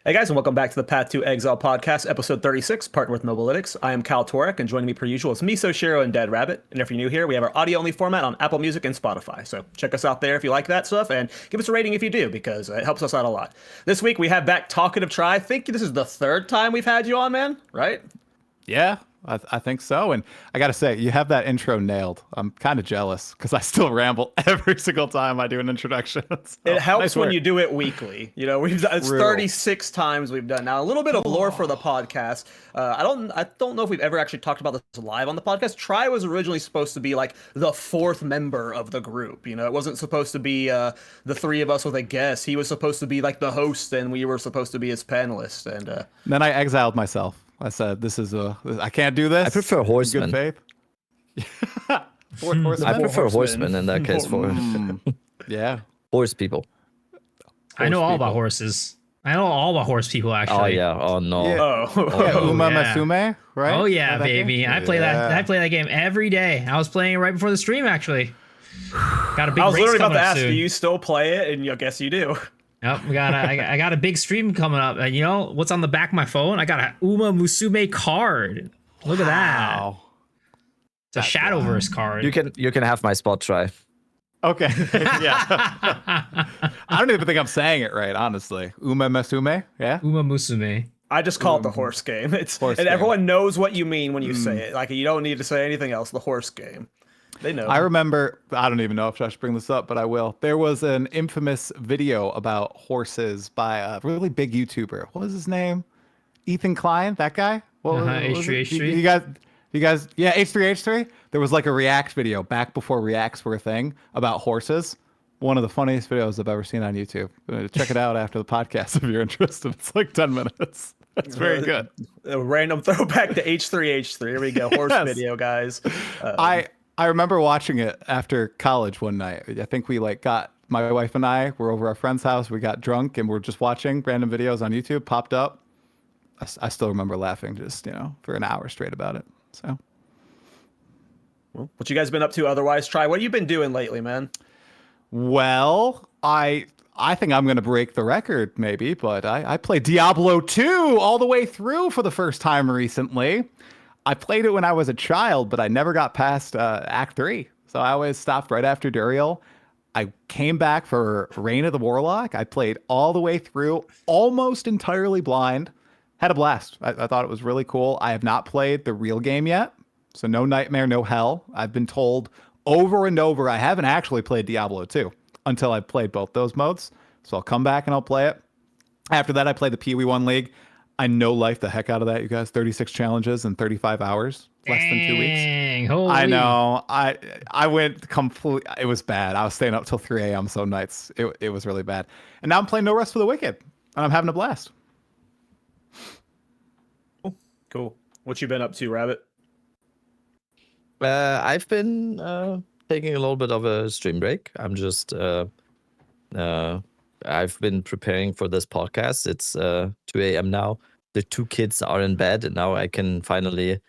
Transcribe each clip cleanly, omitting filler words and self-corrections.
Hey guys, and welcome back to the Path to Exile Podcast, episode 36, partnered with Mobalytics. I am Cal Torek, and joining me per usual is Miso Shiro and Dead Rabbit. And if you're new here, we have our audio-only format on Apple Music and Spotify. So check us out there if you like that stuff, and give us a rating if you do, because it helps us out a lot. This week, we have back Talkative Try. I think this is the third time we've had you on, man, right? Yeah, I think so. And I got to say, you have that intro nailed. I'm kind of jealous because I still ramble every single time I do an introduction. So, it helps nice when work. you do it weekly. You know, it's 36 times we've done now. A little bit of lore for the podcast. I don't know if we've ever actually talked about this live on the podcast. Try was originally supposed to be like the fourth member of the group. You know, it wasn't supposed to be the three of us with a guest. He was supposed to be like the host, and we were supposed to be his panelists. And then I exiled myself. I said, I can't do this. I prefer horsemen. Good faith. Horsemen? I prefer horsemen in that case for yeah, horse people. I know all about horses. I know all about horse people, actually. Oh yeah. Oh no. Yeah. oh, Uma yeah. Masume, right? Oh yeah, That baby. game? I play that. I play that game every day. I was playing it right before the stream, actually. Got a big I was race literally about coming to up ask, soon. do you still play it? And I guess you do. Yep, I got a big stream coming up. And you know what's on the back of my phone? I got a Uma Musume card. Look at that. Wow. It's a Shadowverse card. You can have my spot try. Okay. Yeah. I don't even think I'm saying it right, honestly. Uma Masume, yeah? Uma Musume. I just call it the horse game. Horse and game. everyone knows what you mean when you say it. Like, you don't need to say anything else. The horse game. They know. I remember, I don't even know if I should bring this up, but I will. There was an infamous video about horses by a really big YouTuber. What was his name? Ethan Klein, that guy? What was H3H3. You guys, yeah, H3H3. There was like a React video back before Reacts were a thing about horses. One of the funniest videos I've ever seen on YouTube. Check it out after the podcast if you're interested. It's like 10 minutes. It's very good. A random throwback to H3H3. Here we go. Horse video, guys. I remember watching it after college one night. I think we my wife and I were over our friend's house. We got drunk and we're just watching random videos on YouTube. Popped up. I still remember laughing just, for an hour straight about it. So, Well, what you guys been up to otherwise? Try. What have you been doing lately, man? well, I think I'm going to break the record maybe, but I played Diablo 2 all the way through for the first time recently. I played it when I was a child, but I never got past Act 3. So I always stopped right after Duriel. I came back for Reign of the Warlock. I played all the way through, almost entirely blind. Had a blast. I thought it was really cool. I have not played the real game yet. So no Nightmare, no Hell. I've been told over and over I haven't actually played Diablo 2 until I've played both those modes. So I'll come back and I'll play it. After that, I played the PoE 1 League. I no-life the heck out of that, you guys. 36 challenges in 35 hours. Less than 2 weeks. Dang, holy. I know. I went complete. It was bad. I was staying up till 3 a.m. some nights. It was really bad. And now I'm playing No Rest for the Wicked. And I'm having a blast. Cool. What you been up to, Rabbit? I've been taking a little bit of a stream break. I'm just I've been preparing for this podcast. It's 2 a.m. now. The two kids are in bed, and now I can finally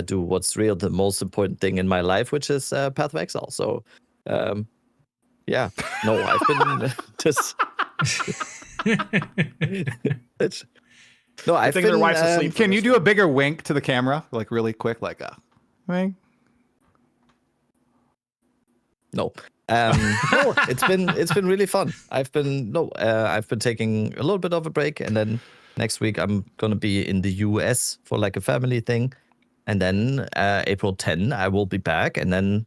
do what's real the most important thing in my life, which is Path of Exile. So, yeah, no, I've been just. No, I've think their been. wife's asleep. Can you do a bigger wink to the camera? Like really quick, like a wink? No. No, it's been really fun. I've been taking a little bit of a break, and then next week I'm gonna be in the US for like a family thing, and then April 10 I will be back, and then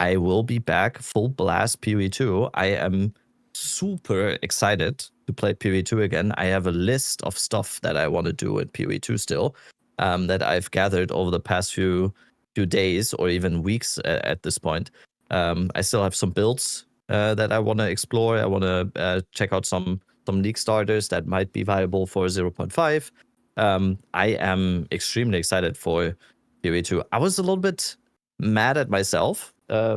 I will be back full blast PoE 2. I am super excited to play PoE 2 again. I have a list of stuff that I want to do in PoE 2 still, that I've gathered over the past few days or even weeks at this point. I still have some builds that I want to explore. I want to check out some league starters that might be viable for 0.5. I am extremely excited for PoE 2. I was a little bit mad at myself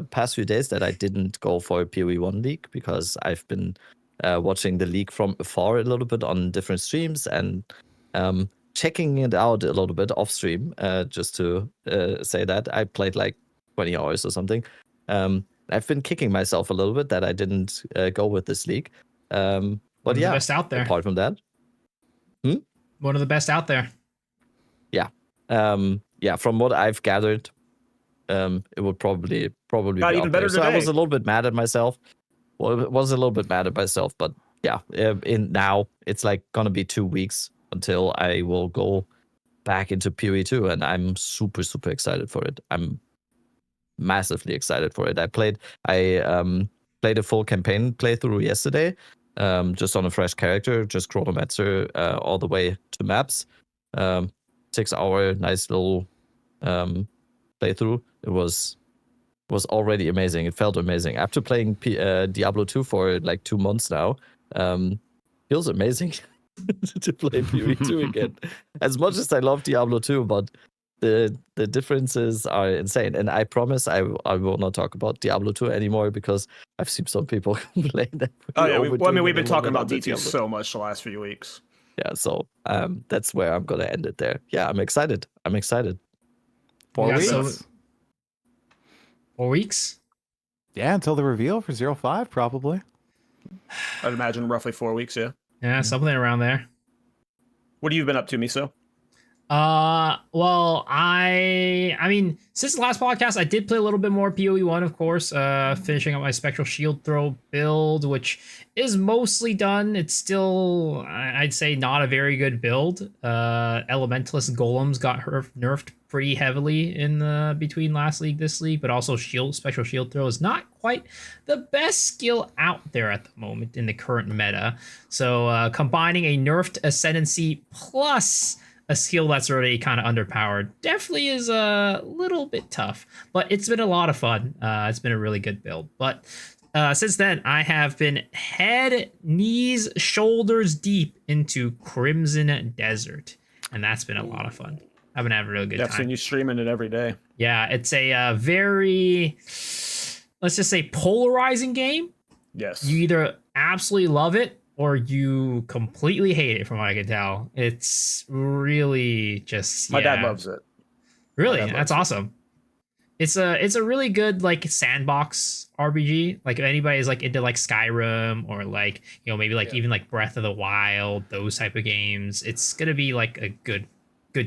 past few days that I didn't go for a PoE 1 league, because I've been watching the league from afar a little bit on different streams and checking it out a little bit off stream, just to say that I played like 20 hours or something. I've been kicking myself a little bit that I didn't go with this league. But yeah, the best out there. apart from that, One of the best out there. Yeah. Yeah, from what I've gathered, it would probably be Got even out better there. So I was today. a little bit mad at myself. Well, it was a little bit mad at myself, but yeah, in now it's like gonna be 2 weeks until I will go back into PoE 2, and I'm super excited for it. I'm massively excited for it. I played a full campaign playthrough yesterday, just on a fresh character, just Chronomancer, all the way to maps. 6-hour nice little playthrough. It was already amazing. It felt amazing after playing Diablo 2 for like 2 months now. Feels amazing to play PoE 2 again. As much as I love Diablo 2, but the differences are insane. And I promise I will not talk about Diablo 2 anymore, because I've seen some people complain that we've been talking about D2 so much the last few weeks. Yeah, so that's where I'm gonna end it there. Yeah, I'm excited. 4 Yeah, weeks. so- 4 weeks. Yeah, until the reveal for 05, probably. I'd imagine roughly 4 weeks, yeah. Yeah, something around there. What have you been up to, Miso? Well, I mean, since the last podcast, I did play a little bit more PoE 1, of course, finishing up my Spectral Shield Throw build, which is mostly done. It's still, I'd say, not a very good build. Elementalist Golems got nerfed pretty heavily in between last league, this league, but also Spectral Shield Throw is not quite the best skill out there at the moment in the current meta. So combining a nerfed Ascendancy plus a skill that's already kind of underpowered definitely is a little bit tough, but it's been a lot of fun. It's been a really good build. But since then, I have been head, knees, shoulders deep into Crimson Desert, and that's been a lot of fun. I've been having a really good I've time. seen you streaming it every day. Yeah, it's a very, let's just say, polarizing game. Yes. You either absolutely love it or you completely hate it, from what I can tell. It's really just, My dad loves it. Really, My dad that's loves awesome. It's a really good like sandbox RPG. Like if anybody's like into like Skyrim or like, you know, maybe like even like Breath of the Wild, those type of games, it's gonna be like a good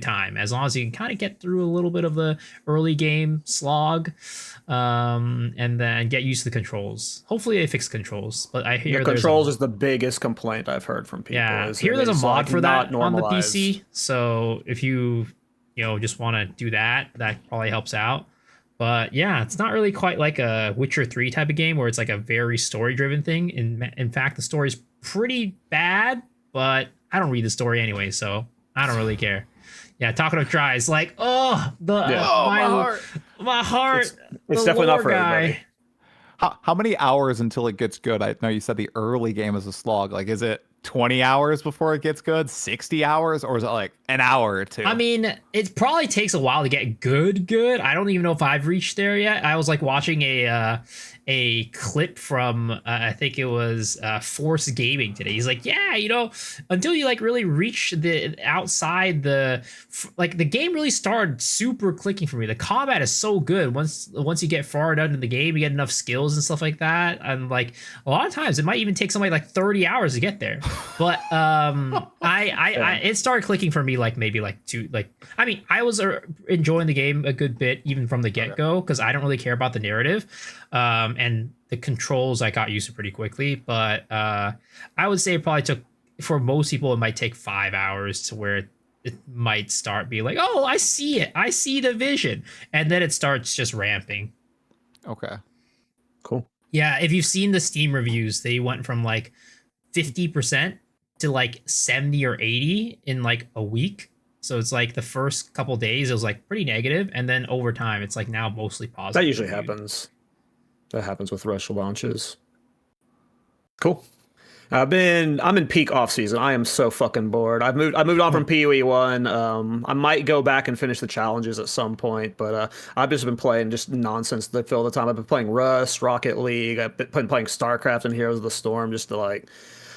time, as long as you can kind of get through a little bit of the early game slog, and then get used to the controls. Hopefully they fix controls, but I hear the controls is the biggest complaint I've heard from people. yeah, is here that there's a it's, mod like, for not that on the normalized. PC. So if you just want to do that, that probably helps out. But yeah, it's not really quite like a Witcher 3 type of game where it's like a very story driven thing. In fact, the story's pretty bad, but I don't read the story anyway, so I don't really care. Yeah, talking of tries, like, my heart. It's the definitely not lore for everybody. How many hours until it gets good? I know you said the early game is a slog. Like, is it 20 hours before it gets good? 60 hours? Or is it like an hour or two? I mean, it probably takes a while to get good. I don't even know if I've reached there yet. I was like watching a clip from I think it was Force Gaming today. He's like, yeah, until you like really reach the outside the game really started super clicking for me. The combat is so good once you get far enough in the game, you get enough skills and stuff like that. And like a lot of times it might even take somebody like 30 hours to get there. But I it started clicking for me like maybe like two, like, I mean, I was enjoying the game a good bit even from the get-go, because I don't really care about the narrative, and the controls I got used to pretty quickly. But I would say it probably took, for most people, it might take 5 hours to where it might start being like, oh, I see it, I see the vision, and then it starts just ramping. Okay. Cool. Yeah, if you've seen the Steam reviews, they went from like 50% to like 70 or 80 in like a week. So it's like the first couple days it was like pretty negative, and then over time it's like now mostly positive. That usually happens. That happens with rush launches. Cool. I'm in peak off season. I am so fucking bored. I moved on from PoE 1. I might go back and finish the challenges at some point, but I've just been playing just nonsense to fill the time. I've been playing Rust, Rocket League. I've been playing StarCraft and Heroes of the Storm just to like.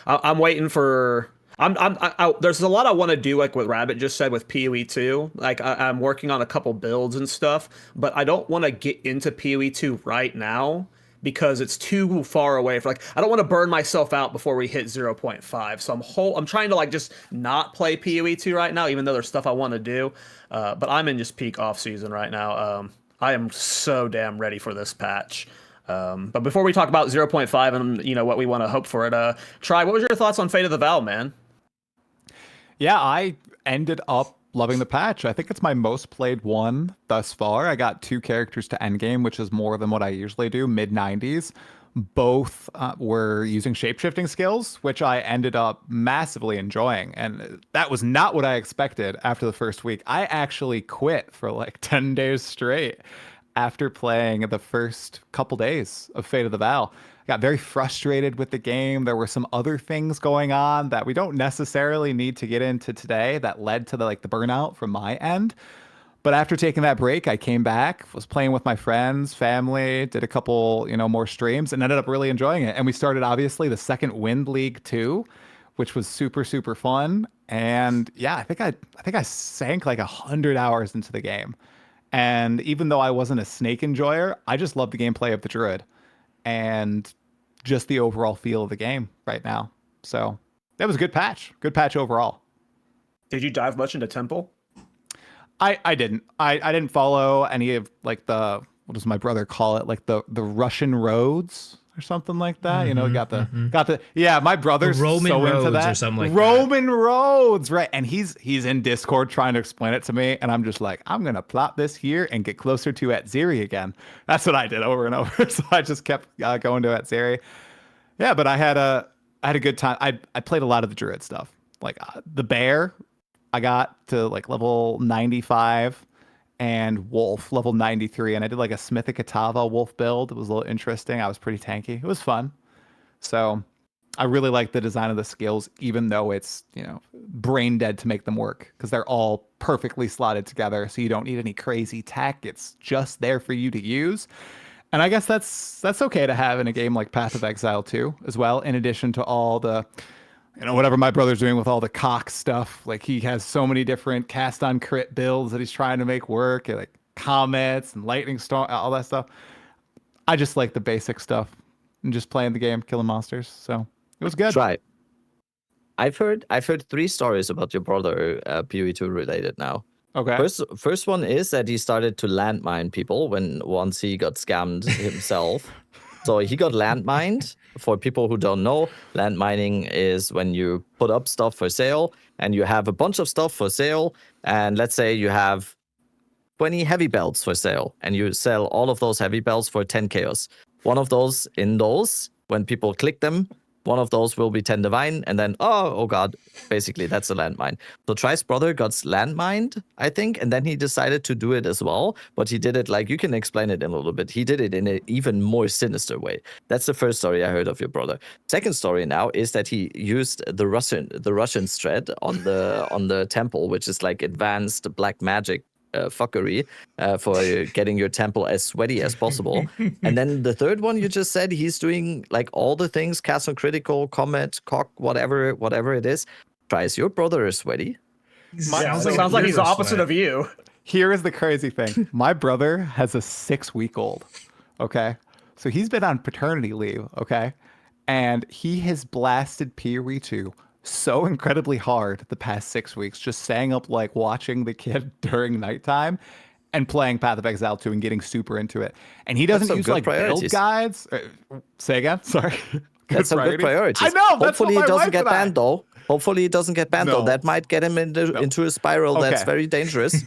I'm waiting for. There's a lot I want to do, like what Rabbit just said with PoE 2. Like I'm working on a couple builds and stuff, but I don't want to get into PoE 2 right now because it's too far away. For like, I don't want to burn myself out before we hit 0.5. So I'm trying to like just not play PoE 2 right now, even though there's stuff I want to do. But I'm in just peak off season right now. I am so damn ready for this patch. But before we talk about 0.5 and what we want to hope for it, Try, what was your thoughts on Fate of the Vow, man? Yeah, I ended up loving the patch. I think it's my most played one thus far. I got 2 characters to endgame, which is more than what I usually do, mid-90s. Both were using shape-shifting skills, which I ended up massively enjoying. And that was not what I expected after the first week. I actually quit for like 10 days straight after playing the first couple days of Fate of the Vow. I got very frustrated with the game. There were some other things going on that we don't necessarily need to get into today that led to the burnout from my end. But after taking that break, I came back, was playing with my friends, family, did a couple, more streams, and ended up really enjoying it. And we started obviously the second Wind League too, which was super, super fun. And yeah, I think I sank like 100 hours into the game. And even though I wasn't a snake enjoyer, I just love the gameplay of the Druid and just the overall feel of the game right now. So that was a good patch. Good patch overall. Did you dive much into Temple? I didn't. I didn't follow any of like what does my brother call it? Like the Russian roads or something like that. Got the yeah, my brother's Roman so roads into that. or something like Roman roads, right? And he's in Discord trying to explain it to me, and I'm just like, I'm gonna plot this here and get closer to Atziri again. That's what I did over and over. So I just kept going to Atziri. Yeah, but I had a good time. I played a lot of the Druid stuff, like the bear. I got to like level 95. And Wolf level 93, and I did like a Smithic Atava Wolf build. It was a little interesting. I was pretty tanky. It was fun. So I really like the design of the skills, even though it's brain dead to make them work, because they're all perfectly slotted together. So you don't need any crazy tech. It's just there for you to use. And I guess that's okay to have in a game like Path of Exile 2 as well, in addition to all the whatever my brother's doing with all the cock stuff. Like he has so many different cast on crit builds that he's trying to make work, like comets and lightning storm, all that stuff. I just like the basic stuff and just playing the game, killing monsters. So it was good. Right. I've heard 3 stories about your brother, PoE 2 related now. Okay. First one is that he started to landmine people once he got scammed himself. So he got landmined. For people who don't know, landmining is when you put up stuff for sale and you have a bunch of stuff for sale. And let's say you have 20 heavy belts for sale and you sell all of those heavy belts for 10 chaos. One of those, when people click them, one of those will be 10 divine, and then, oh god, basically that's a landmine. So Tri's brother got landmined, I think, and then he decided to do it as well, but he did it like, you can explain it in a little bit. He did it in an even more sinister way. That's the first story I heard of your brother. Second story now is that he used the Russian thread on the temple, which is like advanced black magic fuckery for getting your temple as sweaty as possible. And then the third one, you just said he's doing like all the things, cast on critical, comet, cock, whatever it is. Tries your brother is sweaty. Sounds like he's the opposite of you. Here is the crazy thing. My brother has a 6-week-old. Okay. So he's been on paternity leave. Okay. And he has blasted PoE 2 so incredibly hard the past 6 weeks, just staying up like watching the kid during nighttime and playing Path of Exile 2 and getting super into it. And he doesn't use like build guides. Say again? Sorry. That's some good priorities. I know. Hopefully he doesn't get banned though. Hopefully he doesn't get banned though. That might get him into a spiral that's very dangerous.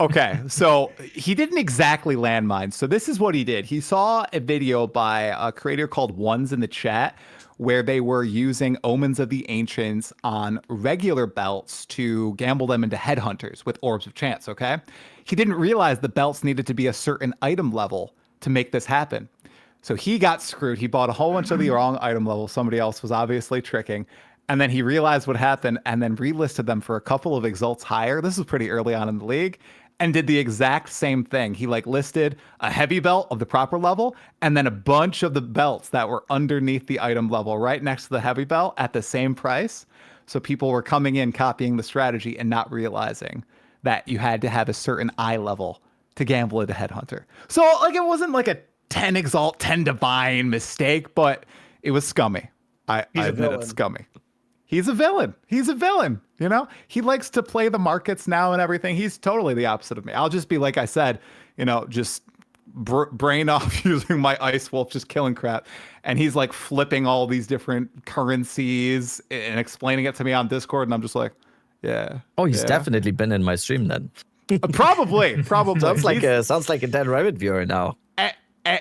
Okay, so he didn't exactly landmine. So this is what he did. He saw a video by a creator called Ones in the Chat where they were using Omens of the Ancients on regular belts to gamble them into headhunters with Orbs of Chance, okay? He didn't realize the belts needed to be a certain item level to make this happen. So he got screwed. He bought a whole bunch of the wrong item level. Somebody else was obviously tricking. And then he realized what happened and then relisted them for a couple of exalts higher. This was pretty early on in the league. And did the exact same thing. He like listed a heavy belt of the proper level and then a bunch of the belts that were underneath the item level right next to the heavy belt at the same price. So people were coming in, copying the strategy and not realizing that you had to have a certain eye level to gamble into Headhunter. So like it wasn't like a 10 Exalt, 10 Divine mistake, but it was scummy. I admit it's scummy. He's a villain. He's a villain. You know, he likes to play the markets now and everything. He's totally the opposite of me. I'll just be, like I said, you know, just brain off using my Ice Wolf, just killing crap. And he's like flipping all these different currencies and explaining it to me on Discord. And I'm just like, yeah. Oh, he's definitely been in my stream then. Probably. sounds like a Dead Rabbit viewer now.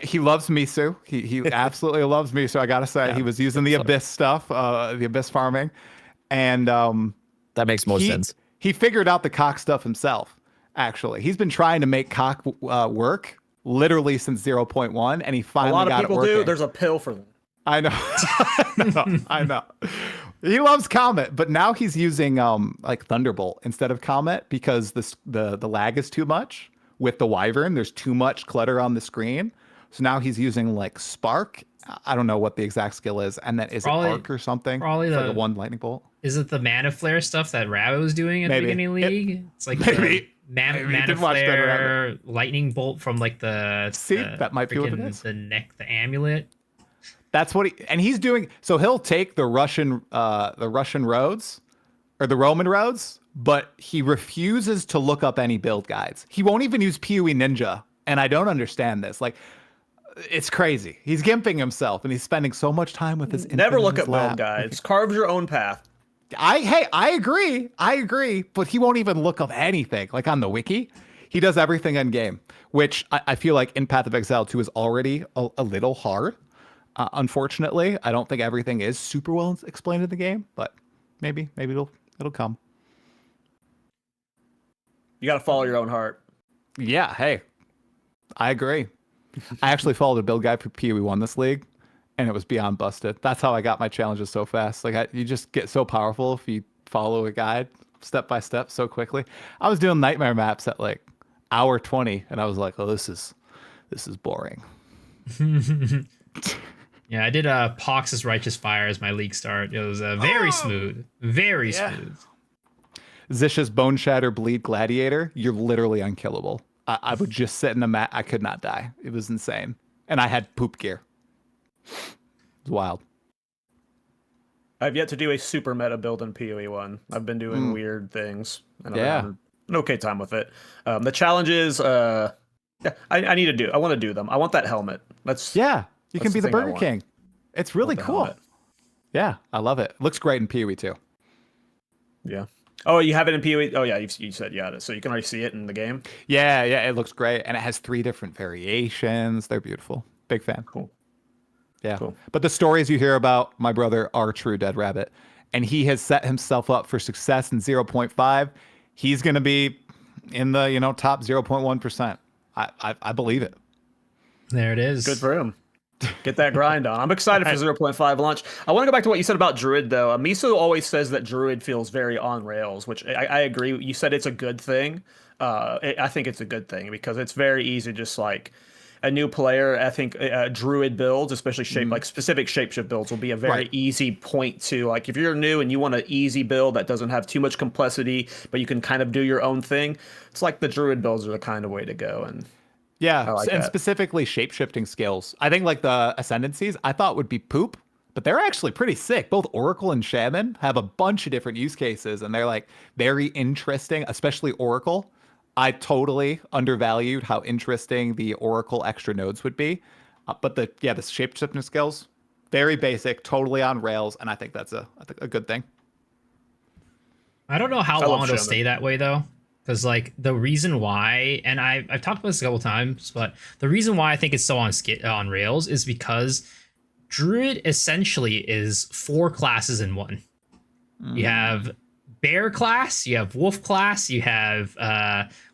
He loves Misu. He absolutely loves Misu. I gotta say, he was using the Abyss stuff, the Abyss farming, and that makes more sense. He figured out the cock stuff himself. Actually, he's been trying to make cock work literally since 0.1, and he finally got it working. A lot of people do. There's a pill for them. I know. I know. He loves Comet, but now he's using like Thunderbolt instead of Comet because the lag is too much with the Wyvern. There's too much clutter on the screen. So now he's using like Spark. I don't know what the exact skill is. And then is it Arc or something? Probably like a one lightning bolt. Is it the Mana Flare stuff that Rabbit was doing at the beginning of the league? It's like Mana Flare lightning bolt from like that might be what it is. The amulet. That's what he's doing. So he'll take the Russian roads or the Roman roads, but he refuses to look up any build guides. He won't even use PoE Ninja. And I don't understand this. Like, it's crazy. He's gimping himself, and he's spending so much time with his. Never look at build guides. Carve your own path. I agree. But he won't even look up anything. Like on the wiki, he does everything in game, which I feel like in Path of Exile 2 is already a little hard. Unfortunately, I don't think everything is super well explained in the game, but maybe it'll come. You got to follow your own heart. Yeah. Hey. I agree. I actually followed a build guide for PoE 1 this league, and it was beyond busted. That's how I got my challenges so fast. Like you just get so powerful if you follow a guide step by step so quickly. I was doing nightmare maps at like hour 20, and I was like, "Oh, this is boring." Yeah, I did Pox's Righteous Fire as my league start. It was very smooth, very smooth. Zish's Bone Shatter Bleed Gladiator. You're literally unkillable. I would just sit in a mat. I could not die. It was insane. And I had poop gear. It was wild. I've yet to do a super meta build in PoE 1. I've been doing weird things. And I've had an okay time with it. The challenges, I need to do. I want to do them. I want that helmet. You can be the Burger King. It's really cool. Helmet. Yeah, I love it. It looks great in PoE too. Yeah. Oh, you have it in PoE? Oh, yeah, you said you had it. So you can already see it in the game? Yeah, it looks great. And it has 3 different variations. They're beautiful. Big fan. Cool. Yeah. Cool. But the stories you hear about my brother are true, Dead Rabbit. And he has set himself up for success in 0.5. He's going to be in the, top 0.1%. I believe it. There it is. Good for him. Get that grind on. I'm excited for 0.5 launch. I want to go back to what you said about Druid, though. Miso always says that Druid feels very on rails, which I agree. You said it's a good thing. I think it's a good thing because it's very easy, just like a new player. I think Druid builds, especially specific shapeshift builds, will be a very easy point to, like, if you're new and you want an easy build that doesn't have too much complexity, but you can kind of do your own thing. It's like the Druid builds are the kind of way to go. And yeah, and specifically shape-shifting skills. I think like the Ascendancies, I thought would be poop, but they're actually pretty sick. Both Oracle and Shaman have a bunch of different use cases, and they're like very interesting, especially Oracle. I totally undervalued how interesting the Oracle extra nodes would be. But the shape-shifting skills, very basic, totally on rails, and I think that's a good thing. I don't know how long it'll stay that way, though. Because, like, the reason why, and I've talked about this a couple times, but the reason why I think it's so on rails is because Druid essentially is 4 classes in one. You have Bear class, you have Wolf class, you have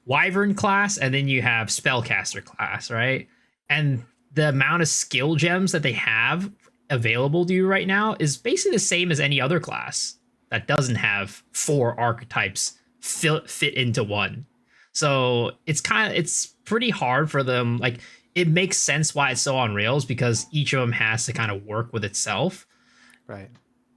Wyvern class, and then you have Spellcaster class, right? And the amount of skill gems that they have available to you right now is basically the same as any other class that doesn't have 4 archetypes fit into one. So it's pretty hard for them. Like, it makes sense why it's so on rails because each of them has to kind of work with itself. Right.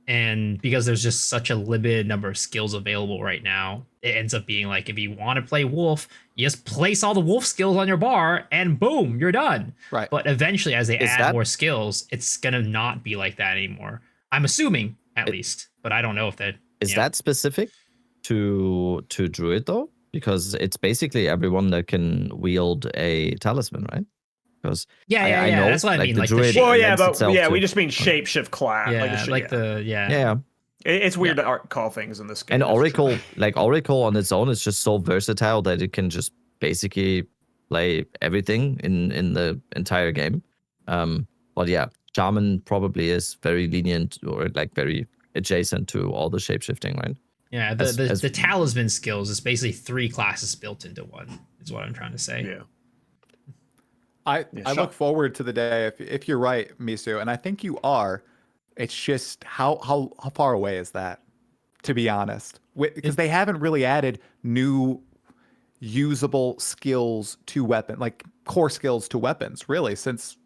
And because there's just such a limited number of skills available right now, it ends up being like if you want to play wolf, you just place all the wolf skills on your bar and boom, you're done. Right. But eventually, as they Is add that- more skills, it's gonna not be like that anymore. I'm assuming, at least, but I don't know if that Is that specific to Druid though? Because it's basically everyone that can wield a talisman, right? Because yeah. I know, That's what I mean. the Like Druid the Well, yeah, lends but itself yeah, to- we just mean shapeshift class. yeah. It's weird to call things in this game. And that's Oracle, true. like Oracle on its own, is just so versatile that it can just basically play everything in the entire game. But yeah, Shaman probably is very lenient or like very adjacent to all the shapeshifting, right? Yeah, the talisman skills is basically 3 classes built into one, is what I'm trying to say. Yeah. I look forward to the day if you're right, Misu, and I think you are. It's just how far away is that, to be honest? Because they haven't really added new usable skills to weapon, like core skills to weapons, really, since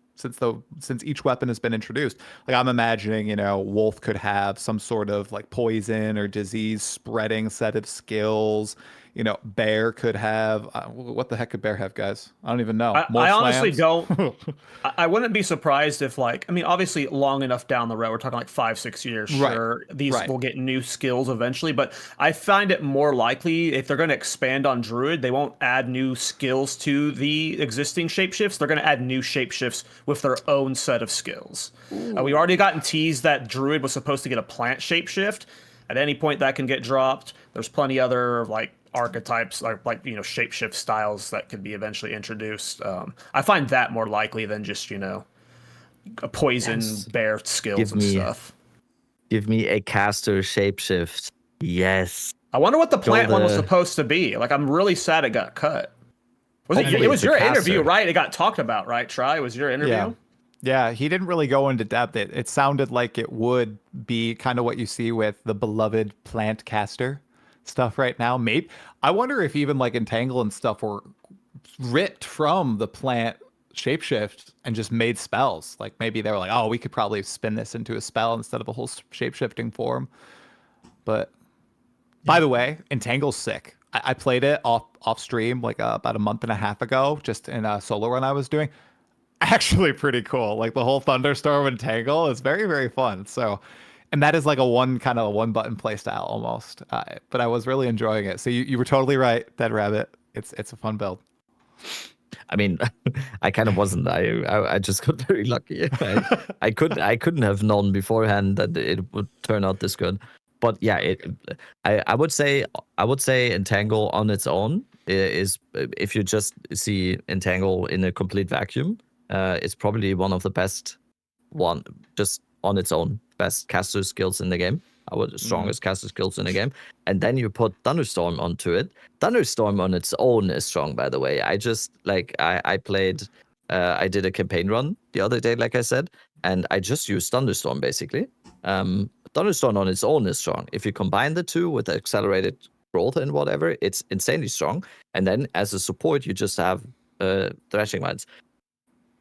each weapon has been introduced. Like I'm imagining, Wolf could have some sort of like poison or disease spreading set of skills. Bear could have what the heck could Bear have, guys? I don't even know. I honestly slams? don't. I wouldn't be surprised if, like, I mean, obviously, long enough down the road, we're talking like 5-6 years. Sure, these will get new skills eventually, but I find it more likely if they're going to expand on Druid, they won't add new skills to the existing shapeshifts. They're going to add new shapeshifts with their own set of skills. We already gotten teased that Druid was supposed to get a plant shapeshift. At any point, that can get dropped. There's plenty other like archetypes, like shapeshift styles that could be eventually introduced. I find that more likely than just a poison bear skills and stuff. Give me a caster shapeshift. Yes. I wonder what the plant one was supposed to be. Like, I'm really sad it got cut. It was your interview, right? It got talked about, right? It was your interview. Yeah, he didn't really go into depth. It sounded like it would be kind of what you see with the beloved plant caster stuff right now. Maybe I wonder if even like Entangle and stuff were ripped from the plant shapeshift and just made spells. Like maybe they were like, oh, we could probably spin this into a spell instead of a whole shapeshifting form. But by the way, Entangle's sick. I played it off stream like about a month and a half ago, just in a solo run I was doing. Actually pretty cool. Like the whole Thunderstorm Entangle is very, very fun. So, and that is like a one button play style almost. But I was really enjoying it. So you were totally right, Dead Rabbit. It's a fun build. I mean, I kind of wasn't. I just got very lucky. I couldn't have known beforehand that it would turn out this good. But yeah, I would say Entangle on its own is, if you just see Entangle in a complete vacuum, it's probably one of the best just on its own best caster skills in the game. Strongest caster skills in the game. And then you put Thunderstorm onto it. Thunderstorm on its own is strong, by the way. I just I played I did a campaign run the other day, like I said, and I just used Thunderstorm basically. Thunderstorm on its own is strong. If you combine the two with accelerated growth and whatever, it's insanely strong. And then as a support, you just have Thrashing Vines.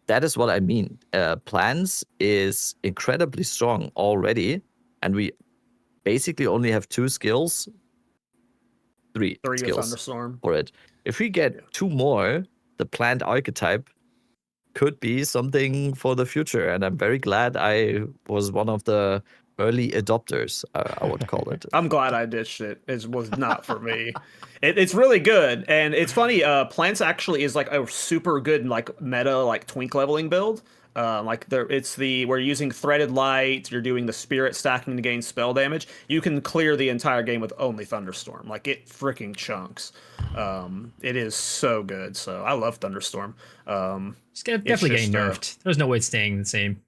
That is what I mean. Plans is incredibly strong already, and we basically only have three skills Thunderstorm for it. If we get 2 more, the plant archetype could be something for the future, and I'm very glad I was one of the early adopters, I would call it. I'm glad I ditched it. It was not for me. It's really good, and it's funny. Plants actually is like a super good like meta like twink leveling build. We're using threaded light. You're doing the spirit stacking to gain spell damage. You can clear the entire game with only Thunderstorm. Like it freaking chunks. It is so good. So I love Thunderstorm. It's definitely getting nerfed. There's no way it's staying the same.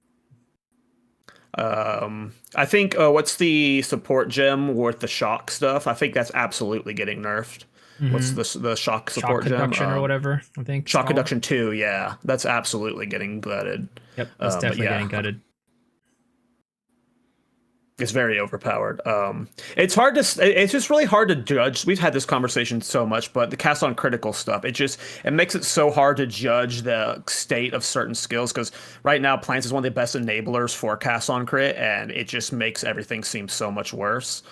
I think what's the support gem with the shock stuff? I think that's absolutely getting nerfed. Mm-hmm. What's the shock support gem? Conduction or whatever, I think. Shock Conduction 2, yeah. That's absolutely getting gutted. Yep, that's definitely getting gutted. It's very overpowered. It's hard to. It's just really hard to judge. We've had this conversation so much, but the cast on critical stuff, it makes it so hard to judge the state of certain skills because right now Plants is one of the best enablers for cast on crit, and it just makes everything seem so much worse.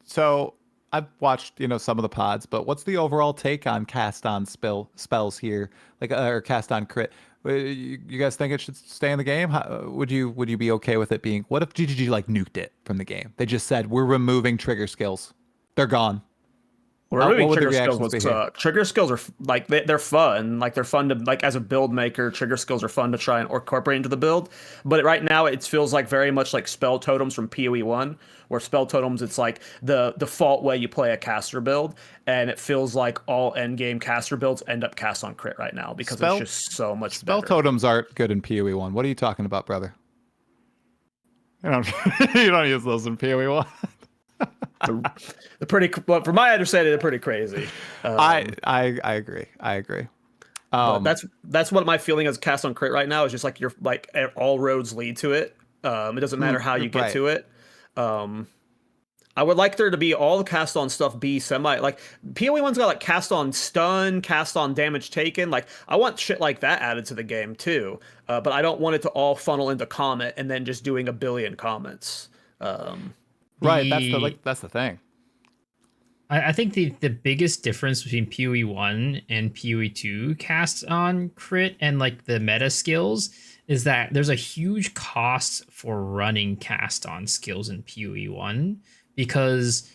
So I've watched some of the pods, but what's the overall take on cast on spells here, like or cast on crit? You guys think it should stay in the game? Would you be okay with it being? What if GGG like nuked it from the game? They just said we're removing trigger skills. They're gone. Trigger skills trigger skills are like they're fun. Like they're fun to like as a build maker. Trigger skills are fun to try and incorporate into the build. But right now it feels like very much like spell totems from PoE 1, where spell totems it's like the default way you play a caster build, and it feels like all end game caster builds end up cast on crit right now because it's just so much spell better. Totems aren't good in PoE 1. What are you talking about, brother? You don't use those in PoE 1. They're pretty, well, from my understanding, they're pretty crazy. I agree. That's what my feeling is. Cast on crit right now is just like you're like all roads lead to it. It doesn't matter how you get to it. I would like there to be all the cast on stuff be semi like PoE 1's got like cast on stun, cast on damage taken. Like I want shit like that added to the game too. But I don't want it to all funnel into comment and then just doing a billion comments. Right, that's the thing. I think the biggest difference between PoE 1 and PoE 2 cast on crit and like the meta skills is that there's a huge cost for running cast on skills in PoE 1 because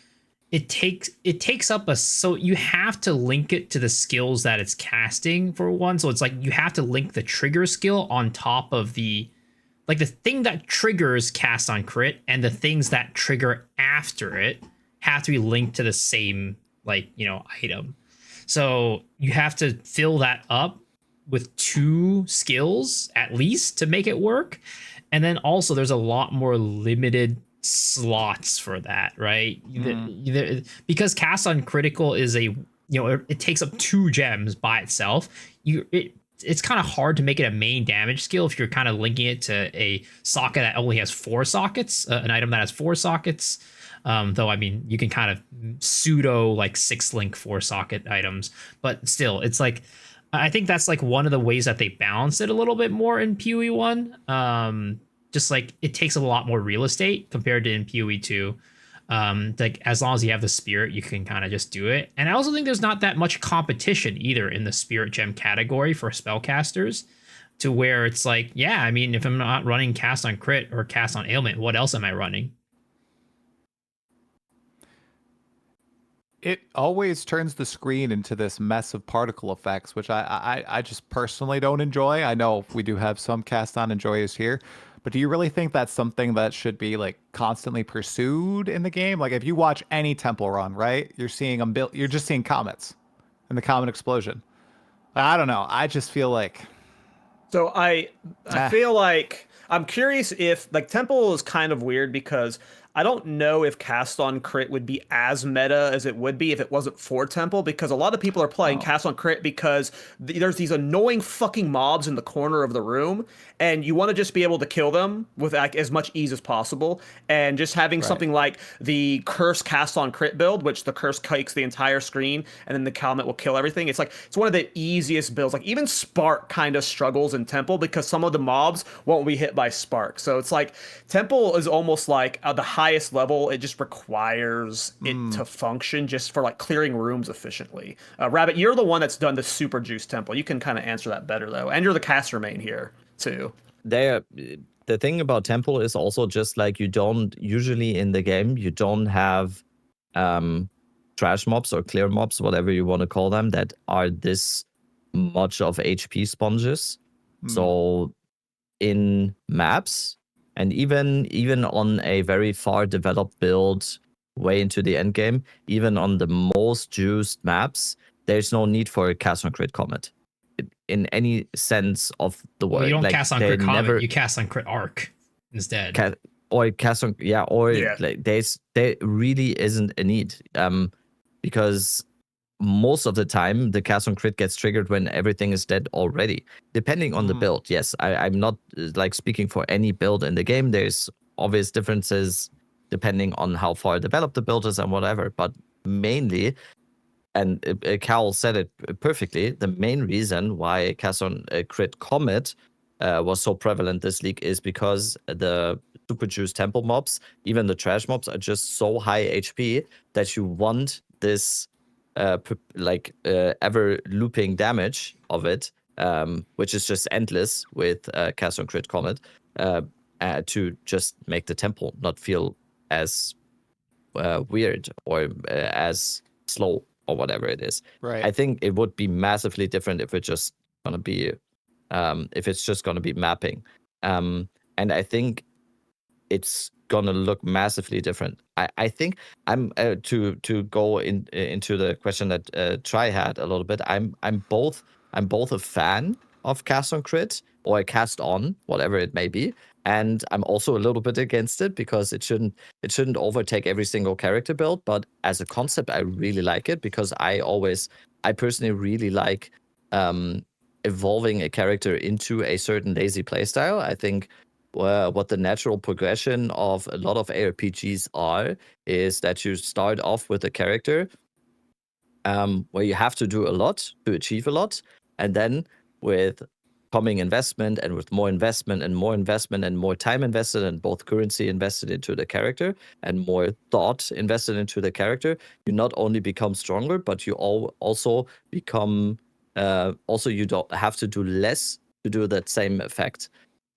it takes up so you have to link it to the skills that it's casting for one. So it's like you have to link the trigger skill on top of the thing that triggers cast on crit and the things that trigger after it have to be linked to the same item. So you have to fill that up with 2 skills at least to make it work. And then also there's a lot more limited slots for that, right? Because cast on critical is it takes up 2 gems by itself. It's kind of hard to make it a main damage skill if you're kind of linking it to a socket that only has 4 sockets, an item that has 4 sockets. Though, I mean, you can kind of pseudo like 6 link 4 socket items, but still, it's like, I think that's like one of the ways that they balance it a little bit more in PoE 1. Just like it takes a lot more real estate compared to in PoE 2. Like as long as you have the spirit, you can kind of just do it. And I also think there's not that much competition either in the spirit gem category for spellcasters to where it's like, yeah, I mean, if I'm not running cast on crit or cast on ailment, what else am I running? It always turns the screen into this mess of particle effects, which I just personally don't enjoy. I know we do have some cast on enjoyers here, but do you really think that's something that should be like constantly pursued in the game? Like if you watch any temple run, right, you're seeing you're just seeing comets and the comet explosion. I don't know. I just feel like. So I feel like I'm curious if like temple is kind of weird because I don't know if cast on crit would be as meta as it would be if it wasn't for temple, because a lot of people are playing cast on crit because there's these annoying fucking mobs in the corner of the room, and you want to just be able to kill them with like as much ease as possible. And just having something like the curse cast on crit build, which the curse kikes the entire screen and then the comet will kill everything. It's like it's one of the easiest builds. Like even Spark kind of struggles in temple because some of the mobs won't be hit by Spark. So it's like temple is almost like the highest level. It just requires it to function just for like clearing rooms efficiently. Rabbit, you're the one that's done the super juice temple. You can kind of answer that better though, and you're the caster main here too. The thing about temple is also just like you don't usually in the game you don't have trash mobs or clear mobs, whatever you want to call them, that are this much of HP sponges. So in maps and even on a very far developed build way into the end game, even on the most juiced maps, there's no need for a cast on crit comet in any sense of the word. Well, you don't like, cast on crit comet, you cast on crit arc instead. Like there really isn't a need, because most of the time the cast on crit gets triggered when everything is dead already, depending on the build. Yes, I'm not like speaking for any build in the game. There's obvious differences depending on how far developed the build is and whatever, but mainly, and Cal said it perfectly, the main reason why cast on crit comet was so prevalent this league is because the super juice temple mobs, even the trash mobs, are just so high HP that you want this ever looping damage of it, which is just endless with cast on crit comet, to just make the temple not feel as weird or as slow or whatever it is. Right. I think it would be massively different if it's just gonna be mapping. And I think it's gonna look massively different. I think I'm to go into the question that Try had a little bit. I'm both a fan of cast on crit or cast on, whatever it may be, and I'm also a little bit against it because it shouldn't overtake every single character build. But as a concept, I really like it because I personally really like evolving a character into a certain lazy playstyle. I think what the natural progression of a lot of ARPGs is that you start off with a character where you have to do a lot to achieve a lot, and then with coming investment and with more investment and more investment and more time invested and both currency invested into the character and more thought invested into the character, you not only become stronger, but you also become you don't have to do less to do that same effect.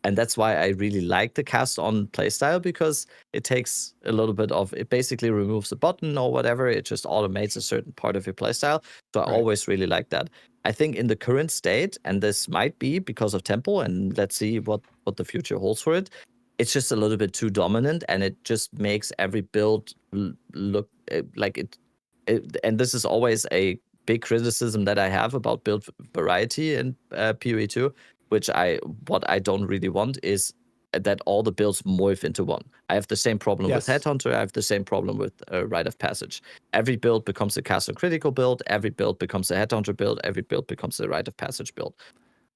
And that's why I really like the cast on playstyle, because it takes a little bit of, it basically removes a button or whatever. It just automates a certain part of your playstyle. So I always really like that. I think in the current state, and this might be because of tempo, and let's see what the future holds for it, it's just a little bit too dominant, and it just makes every build look like it. And this is always a big criticism that I have about build variety in PoE 2. What I don't really want is that all the builds morph into one. I have the same problem with Headhunter. I have the same problem with Rite of Passage. Every build becomes a cast on critical build. Every build becomes a Headhunter build. Every build becomes a Rite of Passage build.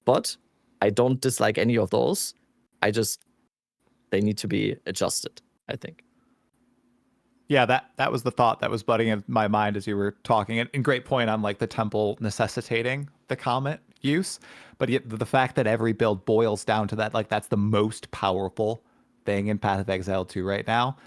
But I don't dislike any of those. They need to be adjusted, I think. Yeah, that was the thought that was budding in my mind as you were talking. And great point on like the temple necessitating the comet use. But yet the fact that every build boils down to that, like that's the most powerful thing in Path of Exile 2 right now,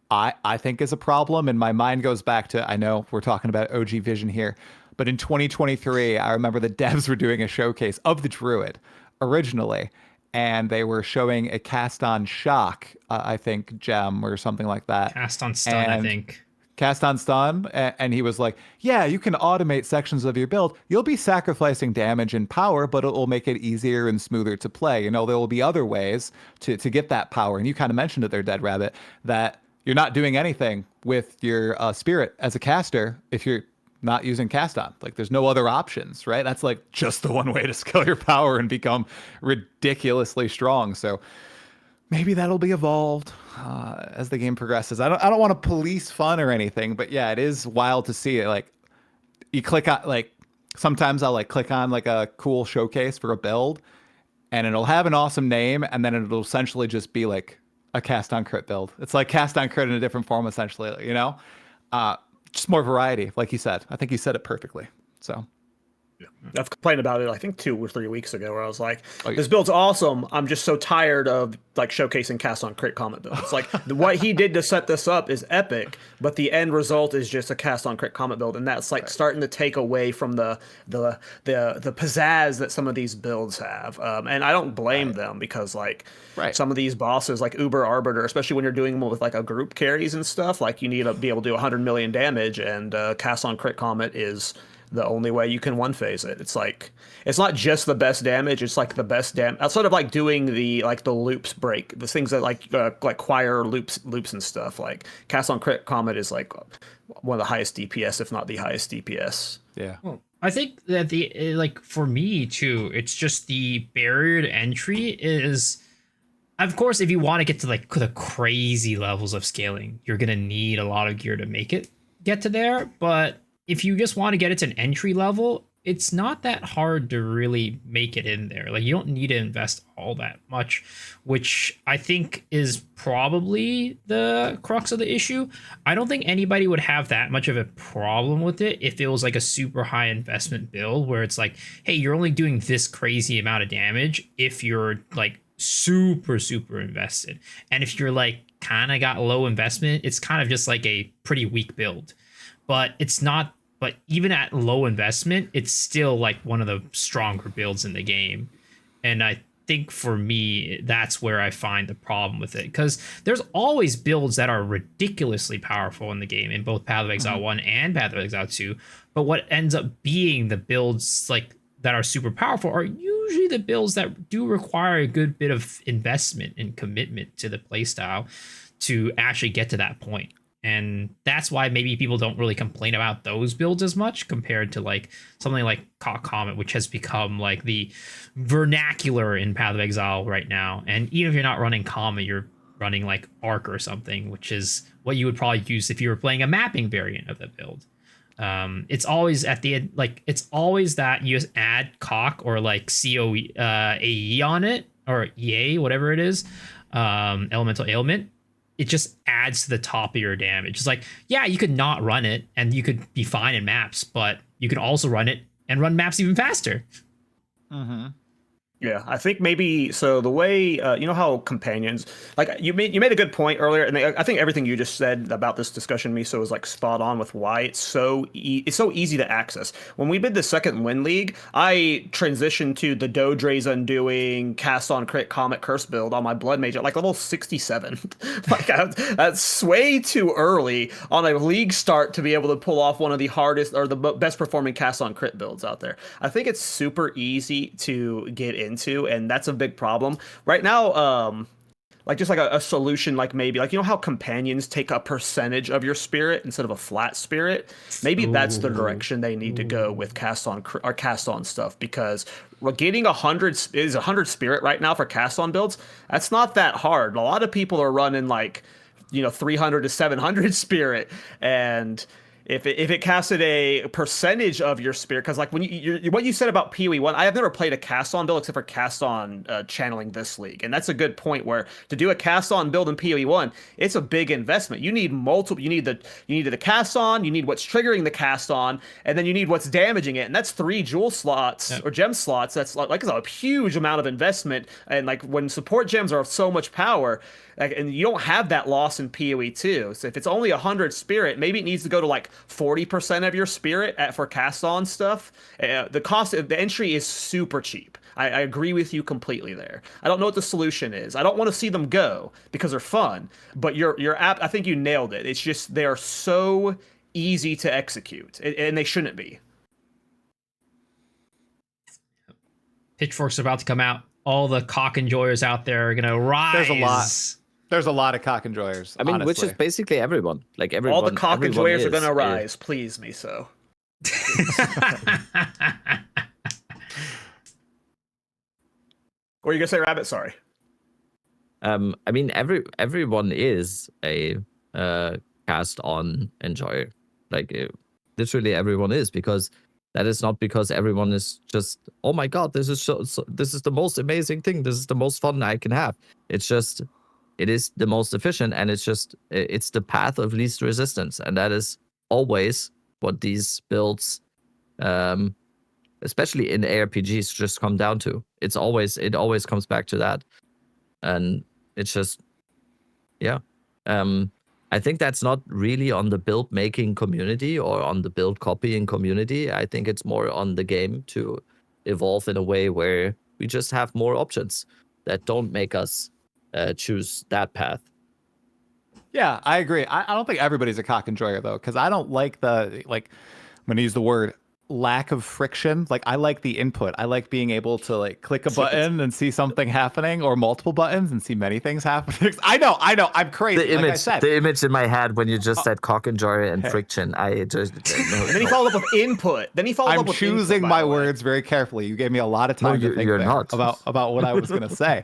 I think is a problem. And my mind goes back to, I know we're talking about OG Vision here, but in 2023, I remember the devs were doing a showcase of the Druid originally, and they were showing a cast on shock, I think, gem or something like that. Cast on stun, I think. Cast on stun, and he was like, yeah, you can automate sections of your build. You'll be sacrificing damage and power, but it will make it easier and smoother to play. You know, there will be other ways to get that power. And you kind of mentioned it there, Dead Rabbit, that you're not doing anything with your spirit as a caster if you're not using cast on. Like there's no other options, right? That's like just the one way to scale your power and become ridiculously strong. So maybe that'll be evolved as the game progresses. I don't want to police fun or anything, but yeah, it is wild to see it. Like you click on, like sometimes I'll like click on like a cool showcase for a build, and it'll have an awesome name, and then it'll essentially just be like a cast on crit build. It's like cast on crit in a different form, essentially. You know, just more variety, like you said. I think you said it perfectly. So. I've complained about it, I think 2 or 3 weeks ago, where I was like, this build's awesome. I'm just so tired of like showcasing cast on crit comet builds. Like what he did to set this up is epic, but the end result is just a cast on crit comet build. And that's like starting to take away from the pizzazz that some of these builds have. And I don't blame them, because like some of these bosses like Uber Arbiter, especially when you're doing them with like a group carries and stuff, like you need to be able to do 100 million damage, and cast on crit comet is the only way you can one phase it. It's like, it's not just the best damage, it's like the best damage outside of like doing the loops break, the things that like choir loops and stuff. Like cast on crit comet is like one of the highest DPS, if not the highest DPS. Yeah. Well, I think that like for me too, it's just the barrier to entry is, of course, if you want to get to like the crazy levels of scaling, you're gonna need a lot of gear to make it get to there. But if you just want to get it to an entry level, it's not that hard to really make it in there. Like, you don't need to invest all that much, which I think is probably the crux of the issue. I don't think anybody would have that much of a problem with it if it was like a super high investment build where it's like, hey, you're only doing this crazy amount of damage if you're like super, super invested. And if you're like kind of got low investment, it's kind of just like a pretty weak build. But it's not. But even at low investment, it's still like one of the stronger builds in the game. And I think for me, that's where I find the problem with it. Because there's always builds that are ridiculously powerful in the game in both Path of Exile 1 and Path of Exile 2. But what ends up being the builds like that are super powerful are usually the builds that do require a good bit of investment and commitment to the playstyle to actually get to that point. And that's why maybe people don't really complain about those builds as much compared to like something like Comet, which has become like the vernacular in Path of Exile right now. And even if you're not running Comet, you're running like Arc or something, which is what you would probably use if you were playing a mapping variant of the build. It's always at the end, like it's always that you just add Cock or like COE AE on it, or EA, whatever it is, elemental ailment. It just adds to the top of your damage. It's like, yeah, you could not run it and you could be fine in maps, but you can also run it and run maps even faster. Mm-hmm. Yeah, I think maybe so. The way you know how companions, like you made a good point earlier, and I think everything you just said about this discussion, Miso, is like spot on with why it's so easy to access. When we did the second Win League, I transitioned to the Dodre's Undoing Cast on Crit Comet Curse build on my Blood Mage at like level 67. Like that's way too early on a league start to be able to pull off one of the hardest or the best performing Cast on Crit builds out there. I think it's super easy to get into, and that's a big problem right now. Like just like a solution, like maybe like, you know how companions take a percentage of your spirit instead of a flat spirit. Maybe that's the direction they need to go with cast on stuff, because we're getting 100 spirit right now for cast on builds. That's not that hard. A lot of people are running like, 300 to 700 spirit, and if it casted a percentage of your spirit, because like when what you said about PoE 1, I have never played a cast on build except for cast on channeling this league, and that's a good point. Where to do a cast on build in PoE 1, it's a big investment. You need multiple. You need the cast on. You need what's triggering the cast on, and then you need what's damaging it, and that's 3 jewel slots or gem slots. That's like it's a huge amount of investment, and like when support gems are of so much power. Like, and you don't have that loss in PoE 2. So if it's only 100 spirit, maybe it needs to go to like 40% of your spirit for cast on stuff. The cost of the entry is super cheap. I agree with you completely there. I don't know what the solution is. I don't want to see them go because they're fun, but your app, I think you nailed it. It's just they are so easy to execute, and they shouldn't be. Pitchforks are about to come out. All the cock enjoyers out there are gonna rise. There's a lot of cock enjoyers. I mean, honestly. which is basically everyone. Like everyone. All the cock enjoyers are gonna yeah. rise. Please, Miso. Or you gonna say Rabbit? Sorry. I mean, everyone is a cast on enjoyer. Like literally everyone is, because that is not because everyone is just, oh my god, this is this is the most amazing thing. This is the most fun I can have. It's just, it is the most efficient, and it's the path of least resistance, and that is always what these builds, especially in ARPGs, just come down to. It always comes back to that, and it's just, yeah. I think that's not really on the build making community or on the build copying community. I think it's more on the game to evolve in a way where we just have more options that don't make us choose that path. Yeah, I agree. I don't think everybody's a cock enjoyer though, because I don't like I'm going to use the word lack of friction. Like I like the input. I like being able to like click a button and see something happening, or multiple buttons and see many things happening. I know. I'm crazy. The image in my head when you just said cock and joy and friction. I just and then he followed up with input. I'm choosing my words very carefully. You gave me a lot of time to think about what I was gonna say.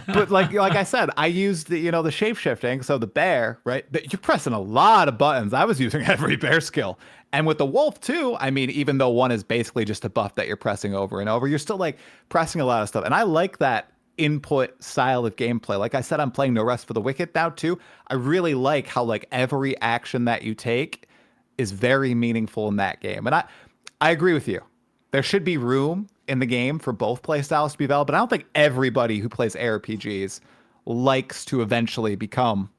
But like I said, I used the shape shifting. So the bear, right? You're pressing a lot of buttons. I was using every bear skill. And with the wolf too, I mean, even though one is basically just a buff that you're pressing over and over, you're still like pressing a lot of stuff. And I like that input style of gameplay. Like I said, I'm playing No Rest for the Wicked now too. I really like how like every action that you take is very meaningful in that game. And I agree with you. There should be room in the game for both play styles to be valid, but I don't think everybody who plays ARPGs likes to eventually become,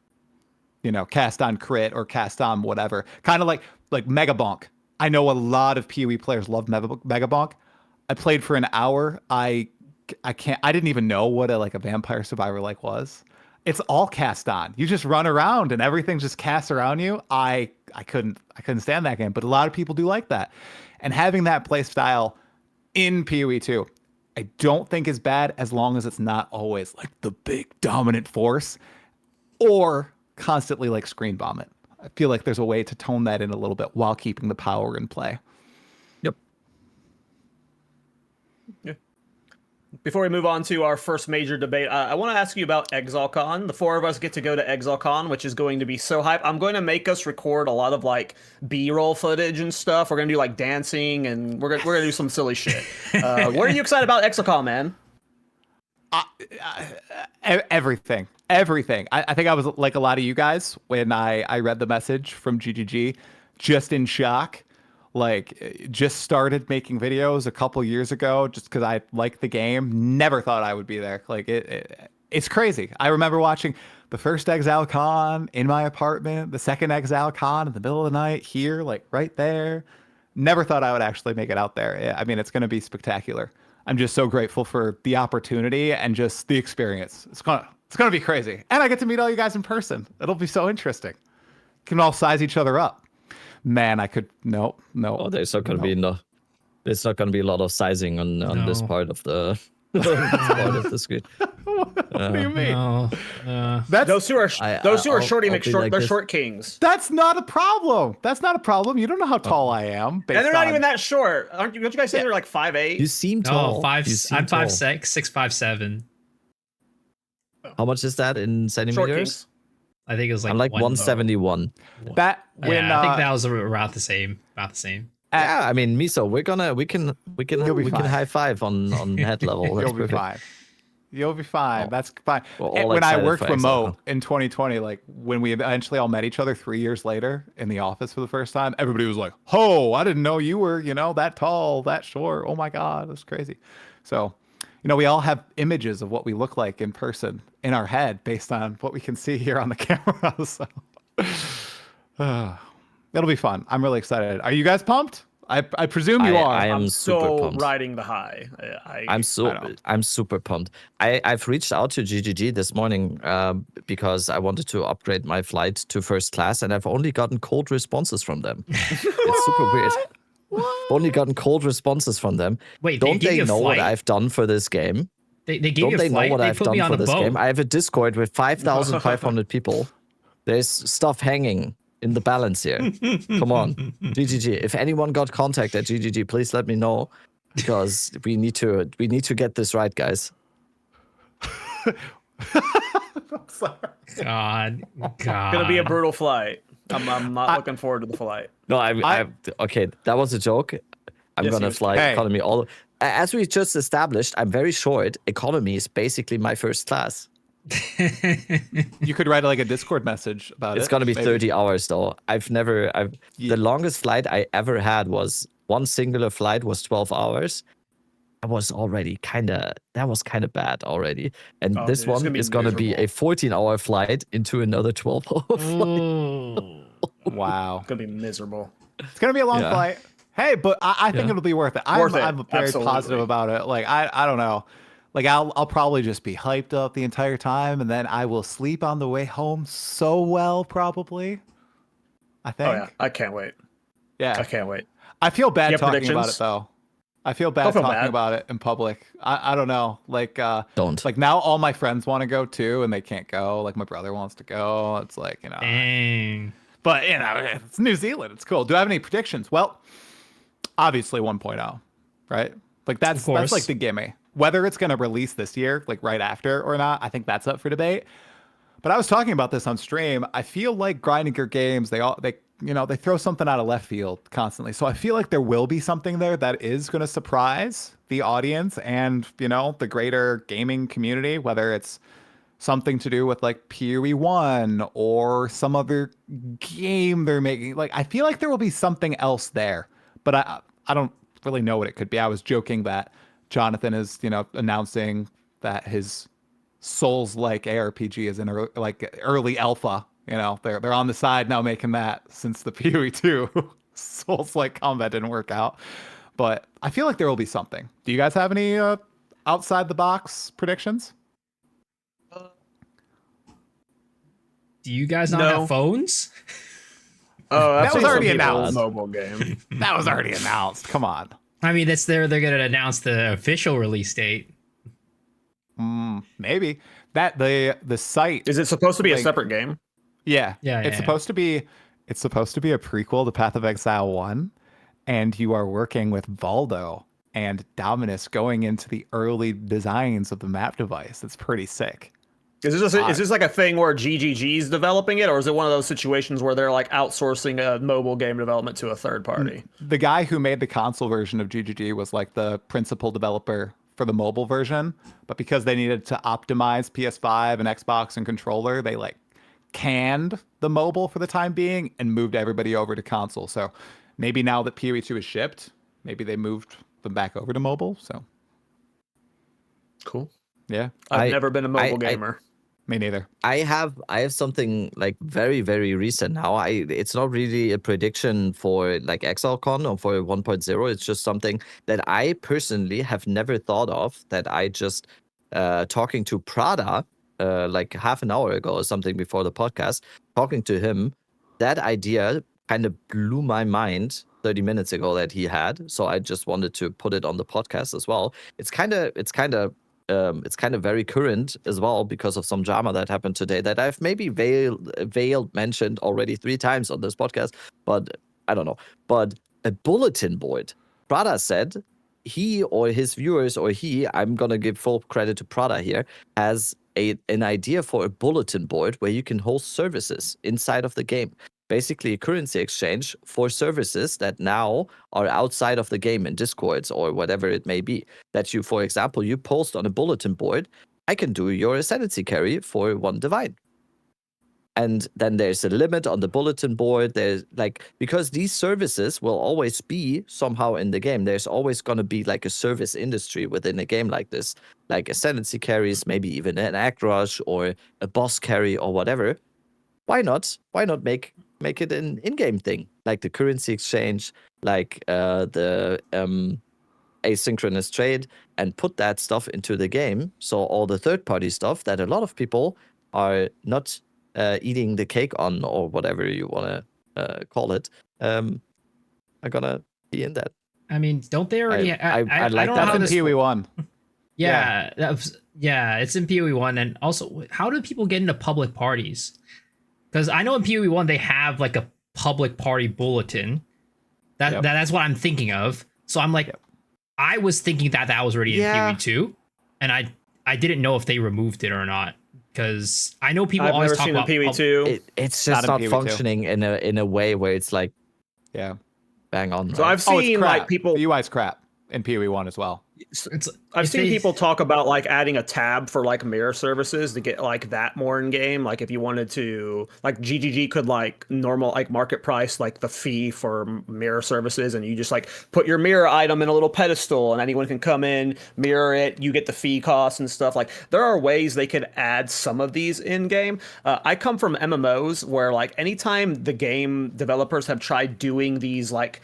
cast on crit or cast on whatever. Kind of like Mega Bonk. I know a lot of PoE players love Mega Bonk. I played for an hour. I didn't even know what a Vampire Survivor was. It's all cast on. You just run around and everything just casts around you. I couldn't stand that game, but a lot of people do like that. And having that play style in PoE too, I don't think is bad as long as it's not always like the big dominant force or constantly like screen bomb it. I feel like there's a way to tone that in a little bit while keeping the power in play. Yep. Yeah. Before we move on to our first major debate, I want to ask you about ExileCon. The four of us get to go to ExileCon, which is going to be so hype. I'm going to make us record a lot of like B-roll footage and stuff. We're going to do like dancing and we're gonna do some silly shit. What are you excited about ExileCon, man? Everything. I think I was like a lot of you guys when I read the message from GGG, just in shock. Like, just started making videos a couple years ago just because I liked the game. Never thought I would be there. Like, it's crazy. I remember watching the first ExileCon in my apartment, the second ExileCon in the middle of the night here, like right there. Never thought I would actually make it out there. I mean, it's going to be spectacular. I'm just so grateful for the opportunity and just the experience. It's gonna be crazy, and I get to meet all you guys in person. It'll be so interesting. Can all size each other up. Man, I could no. Oh, there's not gonna be there's not gonna be a lot of sizing on this part of the part of the screen. What do you mean? That's those who are shorty McShort. They're short kings. That's not a problem. You don't know how tall I am. And they're not even that short. Don't you guys say they're like 5'8"? You seem tall. I'm 5'6", 6'5'7". How much is that in centimeters? I think it was like I'm like 171. That when I think that was around the same. Yeah, I mean, Miso, we can high five on head level. That's You'll be fine. You'll be fine. Oh. That's fine. When I worked remote in 2020, like when we eventually all met each other 3 years later in the office for the first time, everybody was like, "Oh, I didn't know you were, that tall, that short. Oh my God, that's crazy." So, we all have images of what we look like in person in our head based on what we can see here on the camera. So it'll be fun. I'm really excited. Are you guys pumped? I presume you are. I'm super pumped. Riding the high. I'm super pumped. I've reached out to GGG this morning because I wanted to upgrade my flight to first class, and I've only gotten cold responses from them. It's super weird. Only gotten cold responses from them. Wait, don't they know what I've done for this game? They gave you a flight. Know what I've done for this game? I have a Discord with 5,500 people. There's stuff hanging in the balance here. Come on, GGG. If anyone got contact at GGG, please let me know because we need to get this right, guys. I'm sorry. God. Gonna be a brutal flight. I'm not looking forward to the flight. No, okay. That was a joke. I'm gonna fly economy all. As we just established, I'm very short. Economy is basically my first class. You could write like a Discord message about it. It's gonna be 30 hours though. The longest flight I ever had was one singular flight was 12 hours. That was kind of bad already. And this one is going to be a 14-hour flight into another 12-hour flight. Wow. It's going to be miserable. It's going to be a long flight. Hey, but I think it'll be worth it. I'm very positive about it. Like, I don't know. Like, I'll probably just be hyped up the entire time, and then I will sleep on the way home so well, probably. I think. Oh, yeah. I can't wait. Yeah. I can't wait. I feel bad have talking about predictions? it though. I feel bad Don't feel talking bad. about it in public. I don't know. Like Don't. like now all my friends want to go too and they can't go. Like my brother wants to go. It's like, you know. Dang. But you know, it's New Zealand. It's cool. Do I have any predictions? Well, obviously 1.0, right? Like that's like the gimme. Whether it's going to release this year, like right after or not, I think that's up for debate. But I was talking about this on stream. I feel like grinding your games, they throw something out of left field constantly. So I feel like there will be something there that is going to surprise the audience and, you know, the greater gaming community, whether it's something to do with like PoE 1 or some other game they're making. Like I feel like there will be something else there, but I don't really know what it could be. I was joking that Jonathan is, you know, announcing that his Souls-like ARPG is in early alpha. You know, they're on the side now making that since the PoE 2 Souls-like combat didn't work out. But I feel like there will be something. Do you guys have any outside the box predictions? Do you guys not No. have phones? Oh, That was already announced. Mobile game. That was already announced. Come on. I mean, they're going to announce the official release date. Maybe that the site Is it supposed to be a Like- separate game? Yeah, Yeah, It's yeah. supposed to be a prequel to Path of Exile 1, and you are working with Valdo and Dominus going into the early designs of the map device. It's pretty sick. Is this like a thing where GGG's developing it, or is it one of those situations where they're like outsourcing a mobile game development to a third party? The guy who made the console version of GGG was like the principal developer for the mobile version, but because they needed to optimize PS5 and Xbox and controller, they like canned the mobile for the time being and moved everybody over to console. So maybe now that PoE 2 is shipped, maybe they moved them back over to mobile. So Cool. yeah, I've never been a mobile gamer. me neither. I have something like very, very recent now. It's not really a prediction for like ExileCon or for 1.0. It's just something that I personally have never thought of, that I just talking to Prada like half an hour ago or something before the podcast, talking to him, that idea kind of blew my mind 30 minutes ago that he had. So I just wanted to put it on the podcast as well. It's kind of very current as well because of some drama that happened today that I've maybe veiled mentioned already 3 times on this podcast, but I don't know. But a bulletin board. Prada said he or his viewers or I'm going to give full credit to Prada here, has an idea for a bulletin board where you can host services inside of the game. Basically a currency exchange for services that now are outside of the game in Discords or whatever it may be. That you, for example, you post on a bulletin board, I can do your ascendancy carry for 1 divine. And then there's a limit on the bulletin board. There's like, because these services will always be somehow in the game. There's always going to be like a service industry within a game like this, like ascendancy carries, maybe even an act rush or a boss carry or whatever. Why not? Why not make it an in-game thing, like the currency exchange, like the asynchronous trade, and put that stuff into the game. So all the third-party stuff that a lot of people are not eating the cake on, or whatever you want to call it, are gonna be in that. I mean, don't they already? I like don't that. know how That's this. in PoE 1. Yeah, it's in PoE 1, and also, how do people get into public parties? Because I know in PoE 1 they have like a public party bulletin. That's what I'm thinking of. So I'm like, I was thinking that was already in PoE 2, and I didn't know if they removed it or not. Because I know people I've always never talk seen about in PoE 2. It's Not just in not PoE 2. functioning in a way where it's like Yeah. bang on. So right? I've seen crap. like people. The UI's crap in PoE 1 as well. I've if seen they- people talk about like adding a tab for like mirror services to get like that more in game. Like if you wanted to, like GGG could like normal like market price like the fee for mirror services, and you just like put your mirror item in a little pedestal, and anyone can come in, mirror it. You get the fee costs and stuff. Like there are ways they could add some of these in game. I come from MMOs where like anytime the game developers have tried doing these like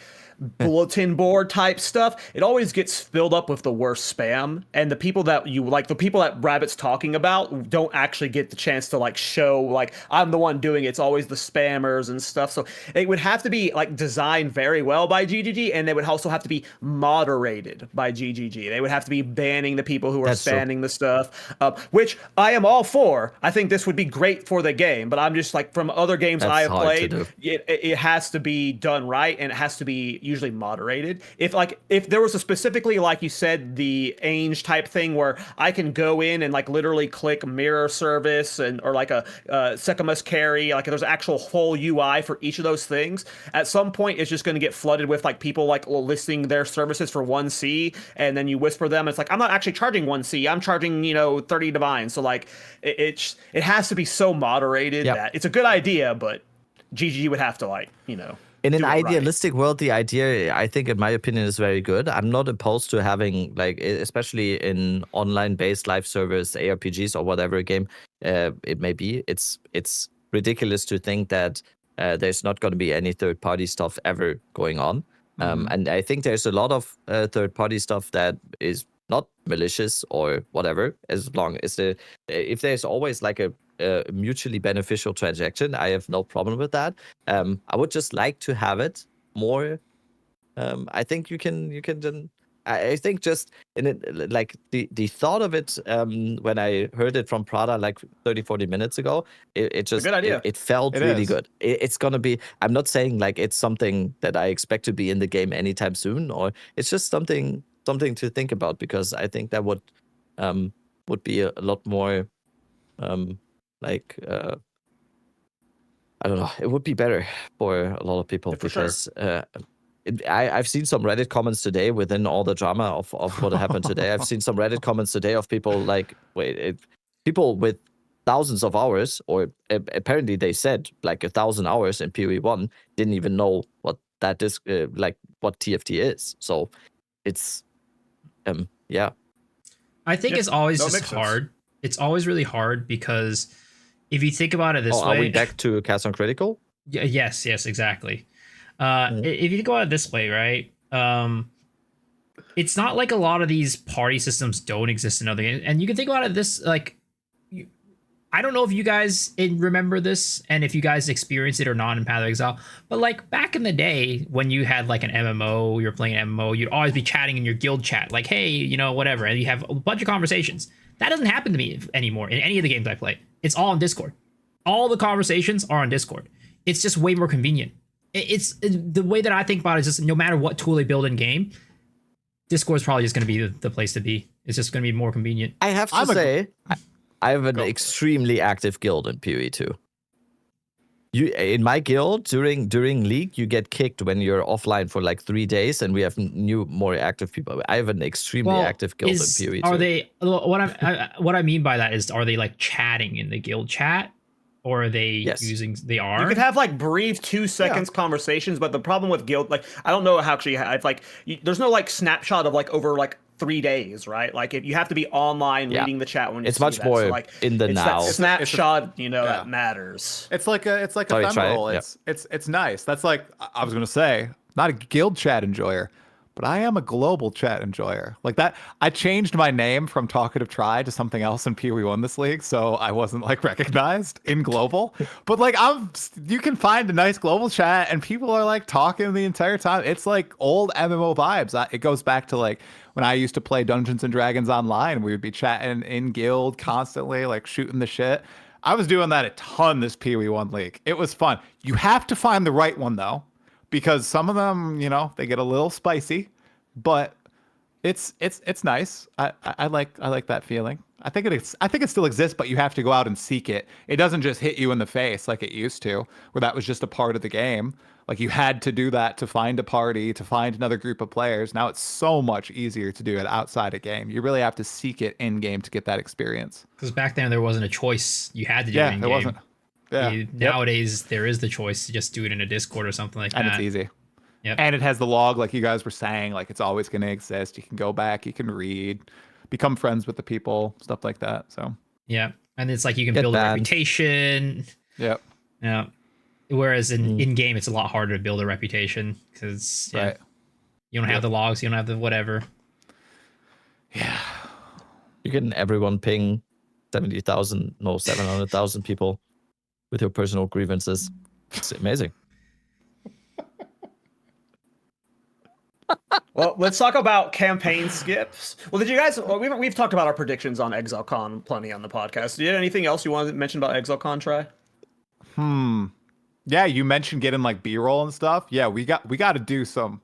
bulletin board type stuff, it always gets filled up with the worst spam, and the people that you like, the people that Rabbit's talking about, don't actually get the chance to like show like I'm the one doing it. It's always the spammers and stuff. So it would have to be like designed very well by GGG, and they would also have to be moderated by GGG. They would have to be banning the people who are spamming the stuff, which I am all for. I think this would be great for the game, but I'm just like, from other games I have played, it has to be done right, and it has to be usually moderated. If there was a specifically, like you said, the Ainge type thing where I can go in and like literally click mirror service or like a Secamus carry, like there's actual whole UI for each of those things. At some point, it's just going to get flooded with like people like listing their services for 1C, and then you whisper them. It's like, I'm not actually charging 1C. I'm charging 30 divine. So like it has to be so moderated that it's a good idea, but GG would have to in an idealistic world, the idea, I think, in my opinion, is very good. I'm not opposed to having, like, especially in online-based live service, ARPGs, or whatever game it may be. It's ridiculous to think that there's not going to be any third-party stuff ever going on. And I think there's a lot of third-party stuff that is not malicious or whatever, as long as if there's always like a mutually beneficial transaction, I have no problem with that. I would just like to have it more. I think you can then. I think just in it, like the thought of it, when I heard it from Prada like 30-40 minutes ago, it just, good idea. It felt really good. It's gonna be. I'm not saying like it's something that I expect to be in the game anytime soon, or it's just something to think about, because I think that would be a lot more I don't know, it would be better for a lot of people, because I've seen some Reddit comments today within all the drama of what happened today. I've seen some Reddit comments today of people like, people with thousands of hours, or apparently they said like 1,000 hours in PoE 1, didn't even know what that is, like what TFT is. So it's I think it's always just hard. It's always really hard, because if you think about it this way, are we back to Cast on Critical? Yes, exactly. If you think about it this way, right? It's not like a lot of these party systems don't exist in other games, and you can think about it this like. I don't know if you guys remember this and if you guys experienced it or not in Path of Exile, but like back in the day when you had like an MMO, you're playing an MMO, you'd always be chatting in your guild chat, like, hey, whatever, and you have a bunch of conversations. That doesn't happen to me anymore in any of the games I play. It's all on Discord. All the conversations are on Discord. It's just way more convenient. It's the way that I think about it is just, no matter what tool they build in game, Discord is probably just going to be the place to be. It's just going to be more convenient. I have to say, I have an extremely active guild in PoE 2. In my guild, during League, you get kicked when you're offline for like 3 days, and we have new, more active people. I have an extremely active guild in PoE 2. Are they? What I mean by that is, are they like chatting in the guild chat, or are they using? They are. You could have like brief 2 seconds conversations, but the problem with guild, like, I don't know how actually. It's like there's no like snapshot of like over like 3 days, right? Like, if you have to be online reading the chat when you it's much that. more so, like, in the now. That snapshot, that matters. It's like ephemeral. It's nice. That's like, I was gonna say, not a guild chat enjoyer, but I am a global chat enjoyer. Like that, I changed my name from Talkative Try to something else in PoE 1 this league, so I wasn't like recognized in global. But like, you can find a nice global chat, and people are like talking the entire time. It's like old MMO vibes. It goes back to like when I used to play Dungeons and Dragons online. We would be chatting in guild constantly, like shooting the shit. I was doing that a ton this PoE 1 league. It was fun. You have to find the right one though, because some of them, they get a little spicy, but it's nice. I like that feeling. I think it still exists, but you have to go out and seek it. It doesn't just hit you in the face like it used to, where that was just a part of the game. Like, you had to do that to find a party, to find another group of players. Now it's so much easier to do it outside a game. You really have to seek it in game to get that experience. Because back then there wasn't a choice. You had to do it in game. There wasn't. Yeah. Nowadays there is the choice to just do it in a Discord or something like that. And it's easy. Yep. And it has the log, like you guys were saying, like it's always going to exist. You can go back, you can read, become friends with the people, stuff like that. So yeah, and it's like you can build a reputation. Yep. Yeah. Whereas in game, it's a lot harder to build a reputation because you don't have the logs, you don't have the whatever. Yeah. You can everyone ping 700,000 people with your personal grievances. It's amazing. Well, let's talk about campaign skips. Well, did you guys? Well, we've talked about our predictions on ExileCon plenty on the podcast. Did you have anything else you wanted to mention about ExileCon, Try? Yeah, you mentioned getting like B-roll and stuff. Yeah, we got to do some.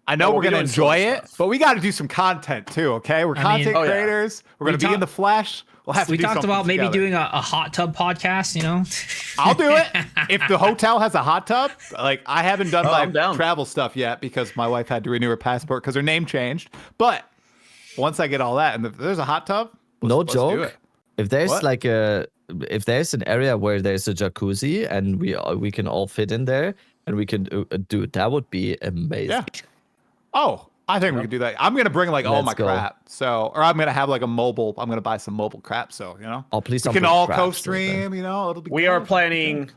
I know we'll we're be gonna doing enjoy some it, stuff. but we got to do some content too. Okay, we're content Oh, yeah. creators. We're gonna be in the flesh. We'll have to. We do talked something about maybe together. doing a hot tub podcast, you know? I'll do it if the hotel has a hot tub. Like I haven't done I'm my down. travel stuff yet because my wife had to renew her passport because her name changed. But once I get all that, and if there's a hot tub, let's do joke. it. If there's What? if there's an area where there's a jacuzzi and we can all fit in there and we can do that, would be amazing. Yeah. Oh, I think we could do that. I'm gonna bring like all Let's my go. crap. So, or I'm gonna have like a mobile. I'm gonna buy some mobile crap. So you know, Oh, please we don't can put all crap co-stream. You know, it'll be. We good. are planning.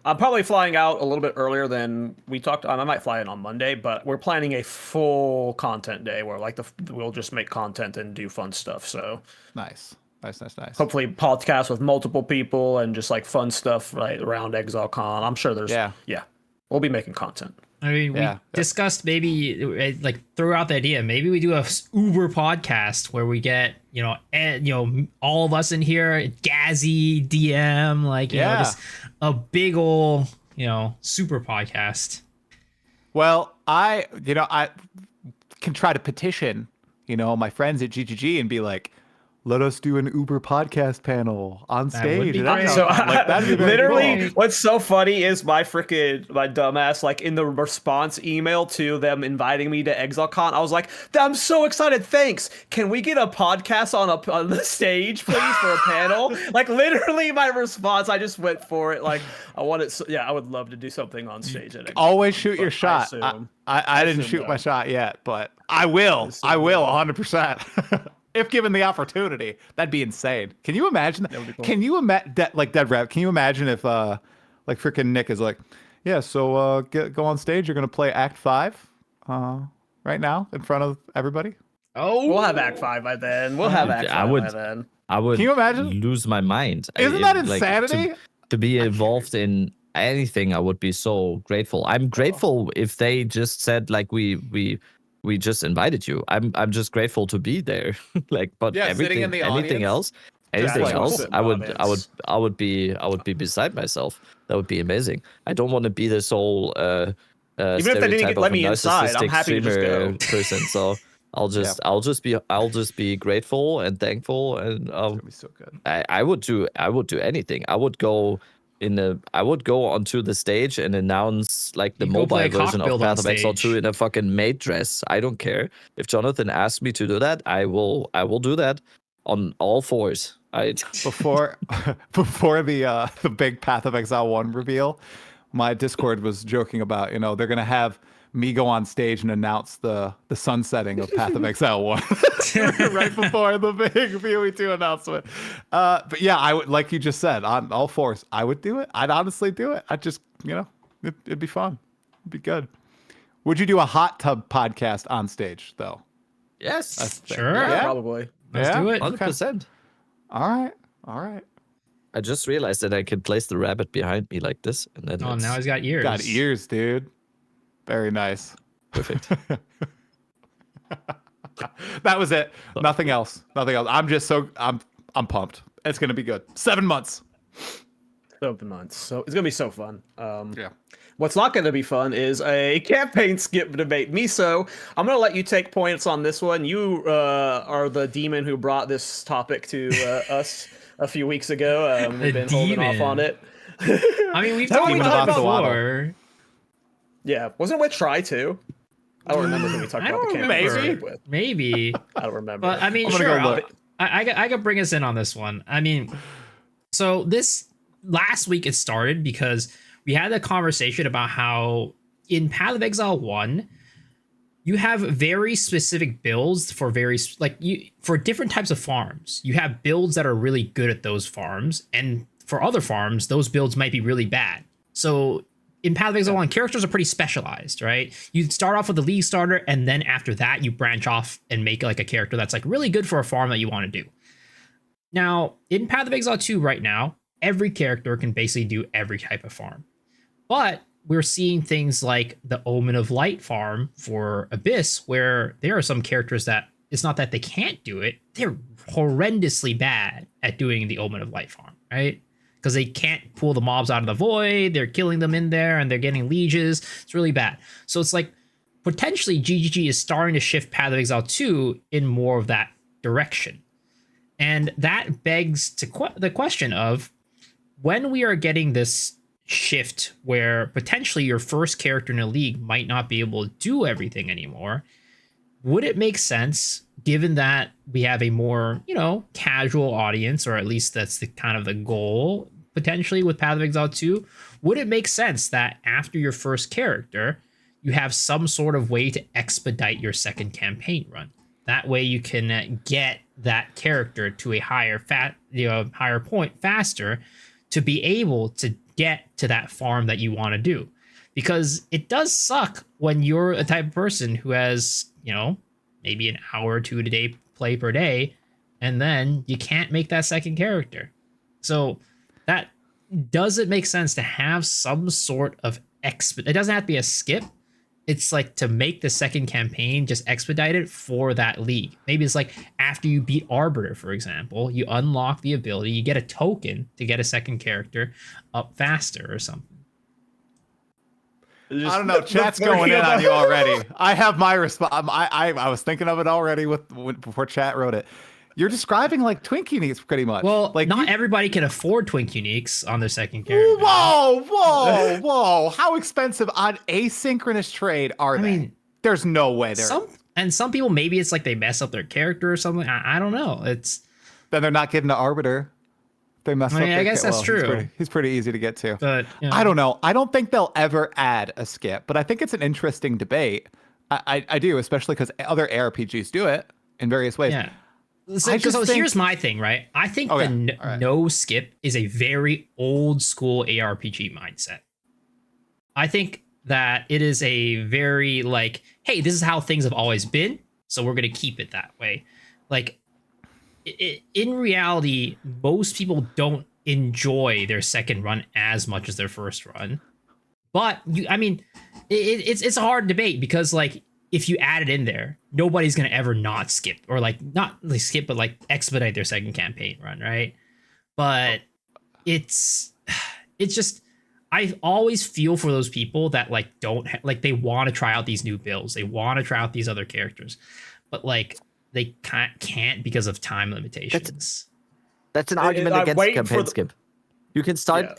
I'm probably flying out a little bit earlier than we talked. I might fly in on Monday, but we're planning a full content day where like we'll just make content and do fun stuff. So Nice. hopefully podcast with multiple people and just like fun stuff right around ExileCon. I'm sure there's Yeah. We'll be making content. I mean, we Yeah. discussed maybe like throw out the idea. Maybe we do a Uber podcast where we get all of us in here, Gazzy, DM, like you know, Yeah. just a big ol' super podcast. Well, I can try to petition, my friends at GGG and be like, let us do an Uber podcast panel on That would stage. be at great. ExileCon. So Like, that'd be very literally, cool. what's so funny is my dumbass, like in the response email to them inviting me to ExileCon, I was like, I'm so excited. Thanks. Can we get a podcast on the stage, please, for a panel? Like literally, my response, I just went for it. Like I wanted, I would love to do something on stage at ExileCon. Always shoot but your shot. assume- I didn't assume shoot no. my shot yet, but I will. assume I will no. 100%. If given the opportunity. That'd be insane. Can you imagine that? would be cool. Can you imagine like Dead Rap? Can you imagine if like freaking Nick is like, yeah, so go on stage, you're gonna play Act 5 right now in front of everybody? Oh, We'll have Act 5 by then. We'll have Act 5 I would- by then. I would Can you imagine? lose my mind. Isn't that Like, insanity? to be involved in anything, I would be so grateful. I'm grateful if they just said like we just invited you. I'm just grateful to be there. Like, but Yeah, sitting in the anything audience. anything like, else, sit in I the would audience. I would be beside myself. That would be amazing. I don't want to be this whole if they didn't stereotype of let a me inside, I'm narcissistic happy to just streamer go. person. So I'll just be grateful and thankful, and That'd be so good. I would do anything. I would go onto the stage and announce like the You go play mobile a version cock of build on Path of Exile stage. 2 in a fucking maid dress. I don't care. If Jonathan asks me to do that, I will do that on all fours. Before the big Path of Exile 1 reveal, my Discord was joking about, they're gonna have me go on stage and announce the sunsetting of Path of Exile 1 right before the big PoE2 announcement. But yeah, I would, like you just said, on all fours, I would do it. I'd honestly do it. I'd just, it'd be fun. It'd be good. Would you do a hot tub podcast on stage though? Yes, Sure. Yeah, probably. Let's Yeah? do it. 100%. All right. I just realized that I could place the rabbit behind me like this, and then Oh, it's now he's got ears. Got ears, dude. Very nice. perfect. That was it. Nothing else. I'm just I'm pumped. It's gonna be good. 7 months. 7 months. So it's gonna be so fun. Yeah. What's not going to be fun is a campaign skip debate. Miso, I'm going to let you take points on this one. You are the demon who brought this topic to us a few weeks ago. We've been holding off on it. I mean, we've That talked one about was it about before. Yeah, wasn't it with Try too? I don't remember who we talked I about the don't campaign remember. skip with. Maybe. I don't remember. But I mean, I'm gonna sure. go look. I could bring us in on this one. I mean, so this last week it started because we had a conversation about how in Path of Exile 1, you have very specific builds for for different types of farms. You have builds that are really good at those farms, and for other farms, those builds might be really bad. So in Path of Exile 1, characters are pretty specialized, right? You start off with the league starter, and then after that, you branch off and make like a character that's like really good for a farm that you want to do. Now, in Path of Exile 2 right now, every character can basically do every type of farm. But we're seeing things like the Omen of Light farm for Abyss, where there are some characters that it's not that they can't do it, they're horrendously bad at doing the Omen of Light farm, right? Because they can't pull the mobs out of the void, they're killing them in there, and they're getting lieges. It's really bad. So it's like potentially GGG is starting to shift Path of Exile 2 in more of that direction. And that begs to the question of when we are getting this shift where potentially your first character in a league might not be able to do everything anymore, would it make sense, given that we have a more, casual audience, or at least that's the kind of the goal potentially with Path of Exile 2, would it make sense that after your first character, you have some sort of way to expedite your second campaign run? That way you can get that character to a higher point faster to be able to get to that farm that you want to do. Because it does suck when you're a type of person who has, maybe an hour or two to play per day, and then you can't make that second character. So that does it make sense to have some sort of it doesn't have to be a skip. It's like to make the second campaign just expedited for that league. Maybe it's like after you beat Arbiter, for example, you unlock the ability, you get a token to get a second character up faster or something. I don't know. Chat's going in on you already. I have my response. I was thinking of it already before chat wrote it. You're describing like Twink Uniques pretty much. Well, like not everybody can afford Twink Uniques on their second character. Whoa! How expensive on asynchronous trade are they? I mean, there's no way they're. Some people, maybe it's like they mess up their character or something. I don't know. Then they're not getting to Arbiter. They mess up. I guess that's true. He's pretty easy to get to. But I don't know. I don't think they'll ever add a skip, but I think it's an interesting debate. I do, especially because other ARPGs do it in various ways. Yeah. So here's my thing, right? I think no skip is a very old school ARPG mindset. I think that it is a very like, hey, this is how things have always been, so we're going to keep it that way. Like, in reality, most people don't enjoy their second run as much as their first run. But it's a hard debate because like if you add it in there, nobody's gonna ever not skip or like not like skip, but like expedite their second campaign run, right? But it's just I always feel for those people that like don't like they want to try out these new builds, they want to try out these other characters, but like they can't because of time limitations. That's an argument against campaign skip. You can start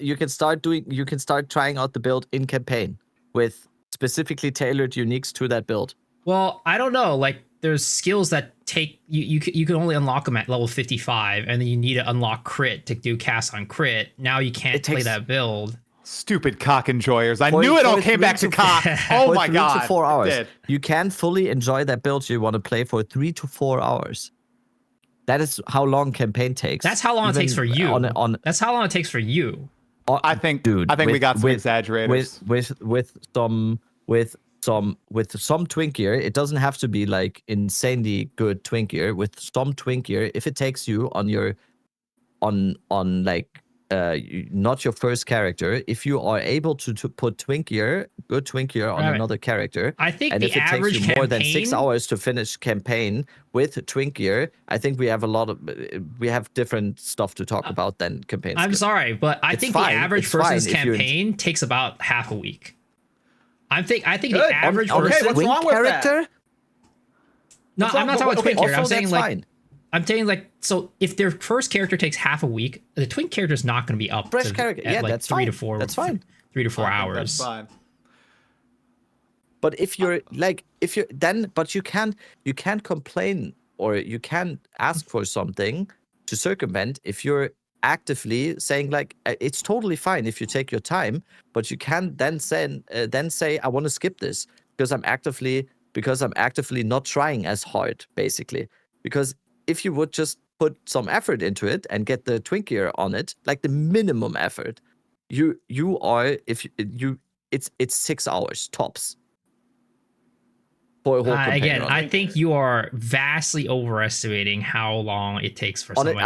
trying out the build in campaign with specifically tailored uniques to that build. Well, I don't know. Like there's skills that take you can only unlock them at level 55, and then you need to unlock crit to do cast on crit. Now you can't play that build. Stupid cock enjoyers. I knew it all came back to cock. Oh my god. 3 to 4 hours. You can fully enjoy that build you want to play for 3 to 4 hours. That is how long campaign takes. That's how long it takes for you. That's how long it takes for you. I think we got some exaggerators. With some twink gear, it doesn't have to be like insanely good twink gear. With some twink gear, if it takes you on not your first character, if you are able to put good twink gear on another character, I think, and if it takes you more than 6 hours to finish campaign with twink gear, I think we have different stuff to talk about than campaign. I'm sorry, but I think the average person's campaign takes about half a week. I think the average person. What's wrong with that? No, I'm not talking about twink gear. I'm saying like. Fine. I'm saying like, so if their first character takes half a week, the twink character is not going to be up. Fresh character, yeah, like that's 3 fine. to 4. That's fine. 3 to 4 hours. That's fine. But if you're but you can't complain or you can't ask for something to circumvent if you're actively saying like it's totally fine if you take your time, but you can then say I want to skip this because I'm actively not trying as hard, basically. Because if you would just put some effort into it and get the twink gear on it, like the minimum effort, you it's 6 hours tops. For a whole campaign again, run. I think you are vastly overestimating how long it takes for somebody.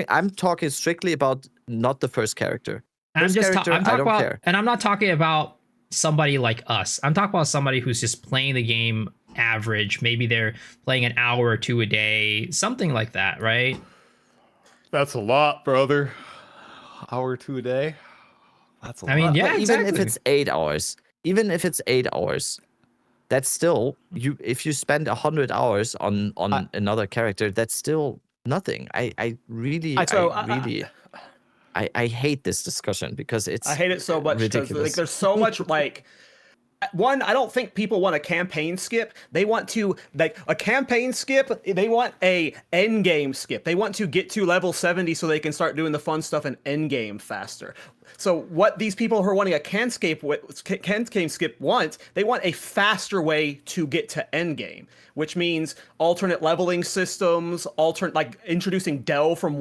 I'm talking strictly about not the first character. I'm First character, I don't care. And I'm not talking about somebody like us. I'm talking about somebody who's just playing the game average. Maybe they're playing an hour or two a day, something like that, right? That's a lot, brother. Hour or two a day. That's a lot. I mean, yeah, But exactly. even if it's 8 hours, that's still if you spend 100 hours on another character, that's still nothing. I really hate this discussion because I hate it so much because like there's so much like. One, I don't think people want a campaign skip. They want to like a campaign skip. They want a end game skip. They want to get to level 70 so they can start doing the fun stuff in end game faster. So what these people who are wanting a can skip want, they want a faster way to get to end game, which means alternate leveling systems, like introducing delve from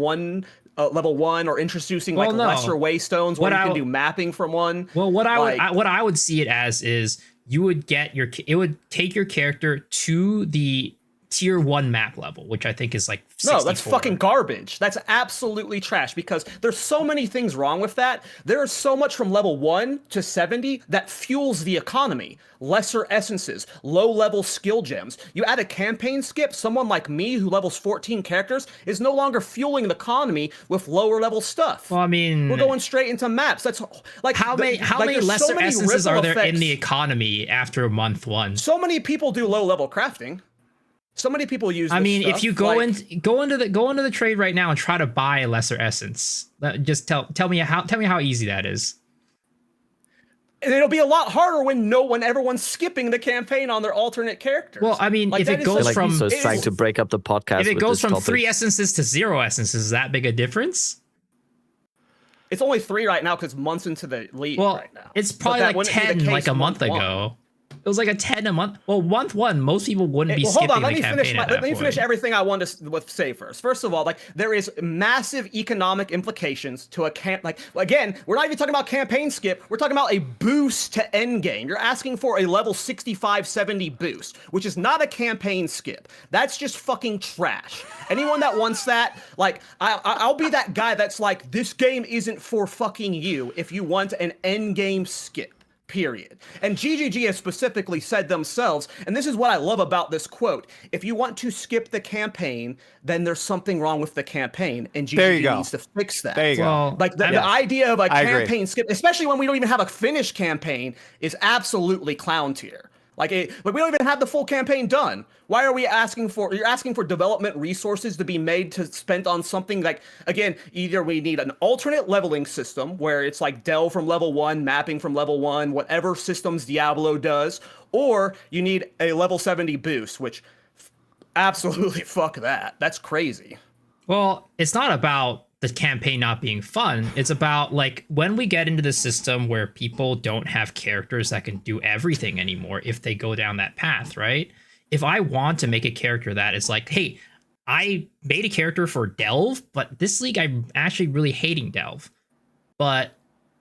level 1 or introducing lesser waystones where you can do mapping from one. Well, what I would see it as is you would it would take your character to the tier 1 map level, which I think is like 64. No, that's fucking garbage. That's absolutely trash because there's so many things wrong with that. There is so much from level 1 to 70 that fuels the economy. Lesser essences, low-level skill gems. You add a campaign skip, someone like me who levels 14 characters is no longer fueling the economy with lower-level stuff. Well, I mean, we're going straight into maps. That's like how many lesser essences are there in the economy after month 1? So many people do low-level crafting. So many people use. If you go into the trade right now and try to buy a lesser essence, just tell me how easy that is. And it'll be a lot harder when everyone's skipping the campaign on their alternate characters. Well, I mean, if it goes from trying to break up the podcast. If it goes from 3 essences to 0 essences, is that big a difference? It's only 3 right now because months into the league right now. It's probably like 10 like a month ago. It was like a 10 a month. Well, month 1, most people wouldn't be skipping the campaign. Let me finish everything I want to say first. First of all, like there is massive economic implications to a again, we're not even talking about campaign skip. We're talking about a boost to end game. You're asking for a level 65, 70 boost, which is not a campaign skip. That's just fucking trash. Anyone that wants that, like, I'll be that guy that's like, this game isn't for fucking you if you want an end game skip. Period. And GGG has specifically said themselves, and this is what I love about this quote, if you want to skip the campaign, then there's something wrong with the campaign, and GGG needs to fix that. There you go. Like the idea of a campaign skip, especially when we don't even have a finished campaign, is absolutely clown tier. Like we don't even have the full campaign done. Why are we you're asking for development resources to be made to spent on something like, again, either we need an alternate leveling system where it's like delve from level 1, mapping from level 1, whatever systems Diablo does, or you need a level 70 boost, which absolutely fuck that. That's crazy. Well, it's not about the campaign not being fun. It's about like when we get into the system where people don't have characters that can do everything anymore if they go down that path, right? If I want to make a character that is like, hey, I made a character for Delve, but this league I'm actually really hating Delve, but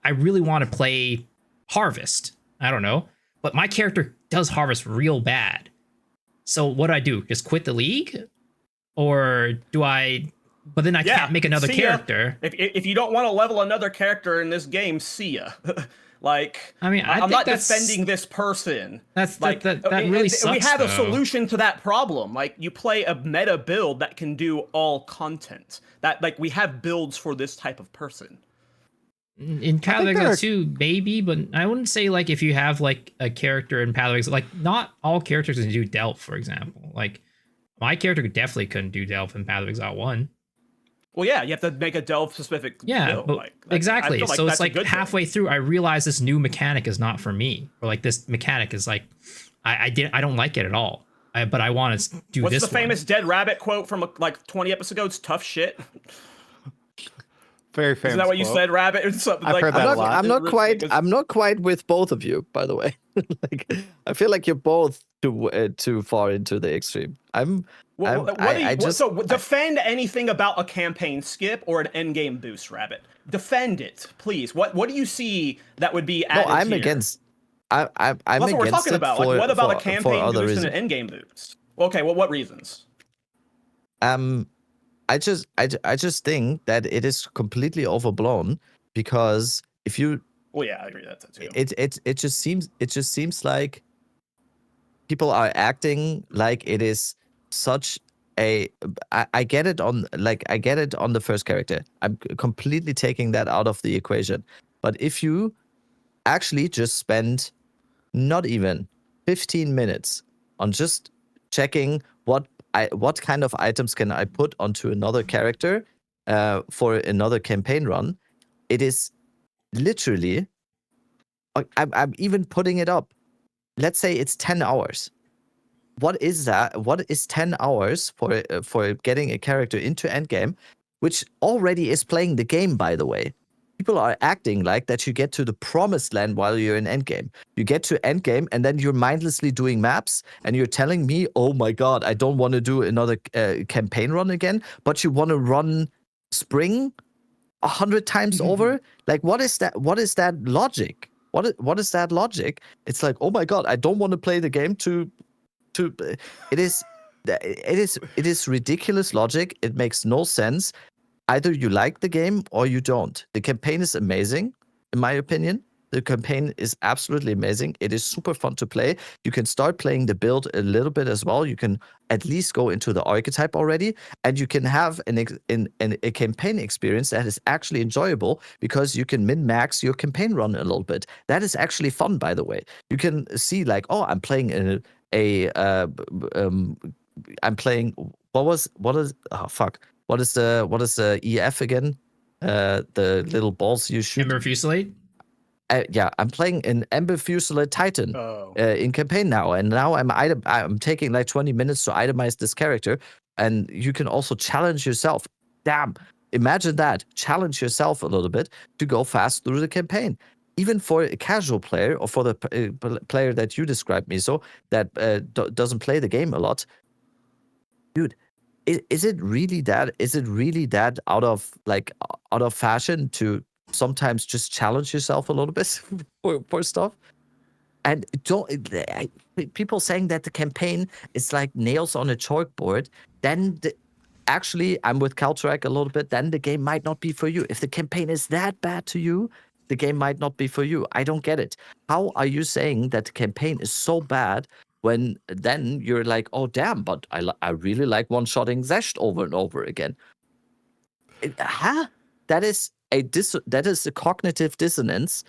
I really want to play Harvest. I don't know, but my character does Harvest real bad. So what do? Just quit the league? Or do I... But then I can't make another character. If you don't want to level another character in this game, see ya. Like, I mean, I'm not defending this person. That's like that really sucks. We have a solution to that problem. Like, you play a meta build that can do all content. That like we have builds for this type of person. In Path of Exile 2, maybe, but I wouldn't say like if you have like a character in Path of Exile, like not all characters can do Delve, for example. Like my character definitely couldn't do Delve in Path of Exile 1. Well, yeah, you have to make a delve-specific build. But exactly. Like so it's like halfway through, I realized this new mechanic is not for me. Or like this mechanic is like, I don't like it at all. But I want to do this. What's the famous Dead Rabbit quote from like 20 episodes? It's tough shit. Very famous. Is that what you said, Rabbit? Or something I've heard that a lot. I'm not quite with both of you, by the way. Like, I feel like you're both too far into the extreme. Defend anything about a campaign skip or an endgame boost, Rabbit. Defend it, please. What do you see that would be added? No, I'm against I'm That's what we're against talking it about. for, Like, what about for, a campaign for other boost reasons. and an endgame boost? Okay, well, what reasons? I just think that it is completely overblown because if you Well, yeah, I agree with that too. it just seems like people are acting like it is such a I get it on the first character. I'm completely taking that out of the equation. But if you actually just spend not even 15 minutes on just checking what kind of items can I put onto another character for another campaign run, it is literally I'm even putting it up. Let's say it's 10 hours. What is that? What is 10 hours for getting a character into endgame, which already is playing the game, by the way? People are acting like that you get to the promised land while you're in endgame. You get to endgame and then you're mindlessly doing maps and you're telling me, oh my god, I don't want to do another campaign run again, but you want to run spring 100 times over? Like, what is that? What is that logic? What is that logic? It's like, oh my god, I don't want to play the game to it is ridiculous logic. It makes no sense. Either you like the game or you don't. The campaign is amazing, in my opinion. The campaign is absolutely amazing. It is super fun to play. You can start playing the build a little bit as well. You can at least go into the archetype already, and you can have a campaign experience that is actually enjoyable because you can min-max your campaign run a little bit. That is actually fun, by the way. You can see like, oh, I'm playing I'm playing what is the EF again? The little balls you shoot. Ember Fusillade? Yeah, I'm playing an Ember Fusillade Titan Oh. in campaign now, and now I'm taking like 20 minutes to itemize this character, and you can also challenge yourself. Damn, imagine that. Challenge yourself a little bit to go fast through the campaign. Even for a casual player or for the player that you described, Miso, that doesn't play the game a lot, dude. Is it really that? Is it really that out of fashion to sometimes just challenge yourself a little bit for stuff? And people saying that the campaign is like nails on a chalkboard. Then actually, I'm with Caltrack a little bit. Then the game might not be for you. If the campaign is that bad to you, the game might not be for you. I don't get it. How are you saying that the campaign is so bad when then you're like, oh damn, but I really like one-shotting Zesht over and over again? That is a cognitive dissonance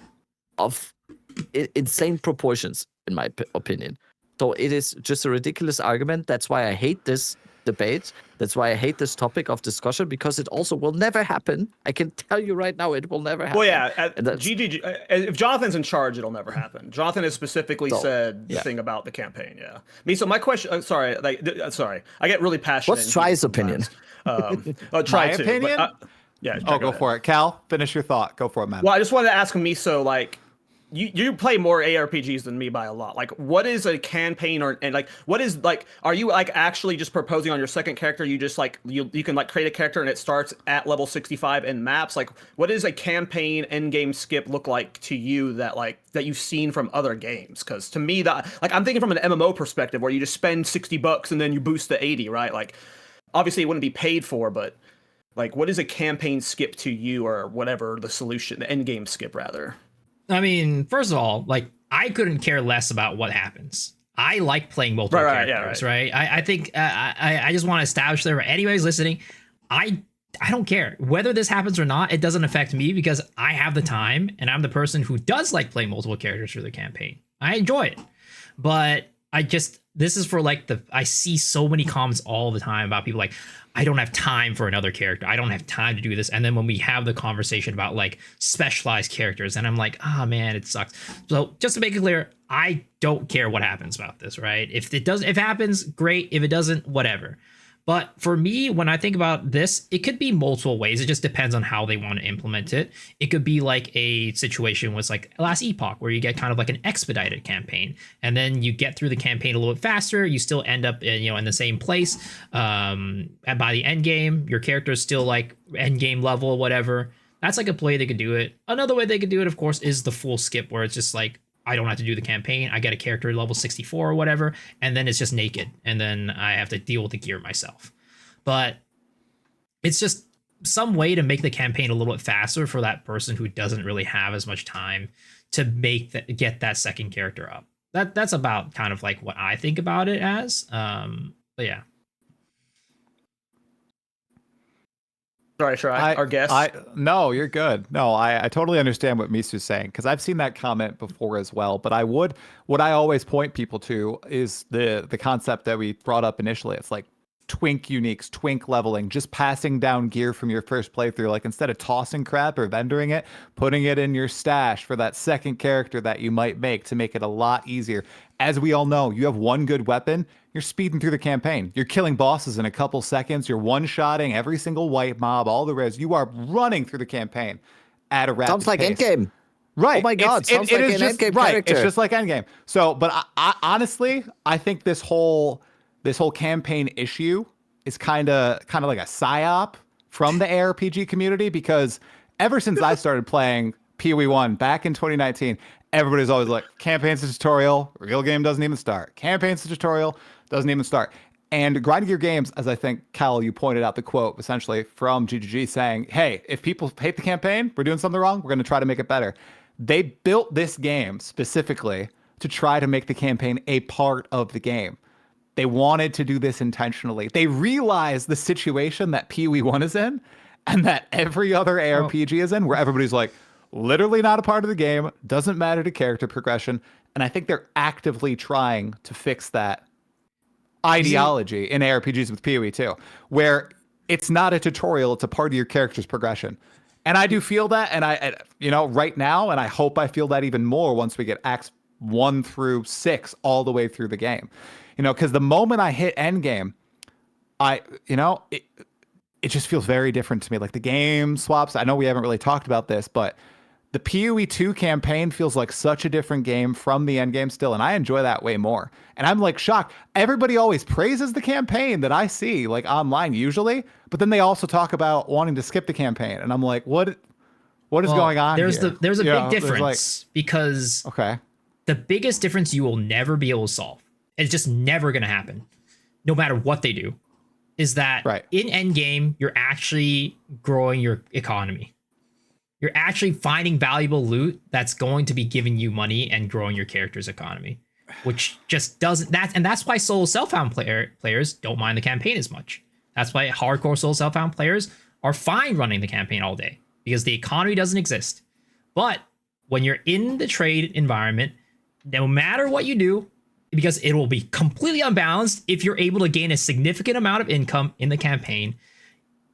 of insane proportions, in my opinion. So it is just a ridiculous argument. That's why I hate this debate. That's why I hate this topic of discussion, because it also will never happen. I can tell you right now, it will never happen. Well, yeah, if Jonathan's in charge, it'll never happen. Jonathan has specifically said the thing about the campaign. Yeah, so my question. Sorry, I get really passionate. What's Try's opinion? Try My to, opinion? But, yeah. Go for it. Cal, finish your thought. Go for it, man. Well, I just wanted to ask Miso, like, you play more ARPGs than me by a lot. Like, what is a campaign, and like, what is, like, are you like actually just proposing on your second character? You just like you can like create a character and it starts at level 65 in maps. Like, what does a campaign end game skip look like to you that you've seen from other games? Because to me, that, like, I'm thinking from an MMO perspective where you just spend $60 and then you boost to 80, right? Like, obviously it wouldn't be paid for, but like, what is a campaign skip to you, or whatever the solution, the end game skip rather? I mean, first of all, like, I couldn't care less about what happens. I like playing multiple characters, right? I think I just want to establish there. Anybody's listening, I don't care whether this happens or not. It doesn't affect me because I have the time, and I'm the person who does like playing multiple characters for the campaign. I enjoy it, but this is for like I see so many comments all the time about people like, I don't have time for another character. I don't have time to do this. And then when we have the conversation about like specialized characters, and I'm like, oh man, it sucks. So just to make it clear, I don't care what happens about this, right? If it happens, great. If it doesn't, whatever. But for me, when I think about this, it could be multiple ways. It just depends on how they want to implement it. It could be like a situation with like Last Epoch, where you get kind of like an expedited campaign, and then you get through the campaign a little bit faster. You still end up in the same place. And by the end game, your character is still like end game level, whatever. That's like a play they could do it. Another way they could do it, of course, is the full skip, where it's just like I don't have to do the campaign. I get a character level 64 or whatever, and then it's just naked, and then I have to deal with the gear myself. But it's just some way to make the campaign a little bit faster for that person who doesn't really have as much time to get that second character up. That's about kind of like what I think about it as. But yeah. Sorry, our guest. No, you're good. No, I totally understand what Misu's saying, because I've seen that comment before as well. But what I always point people to is the concept that we brought up initially. It's like twink uniques, twink leveling, just passing down gear from your first playthrough. Like, instead of tossing crap or vendoring it, putting it in your stash for that second character that you might make to make it a lot easier. As we all know, you have one good weapon, you're speeding through the campaign. You're killing bosses in a couple seconds. You're one-shotting every single white mob, all the res. You are running through the campaign at a rapid Sounds like pace. Endgame. Right. Oh my God. Sounds like an Endgame right. character. It's just like Endgame. So, but I honestly, I think this whole campaign issue is kind of like a psyop from the ARPG community, because ever since I started playing PoE 1 back in 2019, everybody's always like, campaign's a tutorial, real game doesn't even start. Campaign's a tutorial, doesn't even start. And Grinding Gear Games, as I think, Cal, you pointed out the quote essentially from GGG saying, hey, if people hate the campaign, we're doing something wrong, we're going to try to make it better. They built this game specifically to try to make the campaign a part of the game. They wanted to do this intentionally. They realized the situation that PoE 1 is in and that every other ARPG is in, where everybody's like, literally not a part of the game, doesn't matter to character progression. And I think they're actively trying to fix that ideology in ARPGs with PoE 2, where it's not a tutorial, it's a part of your character's progression. And I do feel that, and I right now, and I hope I feel that even more once we get Acts 1 through 6 all the way through the game. Because the moment I hit endgame, it just feels very different to me. Like, the game swaps. I know we haven't really talked about this, but the PoE 2 campaign feels like such a different game from the end game still, and I enjoy that way more. And I'm like shocked. Everybody always praises the campaign that I see like online usually, but then they also talk about wanting to skip the campaign, and I'm like, what is going on there's here? There's a big difference, because the biggest difference you will never be able to solve, it's just never going to happen, no matter what they do, is that in endgame, you're actually growing your economy. You're actually finding valuable loot that's going to be giving you money and growing your character's economy, which just doesn't. That's why solo self-found players don't mind the campaign as much. That's why hardcore solo self-found players are fine running the campaign all day, because the economy doesn't exist. But when you're in the trade environment, no matter what you do, because it will be completely unbalanced, if you're able to gain a significant amount of income in the campaign,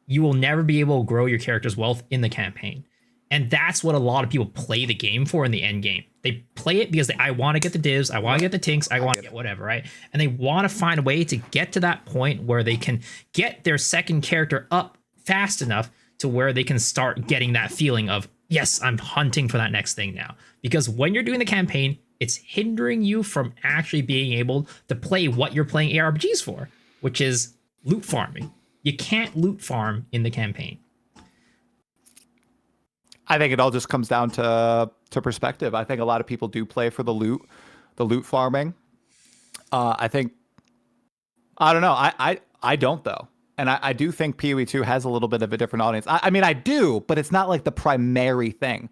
you will never be able to grow your character's wealth in the campaign. And that's what a lot of people play the game for in the end game. They play it because I want to get the divs, I want to get the tinks, I want to get whatever, right? And they want to find a way to get to that point where they can get their second character up fast enough to where they can start getting that feeling of, yes, I'm hunting for that next thing now. Because when you're doing the campaign, it's hindering you from actually being able to play what you're playing ARPGs for, which is loot farming. You can't loot farm in the campaign. I think it all just comes down to perspective. I think a lot of people do play for the loot farming. I don't know. I don't though. And I do think PoE 2 has a little bit of a different audience. I mean, I do, but it's not like the primary thing.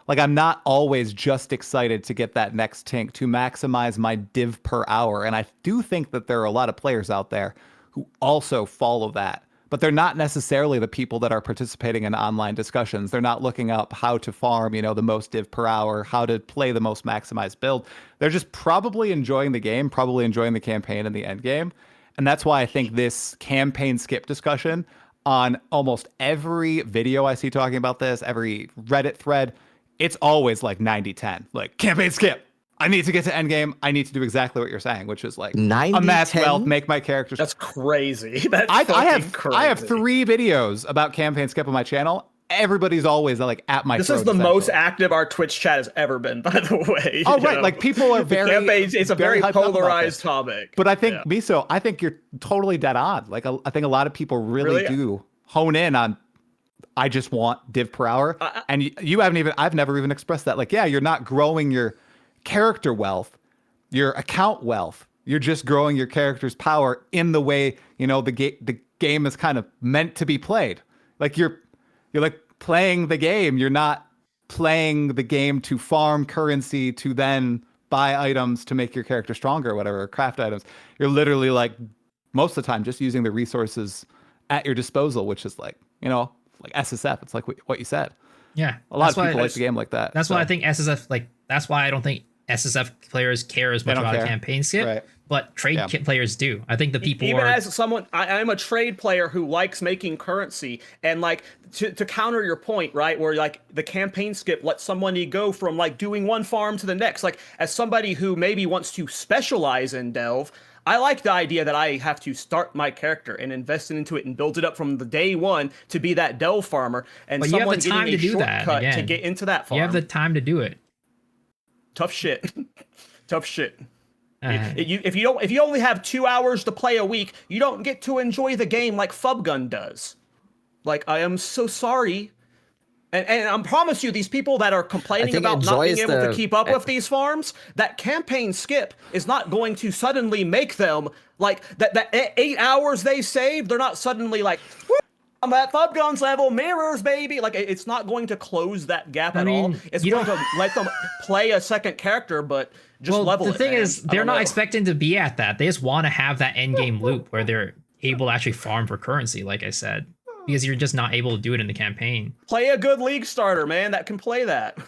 Like, I'm not always just excited to get that next tink to maximize my div per hour. And I do think that there are a lot of players out there who also follow that. But they're not necessarily the people that are participating in online discussions. They're not looking up how to farm, the most div per hour, how to play the most maximized build. They're just probably enjoying the game, probably enjoying the campaign and the end game. And that's why I think this campaign skip discussion on almost every video I see talking about this, every Reddit thread, it's always like 90-10. Like, campaign skip. I need to get to endgame. I need to do exactly what you're saying, which is like amass wealth, make my characters. That's crazy. That's I have crazy. I have 3 videos about campaign skip on my channel. Everybody's always like at my. This is the most active our Twitch chat has ever been, by the way. Oh right, like people are very. Campaigns, it's a very polarized topic. But I think Miso, I think you're totally dead on. Like I think a lot of people really do hone in on. I just want div per hour, and you haven't even. I've never even expressed that. Like, yeah, you're not growing your character wealth, your account wealth. You're just growing your character's power in the way, the game is kind of meant to be played. Like you're like playing the game. You're not playing the game to farm currency to then buy items to make your character stronger or whatever, or craft items. You're literally like most of the time just using the resources at your disposal, which is like SSF. It's like what you said. Yeah. A lot of people like the game like that. That's why I think SSF, that's why I don't think SSF players care as much about a campaign skip, right. But trade kit players do. I think the people even as someone, I'm a trade player who likes making currency, and like to counter your point, right, where like the campaign skip lets somebody go from like doing one farm to the next. Like as somebody who maybe wants to specialize in Delve, I like the idea that I have to start my character and invest into it and build it up from the day one to be that Delve farmer, and but someone you have the time getting a to do that shortcut again. to get into that farm. You have the time to do it. Tough shit. Tough shit. If you only have 2 hours to play a week, you don't get to enjoy the game like Fubgun does. Like, I am so sorry. And I promise you, these people that are complaining about not being able to keep up with these farms, that campaign skip is not going to suddenly make them like that 8 hours they saved. They're not suddenly like, I'm at Fubgun's level, mirrors, baby. Like, it's not going to close that gap at all. It's going to let them play a second character, but just level it. The thing is, they're not expecting to be at that. They just want to have that end game loop where they're able to actually farm for currency, like I said, because you're just not able to do it in the campaign. Play a good league starter, man, that can play that.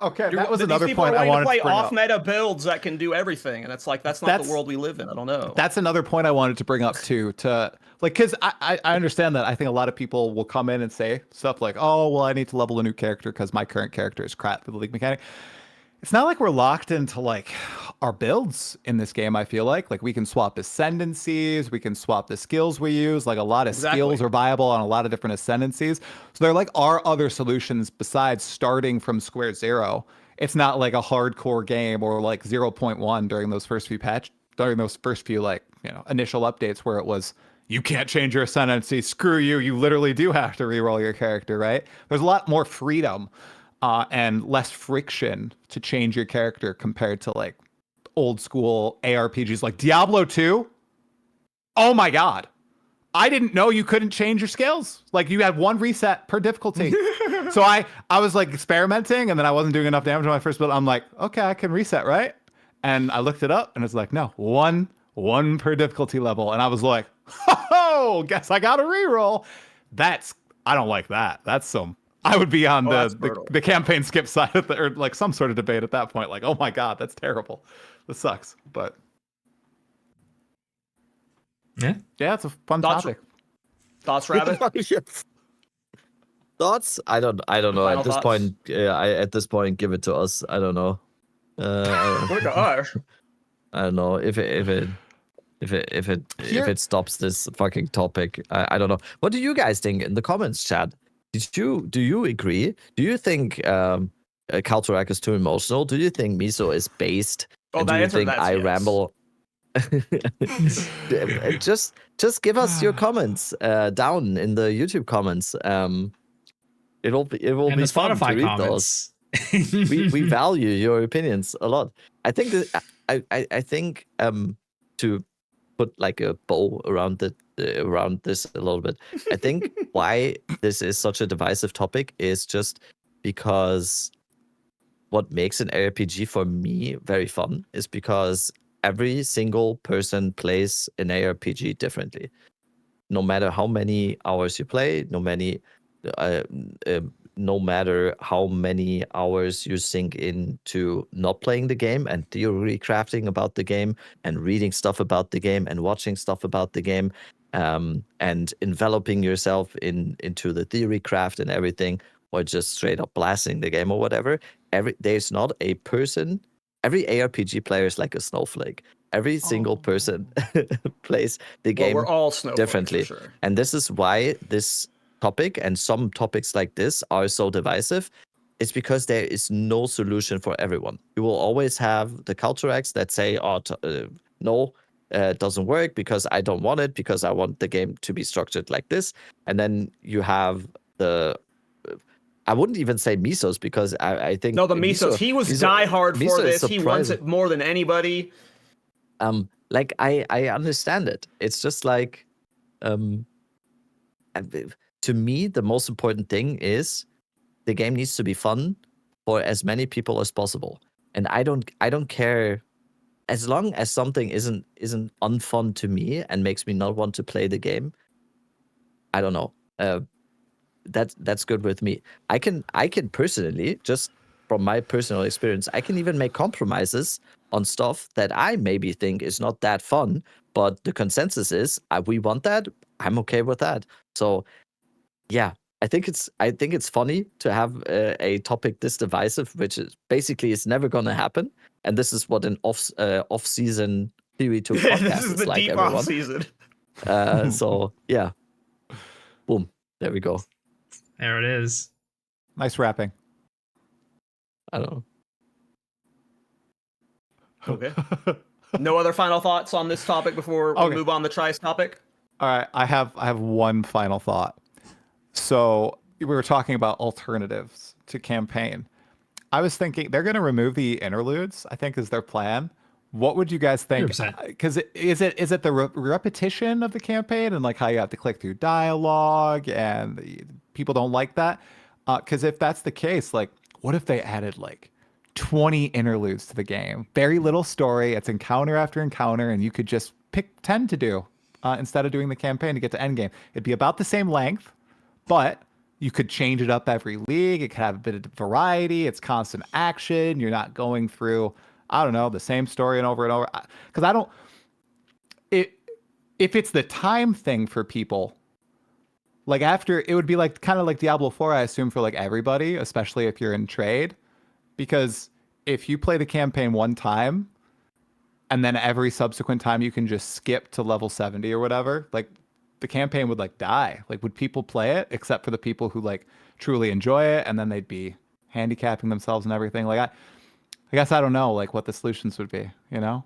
Okay, that was another point I wanted to play off-meta builds that can do everything, and it's like that's not the world we live in. I don't know. That's another point I wanted to bring up too. Because I understand that I think a lot of people will come in and say stuff like, "Oh, well, I need to level a new character because my current character is crap for the league mechanic." It's not like we're locked into like our builds in this game. I feel like we can swap ascendancies, we can swap the skills we use. Like a lot of skills are viable on a lot of different ascendancies. So there like are other solutions besides starting from square zero. It's not like a hardcore game or like 0.1 during those first few initial updates where it was you can't change your ascendancy. Screw you. You literally do have to reroll your character, right? There's a lot more freedom. And less friction to change your character compared to like old school ARPGs like Diablo 2. Oh my God. I didn't know you couldn't change your skills. Like you had one reset per difficulty. So I was like experimenting and then I wasn't doing enough damage on my first build. I'm like, okay, I can reset, right? And I looked it up and it's like, no, one per difficulty level. And I was like, oh, guess I got a reroll. I don't like that. I would be on the campaign skip side of or like some sort of debate at that point. Like, oh my God, that's terrible. This sucks. But yeah, it's a fun topic. Thoughts, Rabbit? Thoughts? I don't know. At this point, at this point, give it to us. I don't know. I don't know if it stops this fucking topic. I don't know. What do you guys think in the comments, chat? Do you agree? Do you think Kalturak is too emotional? Do you think Miso is based? Oh, do you think I ramble? just give us your comments down in the YouTube comments. It will be fun Spotify to read comments. Those. we value your opinions a lot. I think that I think to put like a bow around this a little bit. I think why this is such a divisive topic is just because what makes an RPG for me very fun is because every single person plays an ARPG differently. No matter how many hours you play, no matter how many hours you sink into not playing the game and theory crafting about the game and reading stuff about the game and watching stuff about the game, and enveloping yourself into the theory craft and everything, or just straight up blasting the game or whatever. There's not a person. Every ARPG player is like a snowflake. Every single person plays the game we're all differently. Sure. And this is why this topic and some topics like this are so divisive. It's because there is no solution for everyone. You will always have the Kalturaks that say, no, it doesn't work because I don't want it, because I want the game to be structured like this. And then you have the I wouldn't even say Misos because I think No, the Misos. He was diehard for Miso this. He wants it more than anybody. Like I understand it. It's just like, to me, the most important thing is the game needs to be fun for as many people as possible. And I don't care as long as something isn't unfun to me and makes me not want to play the game. I don't know. That's good with me. I can personally, just from my personal experience, I can even make compromises on stuff that I maybe think is not that fun, but the consensus is we want that. I'm okay with that. So yeah, I think it's funny to have a topic this divisive, which is basically it's never gonna happen. And this is what an off season Theory to podcast This is the like, deep everyone. off season. So yeah, boom, there we go. There it is. Nice wrapping. I don't know. Okay. No other final thoughts on this topic before we move on to Tri's topic? All right, I have one final thought. So we were talking about alternatives to campaign. I was thinking they're going to remove the interludes, I think is their plan. What would you guys think? 100%. Because is it the repetition of the campaign and like how you have to click through dialogue and people don't like that? Because if that's the case, like what if they added like 20 interludes to the game? Very little story. It's encounter after encounter, and you could just pick 10 to do instead of doing the campaign to get to endgame. It'd be about the same length, but you could change it up every league. It could have a bit of variety. It's constant action. You're not going through, I don't know, the same story and over. Because I don't... If it's the time thing for people, like after... It would be like kind of like Diablo 4, I assume, for like everybody, especially if you're in trade. Because if you play the campaign one time, and then every subsequent time you can just skip to level 70 or whatever, like... the campaign would like die. Like, would people play it except for the people who like truly enjoy it, and then they'd be handicapping themselves and everything? Like, I guess I don't know like what the solutions would be, you know?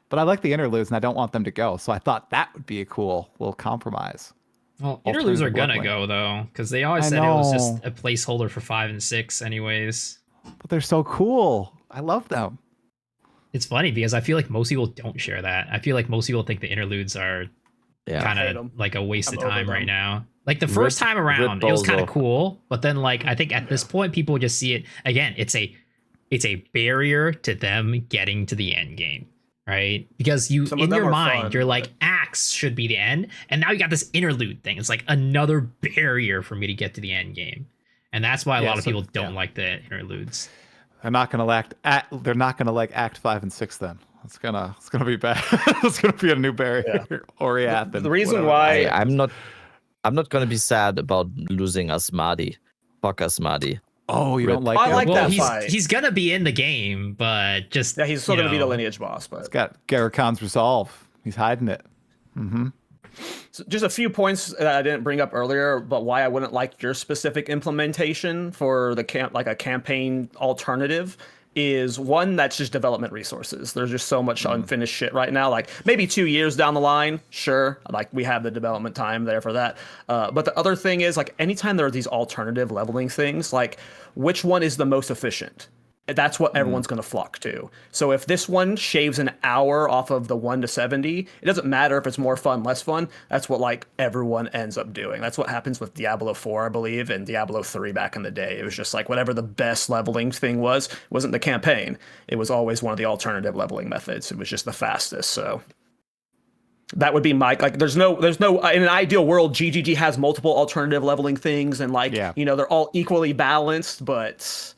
But I like the interludes and I don't want them to go. So I thought that would be a cool little compromise. Well, interludes are gonna go though, because they always said it was just a placeholder for 5 and 6, anyways. But they're so cool. I love them. It's funny because I feel like most people don't share that. I feel like most people think the interludes are kind of like a waste of time right now. Like the first time around, it was kind of cool, but then like I think at this point people just see it again. It's a barrier to them getting to the end game, right? Because you in your mind you're like Axe should be the end, and now you got this interlude thing. It's like another barrier for me to get to the end game, and that's why a lot of people don't like the interludes. They're not gonna like Act 5 and 6 then. It's gonna be bad. It's gonna be a new barrier. Yeah. Oriath. The reason why I'm not gonna be sad about losing Asmadi. Fuck Asmadi. Oh, you don't like I like that fight. He's gonna be in the game, but just he's still gonna be the lineage boss. But it's got Garrican's resolve. He's hiding it. Mm-hmm. So just a few points that I didn't bring up earlier, but why I wouldn't like your specific implementation for the a campaign alternative is one that's just development resources. There's just so much unfinished shit right now. Like maybe 2 years down the line, sure, like we have the development time there for that. But the other thing is like anytime there are these alternative leveling things, like which one is the most efficient? That's what everyone's going to flock to. So if this one shaves an hour off of the 1 to 70, it doesn't matter if it's more fun, less fun. That's what like everyone ends up doing. That's what happens with Diablo 4, I believe, and Diablo 3 back in the day. It was just like whatever the best leveling thing was, it wasn't the campaign. It was always one of the alternative leveling methods. It was just the fastest. So that would be my, like, there's no, in an ideal world, GGG has multiple alternative leveling things and like, you know, they're all equally balanced, but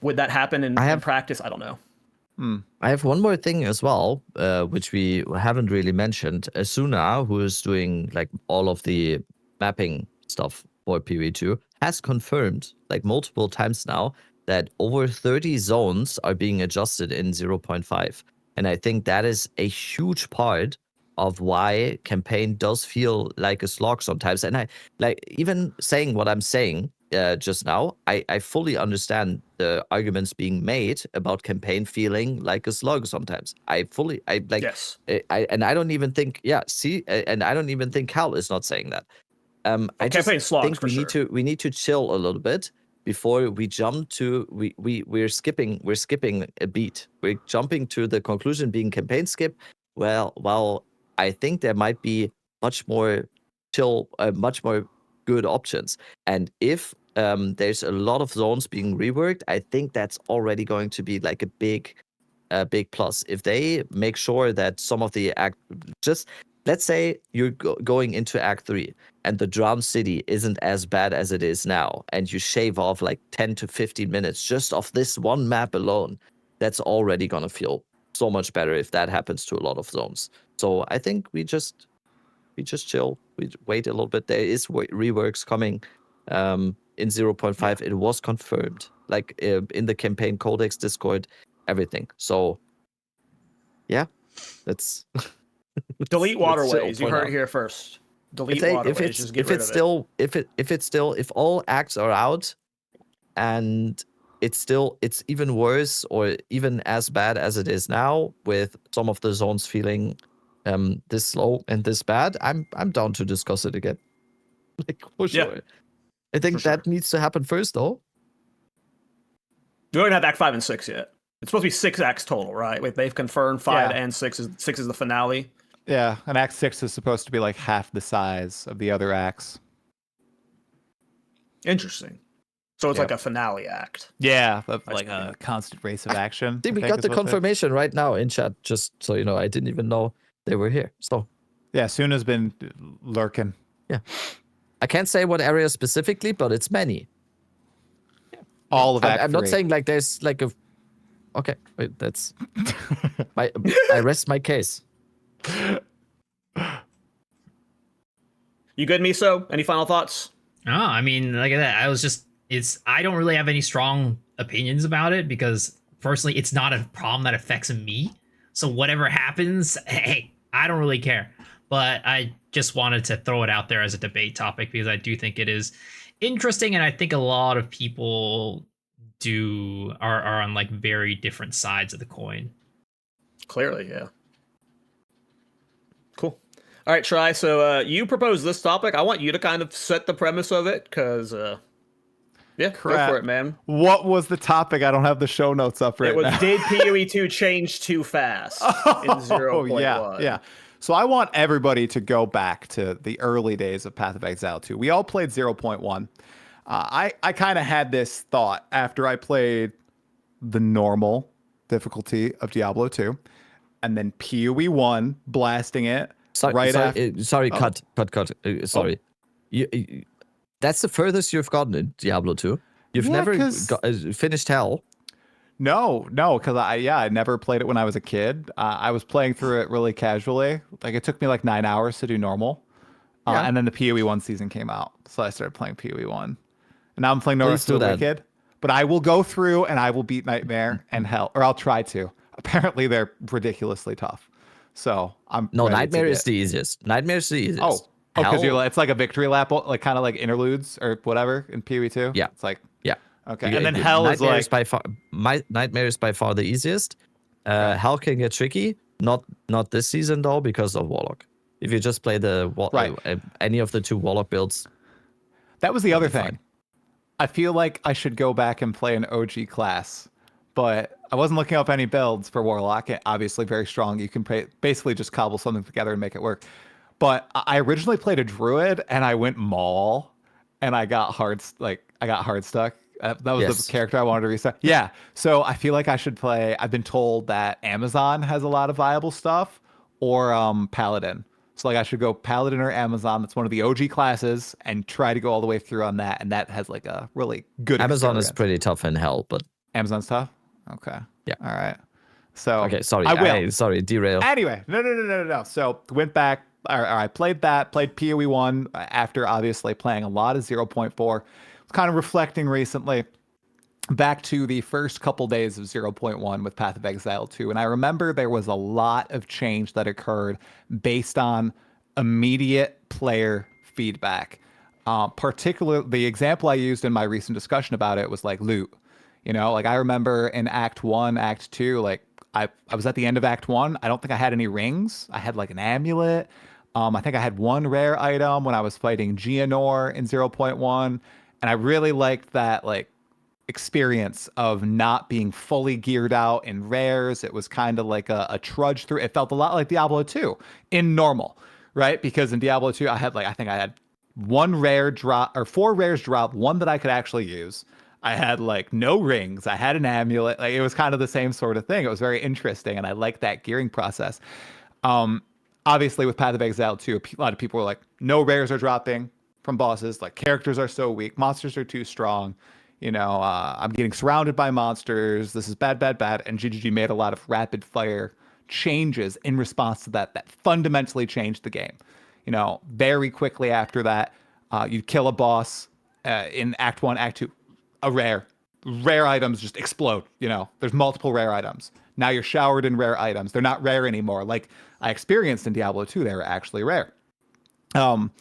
would that happen in practice? I don't know. I have one more thing as well, which we haven't really mentioned. Asuna, who is doing like all of the mapping stuff for PV2, has confirmed like multiple times now that over 30 zones are being adjusted in 0.5. And I think that is a huge part of why campaign does feel like a slog sometimes. And I like even saying what I'm saying just now, I fully understand the arguments being made about campaign feeling like a slug sometimes. I don't even think, and I don't even think Cal is not saying that. I just think we need to chill a little bit, before we jump to we're skipping a beat. We're jumping to the conclusion being campaign skip. Well, I think there might be much more good options. And if there's a lot of zones being reworked, I think that's already going to be like a big plus. If they make sure that some of the let's say you're going into Act 3 and the Drowned City isn't as bad as it is now, and you shave off like 10 to 15 minutes just off this one map alone, that's already going to feel so much better if that happens to a lot of zones. So I think we just chill. We wait a little bit. There is reworks coming in 0.5. It was confirmed, like in the campaign codex Discord, everything. So yeah, that's... Delete waterways. You heard it here first. Delete waterways. Just get rid of it. If all acts are out, and it's even worse or even as bad as it is now, with some of the zones feeling this slow and this bad, I'm down to discuss it again. Like, for sure. Yeah, I think that needs to happen first, though. We don't have Act 5 and 6 yet. It's supposed to be 6 acts total, right? Wait, they've confirmed 5 and 6 is the finale. Yeah, and Act 6 is supposed to be like half the size of the other acts. Interesting. So it's like a finale act. Yeah, like a constant race of action. We got the confirmation right now in chat, just so you know. I didn't even know they were here. So yeah, Suna's been lurking. Yeah. I can't say what area specifically, but it's many. All of Act 3. I'm not saying like there's like a... Okay, wait, that's... I rest my case. You good, Miso? Any final thoughts? Oh, I mean, like that. I don't really have any strong opinions about it because personally, it's not a problem that affects me. So whatever happens, hey, I don't really care. But I just wanted to throw it out there as a debate topic because I do think it is interesting, and I think a lot of people are on like very different sides of the coin. Clearly, yeah. Cool. All right, Try. So you proposed this topic. I want you to kind of set the premise of it, because yeah, crap. Go for it, man. What was the topic? I don't have the show notes up right now. Did PoE 2 change too fast in 0.1? Yeah. So I want everybody to go back to the early days of Path of Exile 2. We all played 0.1. I kind of had this thought after I played the normal difficulty of Diablo 2, and then PoE 1, blasting it. Sorry, cut. Sorry. That's the furthest you've gotten in Diablo 2. You've never finished Hell. No, because I never played it when I was a kid. I was playing through it really casually. Like, it took me like 9 hours to do normal. And then the PoE 1 season came out, so I started playing PoE 1. And now I'm playing North to the Wicked. But I will go through and I will beat Nightmare and Hell, or I'll try to. Apparently, they're ridiculously tough. So Nightmare is the easiest. Nightmare is the easiest. Oh, because it's like a victory lap, like kind of like interludes or whatever in PoE 2. Yeah, it's like okay. And then Hell Nightmare is like Nightmare is by far the easiest. Hell can get tricky. Not this season though, because of Warlock. If you just play any of the 2 Warlock builds, that was the other thing. Fine. I feel like I should go back and play an OG class, but I wasn't looking up any builds for Warlock. Obviously, very strong. You can basically just cobble something together and make it work. But I originally played a Druid, and I went Maul, and I got hard stuck. That was the character I wanted to restart. Yeah, so I feel like I should play. I've been told that Amazon has a lot of viable stuff, or Paladin. So like I should go Paladin or Amazon. That's one of the OG classes, and try to go all the way through on that. And that has like a really good. Amazon is pretty tough in Hell, but Amazon's tough. Okay. Yeah. All right. So okay. Sorry. I will. Sorry. Derail. Anyway, no. So went back. I played PoE 1 after obviously playing a lot of 0.4. Was kind of reflecting recently back to the first couple days of 0.1 with Path of Exile 2. And I remember there was a lot of change that occurred based on immediate player feedback. Particularly, the example I used in my recent discussion about it was like loot. Like I remember in Act 1, Act 2, like I was at the end of Act 1. I don't think I had any rings. I had like an amulet. I think I had one rare item when I was fighting Geonor in 0.1. And I really liked that, like, experience of not being fully geared out in rares. It was kind of like a trudge through. It felt a lot like Diablo 2 in normal, right? Because in Diablo 2, I think I had 1 rare drop or 4 rares drop, 1 that I could actually use. I had like no rings. I had an amulet. Like it was kind of the same sort of thing. It was very interesting, and I liked that gearing process. Obviously, with Path of Exile 2, a lot of people were like, no rares are dropping from bosses. Like characters are so weak, monsters are too strong. I'm getting surrounded by monsters. This is bad, bad, bad. And GGG made a lot of rapid fire changes in response to that fundamentally changed the game. Very quickly after that, you'd kill a boss in Act 1, Act 2, a rare items just explode. There's multiple rare items. Now you're showered in rare items. They're not rare anymore. Like I experienced in Diablo 2, they were actually rare. And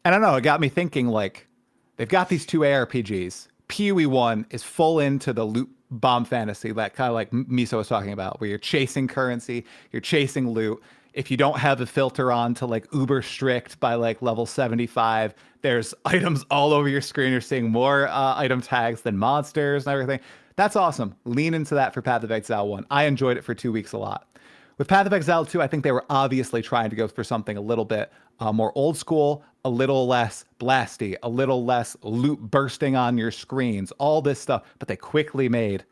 I don't know, it got me thinking, like, they've got these 2 ARPGs. PoE 1 is full into the loot bomb fantasy, that kind of like Miso was talking about, where you're chasing currency, you're chasing loot. If you don't have a filter on to like uber strict by like level 75, there's items all over your screen. You're seeing more item tags than monsters and everything. That's awesome. Lean into that for Path of Exile 1. I enjoyed it for 2 weeks a lot. With Path of Exile 2, I think they were obviously trying to go for something a little bit more old school, a little less blasty, a little less loot bursting on your screens, all this stuff. But they quickly made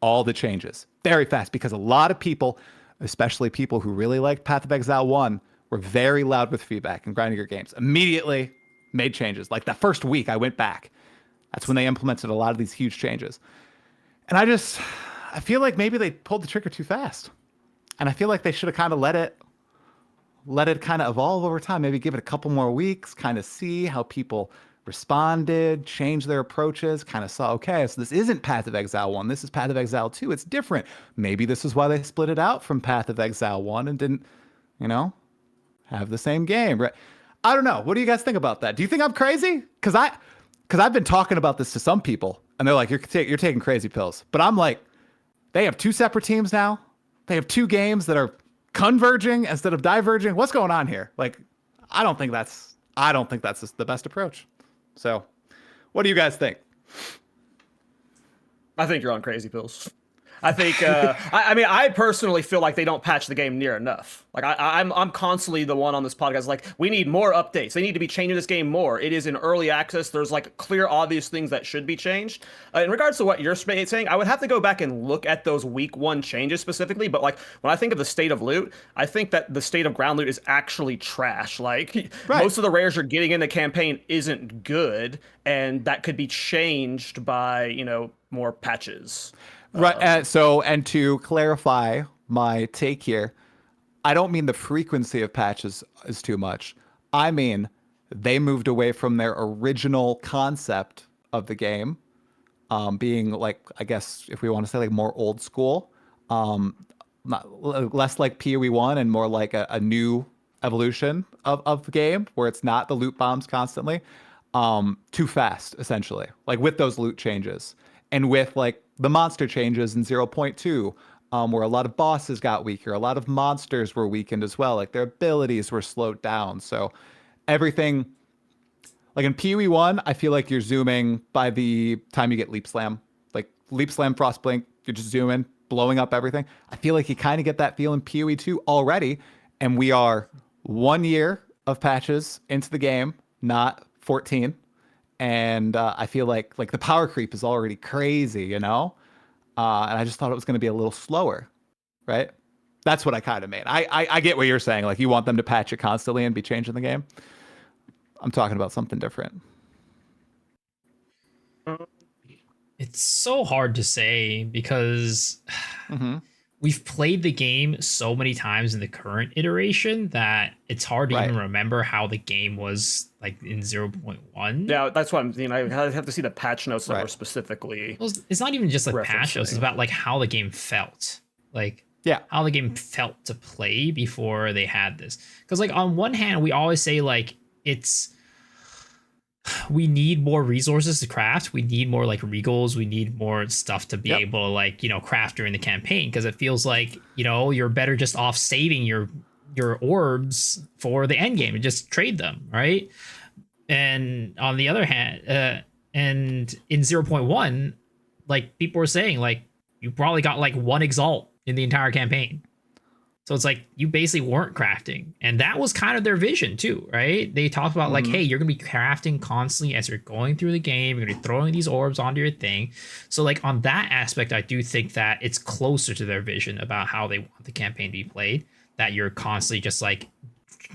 all the changes very fast because a lot of people, especially people who really liked Path of Exile 1, were very loud with feedback and grinding your games. Immediately made changes. Like the first week I went back. That's when they implemented a lot of these huge changes. And I feel like maybe they pulled the trigger too fast. And I feel like they should have kind of let it kind of evolve over time. Maybe give it a couple more weeks, kind of see how people responded, change their approaches, kind of saw, okay, so this isn't Path of Exile 1, this is Path of Exile 2, it's different. Maybe this is why they split it out from Path of Exile 1 and didn't, have the same game, right? I don't know. What do you guys think about that? Do you think I'm crazy? Because I've been talking about this to some people, and they're like, you're taking crazy pills. But I'm like, they have 2 separate teams now. They have 2 games that are converging instead of diverging. What's going on here? Like, I don't think that's the best approach. So, what do you guys think? I think you're on crazy pills. I think, I personally feel like they don't patch the game near enough. Like I'm constantly the one on this podcast, like, we need more updates. They need to be changing this game more. It is in early access. There's like clear, obvious things that should be changed. In regards to what you're saying, I would have to go back and look at those week 1 changes specifically. But like when I think of the state of loot, I think that the state of ground loot is actually trash. Like most of the rares you're getting in the campaign isn't good. And that could be changed by, more patches. Right. And to clarify my take here, I don't mean the frequency of patches is too much. I mean, they moved away from their original concept of the game, being like, I guess if we want to say like more old school, less like PoE 1 and more like a new evolution of the game where it's not the loot bombs constantly, too fast, essentially, like with those loot changes. And with like the monster changes in 0.2, where a lot of bosses got weaker, a lot of monsters were weakened as well. Like their abilities were slowed down. So everything, like in PoE 1, I feel like you're zooming by the time you get Leap Slam. Like Leap Slam, Frostblink, you're just zooming, blowing up everything. I feel like you kind of get that feel in PoE 2 already. And we are 1 year of patches into the game, not 14. And I feel like the power creep is already crazy, and I just thought it was going to be a little slower, right? That's what I kind of mean. I get what you're saying. Like you want them to patch it constantly and be changing the game. I'm talking about something different. It's so hard to say because we've played the game so many times in the current iteration that it's hard to even remember how the game was like in 0.1. Yeah, that's what I have to see the patch notes that were specifically. Well, it's not even just like patch notes. It's about like how the game felt. Like how the game felt to play before they had this. Because like on one hand, we always say like we need more resources to craft. We need more like regals. We need more stuff to be able to like, craft during the campaign. Because it feels like, you're better just off saving your orbs for the end game and just trade them. Right. And on the other hand, and in 0.1, like people were saying, like you probably got like 1 exalt in the entire campaign. So it's like you basically weren't crafting. And that was kind of their vision too, right? They talked about like, hey, you're going to be crafting constantly as you're going through the game. You're going to be throwing these orbs onto your thing. So like on that aspect, I do think that it's closer to their vision about how they want the campaign to be played, that you're constantly just like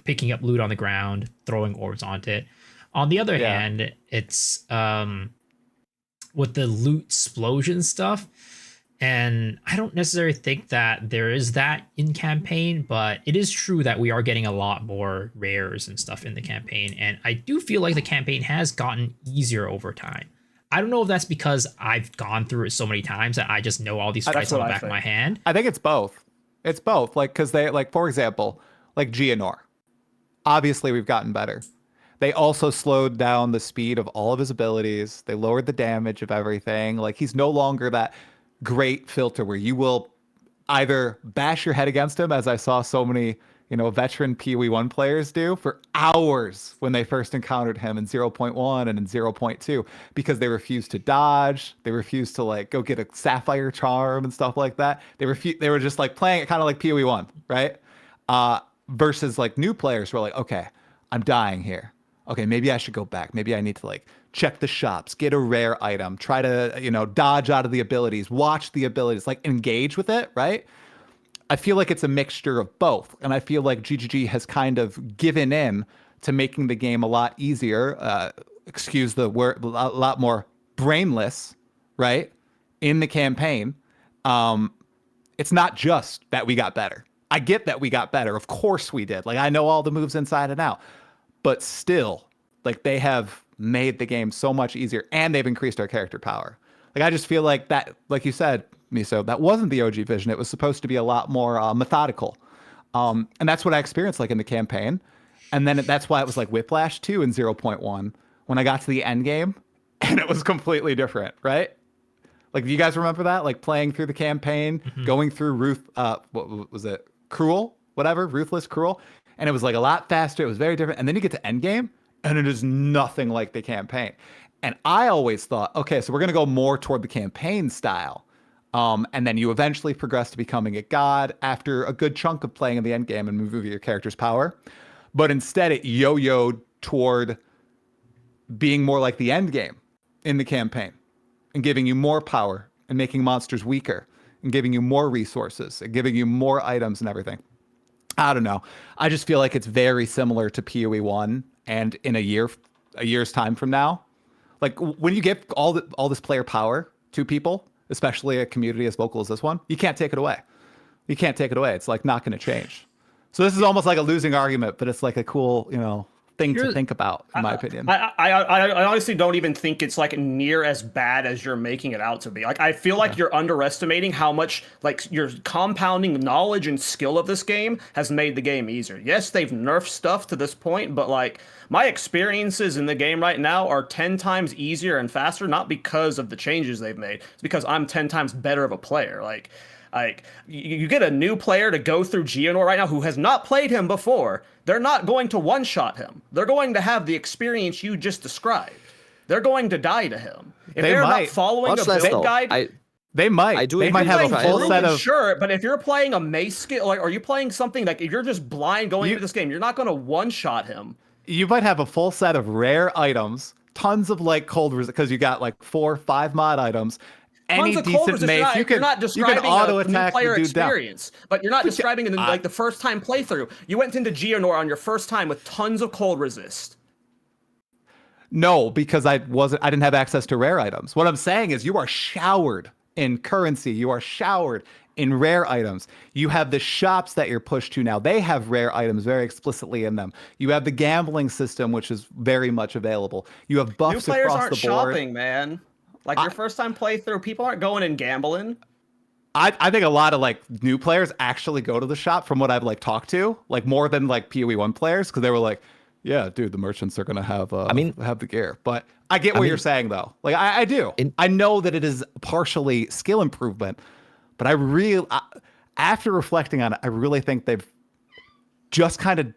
picking up loot on the ground, throwing orbs onto it. On the other hand, it's with the loot explosion stuff. And I don't necessarily think that there is that in campaign, but it is true that we are getting a lot more rares and stuff in the campaign. And I do feel like the campaign has gotten easier over time. I don't know if that's because I've gone through it so many times that I just know all these fights on the back of my hand. I think it's both. It's both. Like, because they, like, for example, like Geonor. Obviously, we've gotten better. They also slowed down the speed of all of his abilities. They lowered the damage of everything. Like, he's no longer that great filter where you will either bash your head against him, as I saw so many, veteran PoE 1 players do for hours when they first encountered him in 0.1 and in 0.2, because they refused to dodge. They refused to like go get a sapphire charm and stuff like that. They were just like playing it kind of like PoE 1, right? Versus like new players who are like, okay, I'm dying here. Okay, maybe I should go back. Maybe I need to like check the shops, get a rare item, try to, dodge out of the abilities, watch the abilities, like engage with it, right? I feel like it's a mixture of both. And I feel like GGG has kind of given in to making the game a lot easier, excuse the word, a lot more brainless, right? In the campaign. It's not just that we got better. I get that we got better. Of course we did. Like, I know all the moves inside and out. But still, like, they have made the game so much easier, and they've increased our character power. Like, I just feel like that, like you said, Miso, that wasn't the OG vision. It was supposed to be a lot more methodical. And that's what I experienced like in the campaign. And then that's why it was like Whiplash 2 in 0.1 when I got to the end game, and it was completely different, right? Like, do you guys remember that? Like, playing through the campaign, going through what was it? Cruel? Whatever, Ruthless Cruel. And it was like a lot faster. It was very different. And then you get to endgame, and it is nothing like the campaign. And I always thought, okay, so we're going to go more toward the campaign style. And then you eventually progress to becoming a god after a good chunk of playing in the endgame and moving your character's power. But instead, it yo-yoed toward being more like the endgame in the campaign and giving you more power and making monsters weaker and giving you more resources and giving you more items and everything. I don't know. I just feel like it's very similar to PoE 1, and in a year's time from now, like when you give all this player power to people, especially a community as vocal as this one, you can't take it away. You can't take it away. It's like not going to change. So this is almost like a losing argument, but it's like a cool, thing to think about, in my opinion. I honestly don't even think it's like near as bad as you're making it out to be. Like, I feel like you're underestimating how much like your compounding knowledge and skill of this game has made the game easier. Yes, they've nerfed stuff to this point, but like my experiences in the game right now are 10 times easier and faster, not because of the changes they've made. It's because I'm 10 times better of a player. Like you get a new player to go through Geonor right now who has not played him before. They're not going to one-shot him. They're going to have the experience you just described. They're going to die to him. If they're not following a build guide, they might. They might have a full set of. Sure, but if you're playing a mace skill, like, are you playing something like if you're just blind going into this game, you're not going to one-shot him. You might have a full set of rare items, tons of like cold because you got like 4 or 5 mod items. Any decent mace, you're not describing auto a attack new player experience, but you're not describing it in like the first time playthrough. You went into Geonor on your first time with tons of cold resist. No, because I didn't have access to rare items. What I'm saying is you are showered in currency. You are showered in rare items. You have the shops that you're pushed to now. They have rare items very explicitly in them. You have the gambling system, which is very much available. You have buffs across the board. New players aren't shopping, man. Like your first time playthrough, people aren't going and gambling. I think a lot of like new players actually go to the shop from what I've like talked to, like more than like PoE 1 players, because they were like, yeah, dude, the merchants are gonna have have the gear. But I get what you're saying though. Like I do. I know that it is partially skill improvement, but after reflecting on it, I really think they've just kind of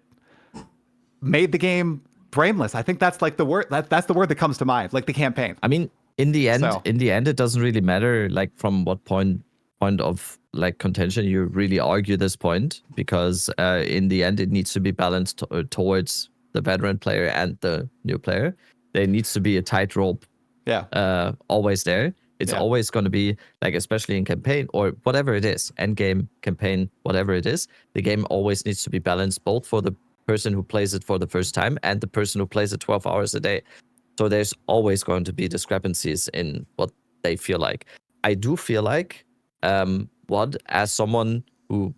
made the game brainless. I think that's like the word that's the word that comes to mind, like the campaign. I mean, In the end, So- it doesn't really matter like from what point of like contention you really argue this point, because in the end it needs to be balanced towards the veteran player and the new player. There needs to be a tightrope always there. It's always going to be like, especially in campaign or whatever it is, end game, campaign, whatever it is, the game always needs to be balanced both for the person who plays it for the first time and the person who plays it 12 hours a day. So there's always going to be discrepancies in what they feel like. I do feel like, as someone who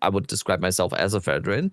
I would describe myself as a veteran,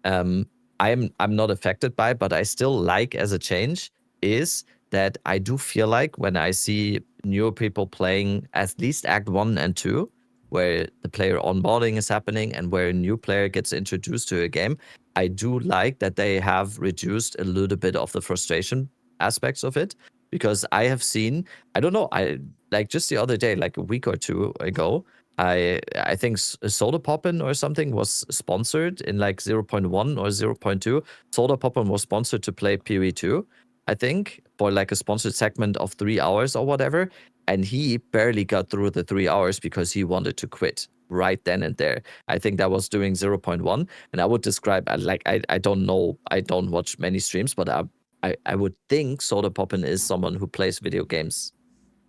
I'm not affected by, but I still like as a change is that I do feel like when I see newer people playing at least Act 1 and 2, where the player onboarding is happening and where a new player gets introduced to a game, I do like that they have reduced a little bit of the frustration aspects of it, because I have seen, I don't know, I like just the other day, like a week or two ago, I think Soda Poppin or something was sponsored in like 0.1 or 0.2. Soda Poppin was sponsored to play PoE 2, I think, for like a sponsored segment of 3 hours or whatever. And he barely got through the 3 hours because he wanted to quit right then and there. I think that was doing 0.1. And I would describe, like, I don't know, I don't watch many streams, but I would think Soda Poppin is someone who plays video games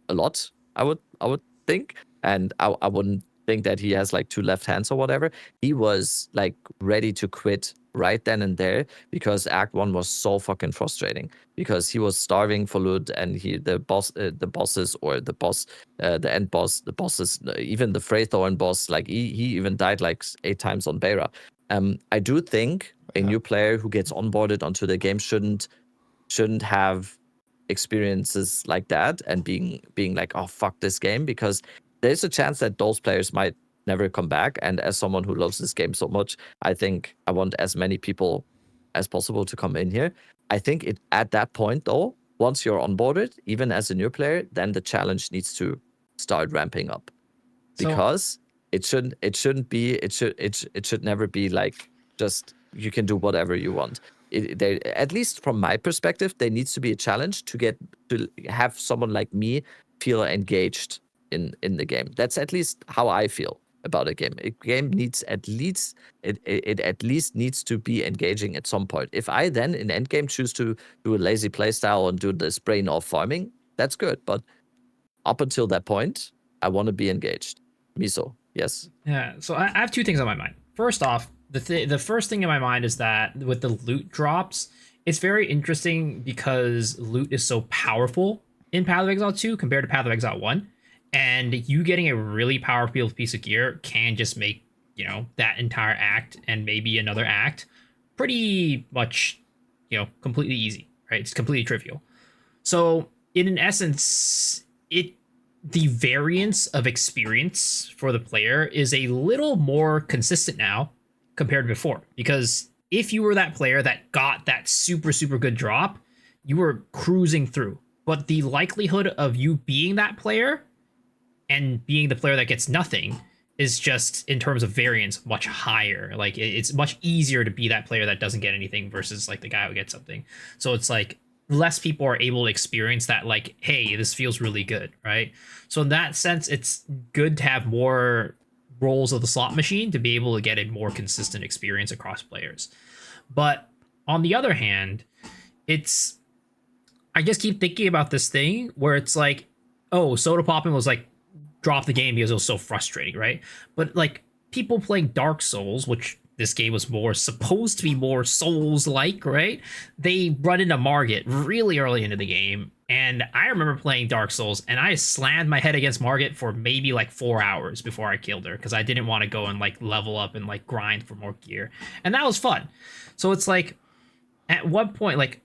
a lot. I would think, and I wouldn't think that he has like two left hands or whatever. He was like ready to quit right then and there because Act 1 was so fucking frustrating, because he was starving for loot, and the bosses, or the boss, the end boss, the bosses, even the Freythorn boss, like he even died like 8 times on Beira. I do think a new player who gets onboarded onto the game shouldn't have experiences like that and being like, oh fuck this game, because there's a chance that those players might never come back. And as someone who loves this game so much, I think I want as many people as possible to come in here. I think at that point though, once you're onboarded, even as a new player, then the challenge needs to start ramping up, because it should never be like just you can do whatever you want. At least from my perspective, there needs to be a challenge to have someone like me feel engaged in the game. That's at least how I feel about a game. A game needs at least needs to be engaging at some point. If I then in endgame choose to do a lazy playstyle and do this brain off farming, that's good. But up until that point, I want to be engaged. Miso, yes. Yeah, so I have 2 things on my mind. First off, the first thing in my mind is that with the loot drops, it's very interesting because loot is so powerful in Path of Exile 2 compared to Path of Exile 1. And you getting a really powerful piece of gear can just make, that entire act and maybe another act pretty much, completely easy, right? It's completely trivial. So in essence, the variance of experience for the player is a little more consistent now compared to before. Because if you were that player that got that super, super good drop, you were cruising through. But the likelihood of you being that player and being the player that gets nothing is just, in terms of variance, much higher. Like, it's much easier to be that player that doesn't get anything versus like the guy who gets something. So it's like less people are able to experience that, like, hey, this feels really good, right? So in that sense, it's good to have more roles of the slot machine to be able to get a more consistent experience across players. But on the other hand, I just keep thinking about this thing where it's like, oh, Soda Poppin was like, drop the game because it was so frustrating, right? But like people playing Dark Souls, which this game was supposed to be more Souls-like, right? They run into Margit really early into the game. And I remember playing Dark Souls and I slammed my head against Margit for maybe like 4 hours before I killed her because I didn't want to go and like level up and like grind for more gear. And that was fun. So it's like, at what point, like,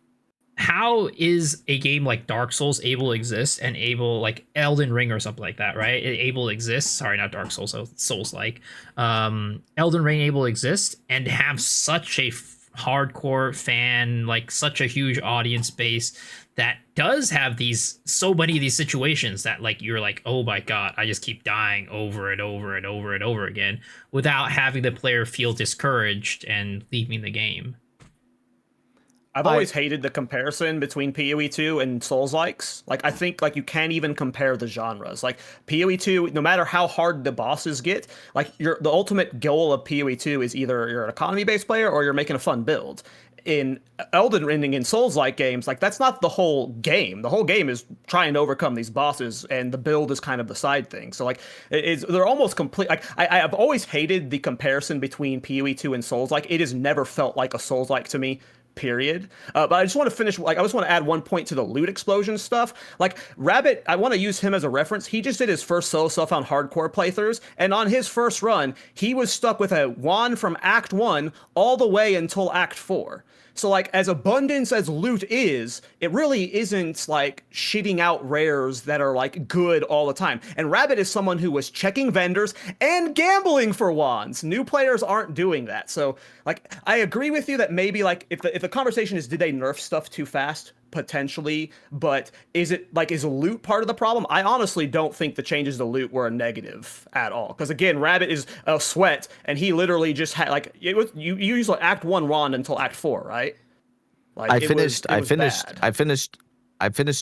how is a game like Dark Souls able to exist and like Elden Ring or something like that, right? Able to exist. Sorry, not Dark Souls, Souls-like. Elden Ring able to exist and have such a hardcore fan, like such a huge audience base that does have so many of these situations that like you're like, oh my god, I just keep dying over and over and over and over again without having the player feel discouraged and leaving the game. I've always hated the comparison between PoE 2 and Souls-likes. Like, I think, like, you can't even compare the genres. Like, PoE 2, no matter how hard the bosses get, like, the ultimate goal of PoE 2 is either you're an economy-based player or you're making a fun build. In Elden Ring and Souls-like games, like, that's not the whole game. The whole game is trying to overcome these bosses, and the build is kind of the side thing. So, like, they're almost complete. Like, I've always hated the comparison between PoE 2 and Souls-like. It has never felt like a Souls-like to me. Period. But I just want to finish, like, I just want to add one point to the loot explosion stuff. Like, Rabbit, I want to use him as a reference. He just did his first solo stuff on hardcore playthroughs, and on his first run, he was stuck with a wand from Act 1 all the way until Act 4. So, like, as abundance as loot is, it really isn't, like, shitting out rares that are, like, good all the time. And Rabbit is someone who was checking vendors and gambling for wands. New players aren't doing that. So, like, I agree with you that maybe, like, if the conversation is, did they nerf stuff too fast? Potentially, but is loot part of the problem? I honestly don't think the changes to loot were a negative at all. Because again, Rabbit is a sweat, and he literally just had, like, it was you use, like, Act 1 wand until Act 4, right? Like, I finished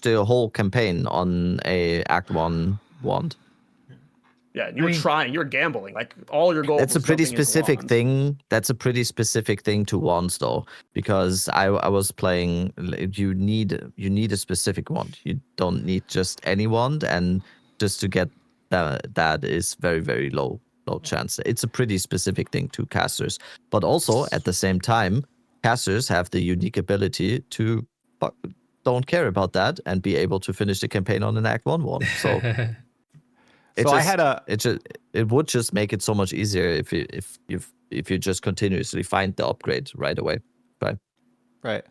the whole campaign on a Act 1 wand. Yeah, you were gambling. Like, all your goals. That's a pretty specific thing. That's a pretty specific thing to wands, though, because I was playing. You need a specific wand. You don't need just any wand, and just to get that is very, very low chance. It's a pretty specific thing to casters, but also at the same time, casters have the unique ability to don't care about that and be able to finish the campaign on an Act 1 wand. So. It would just make it so much easier if you just continuously find the upgrade right away. Right.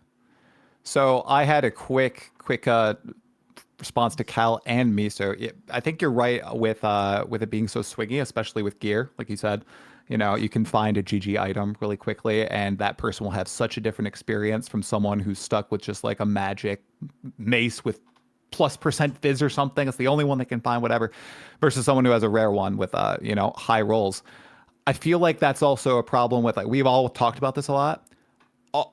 So I had a quick response to Cal and Miso. I think you're right with it being so swingy, especially with gear, like you said. You know, you can find a GG item really quickly, and that person will have such a different experience from someone who's stuck with just like a magic mace with +% fizz or something. It's the only one they can find, whatever, versus someone who has a rare one with high rolls. I feel like that's also a problem with, like, we've all talked about this a lot.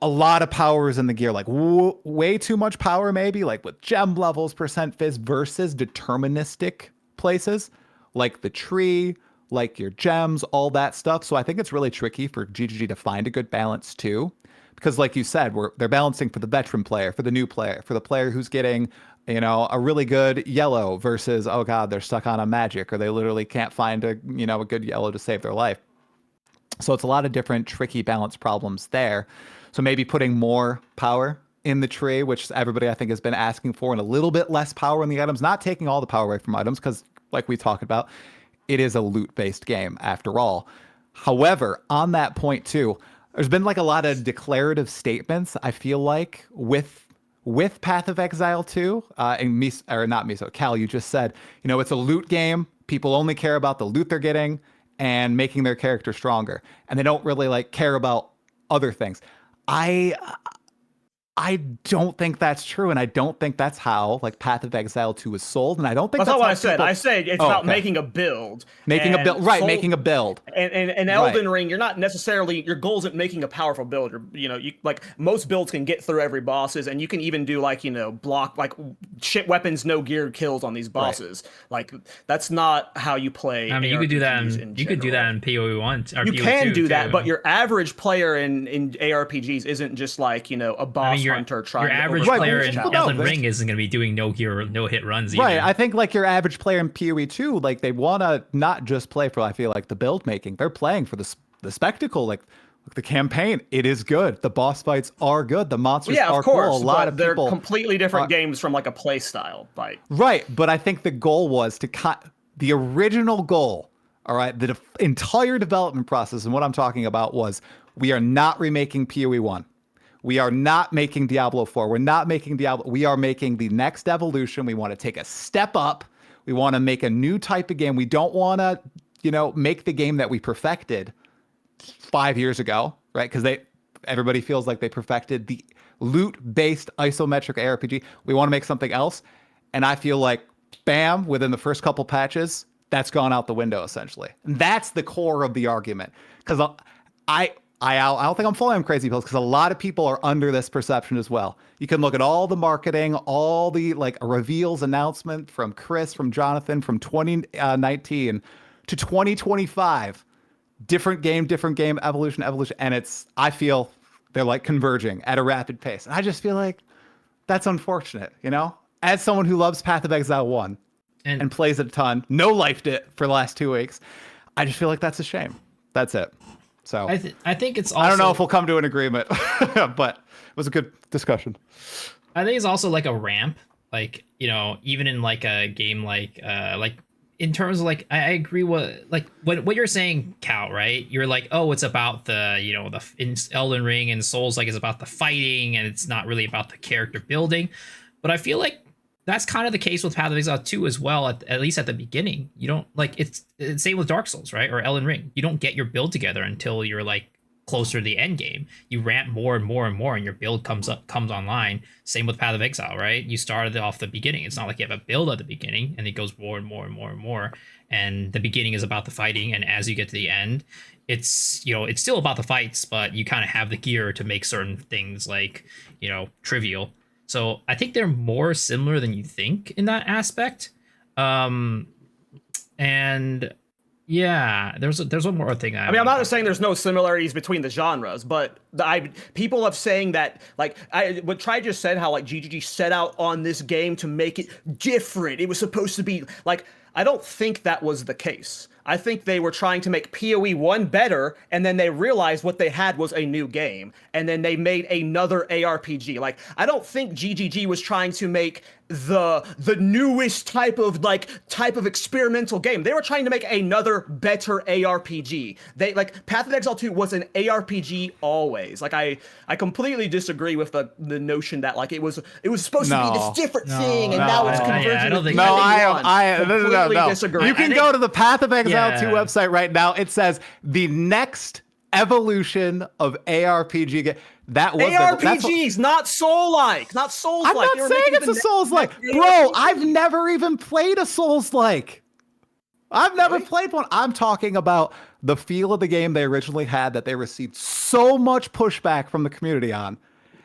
A lot of power is in the gear, like way too much power, maybe, like with gem levels, % fizz versus deterministic places like the tree, like your gems, all that stuff. So I think it's really tricky for GGG to find a good balance too, because like you said, they're balancing for the veteran player, for the new player, for the player who's getting, you know, a really good yellow versus, oh god, they're stuck on a magic, or they literally can't find a good yellow to save their life. So it's a lot of different tricky balance problems there. So maybe putting more power in the tree, which everybody I think has been asking for, and a little bit less power in the items, not taking all the power away from items, because like we talked about, it is a loot-based game after all. However, on that point too, there's been like a lot of declarative statements, I feel like, with Path of Exile 2, and Cal, you just said, you know, it's a loot game. People only care about the loot they're getting and making their character stronger, and they don't really like care about other things. I don't think that's true, and I don't think that's how like Path of Exile 2 is sold, and I don't think that's not what I said. I said it's about making a build. Making a build. And Elden Ring, you're not necessarily, your goal isn't making a powerful build. You like most builds can get through every bosses, and you can even do like, block like shit weapons, no gear kills on these bosses. Right. Like that's not how you play. I mean, you could do that in PoE 1. You can do that, but your average player in ARPGs isn't just like, a boss hunter trying. Your average player in Elden Ring isn't going to be doing no hit runs either. Right. I think like your average player in PoE 2, like they want to not just play for, I feel like, the build making. They're playing for the spectacle, like the campaign. It is good. The boss fights are good. The monsters are cool. A lot of people. They're completely different games from like a play style fight. Right. But I think the goal was to the original goal. All right. The entire development process, and what I'm talking about was, we are not remaking PoE 1. We are not making Diablo 4. We're not making Diablo. We are making the next evolution. We want to take a step up. We want to make a new type of game. We don't want to, make the game that we perfected 5 years ago, right? Because everybody feels like they perfected the loot-based isometric ARPG. We want to make something else. And I feel like, bam, within the first couple patches, that's gone out the window, essentially. And that's the core of the argument. Because I don't think I'm fully on crazy pills because a lot of people are under this perception as well. You can look at all the marketing, all the like reveals, announcement from Chris, from Jonathan, from 2019 to 2025. Different game, evolution, and I feel they're like converging at a rapid pace. And I just feel like that's unfortunate, you know? As someone who loves Path of Exile 1 and plays it a ton, no-lifed it for the last 2 weeks, I just feel like that's a shame. That's it. So I think it's also, I don't know if we'll come to an agreement, but it was a good discussion. I think it's also like a ramp, like, you know, even in like a game like in terms of like, I agree what you're saying, Cal, right? You're like, oh, it's about the, you know, in Elden Ring and Souls, like it's about the fighting and it's not really about the character building. But I feel like that's kind of the case with Path of Exile 2 as well, at least at the beginning. You don't, like, it's same with Dark Souls, right? Or Elden Ring. You don't get your build together until you're like closer to the end game. You ramp more and more and more and your build comes online. Same with Path of Exile, right? You started off the beginning. It's not like you have a build at the beginning and it goes more and more and more and more. And the beginning is about the fighting, and as you get to the end, it's, you know, it's still about the fights, but you kind of have the gear to make certain things like, you know, trivial. So I think they're more similar than you think in that aspect. And yeah, there's one more thing. I mean, I'm not saying there's no similarities between the genres, but people have saying that, like, what Tri just said, how like GGG set out on this game to make it different. It was supposed to be like, I don't think that was the case. I think they were trying to make PoE 1 better, and then they realized what they had was a new game, and then they made another ARPG. Like, I don't think GGG was trying to make the newest type of experimental game. They were trying to make another better ARPG. They, like, Path of Exile 2 was an ARPG always. Like, I completely disagree with the notion that like it was supposed to be this different thing, and now it's converging. I don't think I completely disagree. You can go to the Path of Exile 2 website right now. It says the next evolution of ARPG game. That was ARPGs, not Soul-like, not Souls-like. I'm not saying it's a Souls-like, bro. I've never even played a Souls-like. I've never played one. I'm talking about the feel of the game they originally had that they received so much pushback from the community on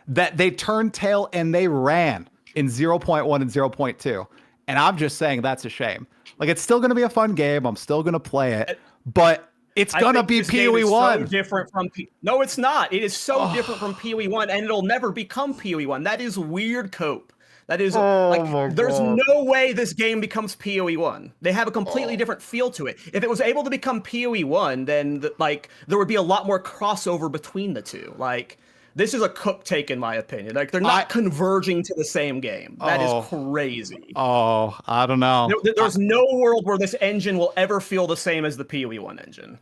that they turned tail and they ran in 0.1 and 0.2. And I'm just saying that's a shame. Like, it's still going to be a fun game. I'm still going to play it, but it's going to be PoE 1. So different from No, it's not. It is so different from PoE 1, and it'll never become PoE 1. That is weird, Cope. That is there's no way this game becomes PoE 1. They have a completely different feel to it. If it was able to become PoE 1, then like there would be a lot more crossover between the two. Like, this is a Cook take, in my opinion. Like, they're not converging to the same game. That is crazy. I don't know. There's no world where this engine will ever feel the same as the PoE 1 engine.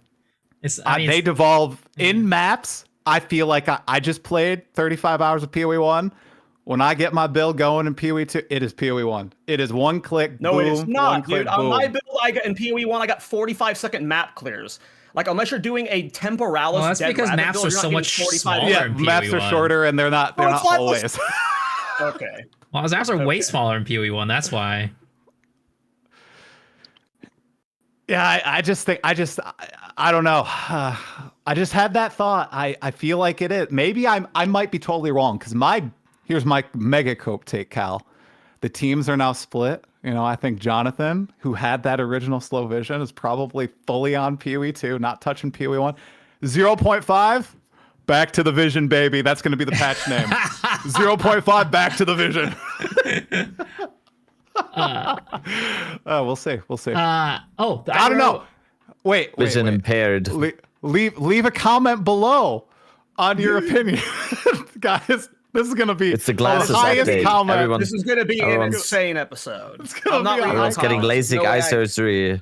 They devolve in maps. I feel like I just played 35 hours of PoE 1. When I get my build going in PoE 2, it is PoE 1. It is one click, no, boom, it is not, dude. On boom. my build, I got in PoE 1, I got 45-second map clears. Like, unless you're doing a Temporalis, well, that's because maps are so much smaller. Yeah, maps are shorter, and they're not always. Okay. Well, maps are way smaller in PoE 1. That's why. Yeah, I don't know. I just had that thought. I feel like it is. Maybe I might be totally wrong, because here's my mega cope take, Cal. The teams are now split. You know, I think Jonathan, who had that original slow vision, is probably fully on PoE 2, not touching PoE 1. 0.5, back to the vision, baby. That's going to be the patch name. 0.5, back to the vision. We'll see. I don't know. Wait. Vision impaired. Leave a comment below on your opinion, guys. This is gonna be it's the glasses highest update. comment. This is gonna be an insane episode. Everyone's getting LASIK eye surgery.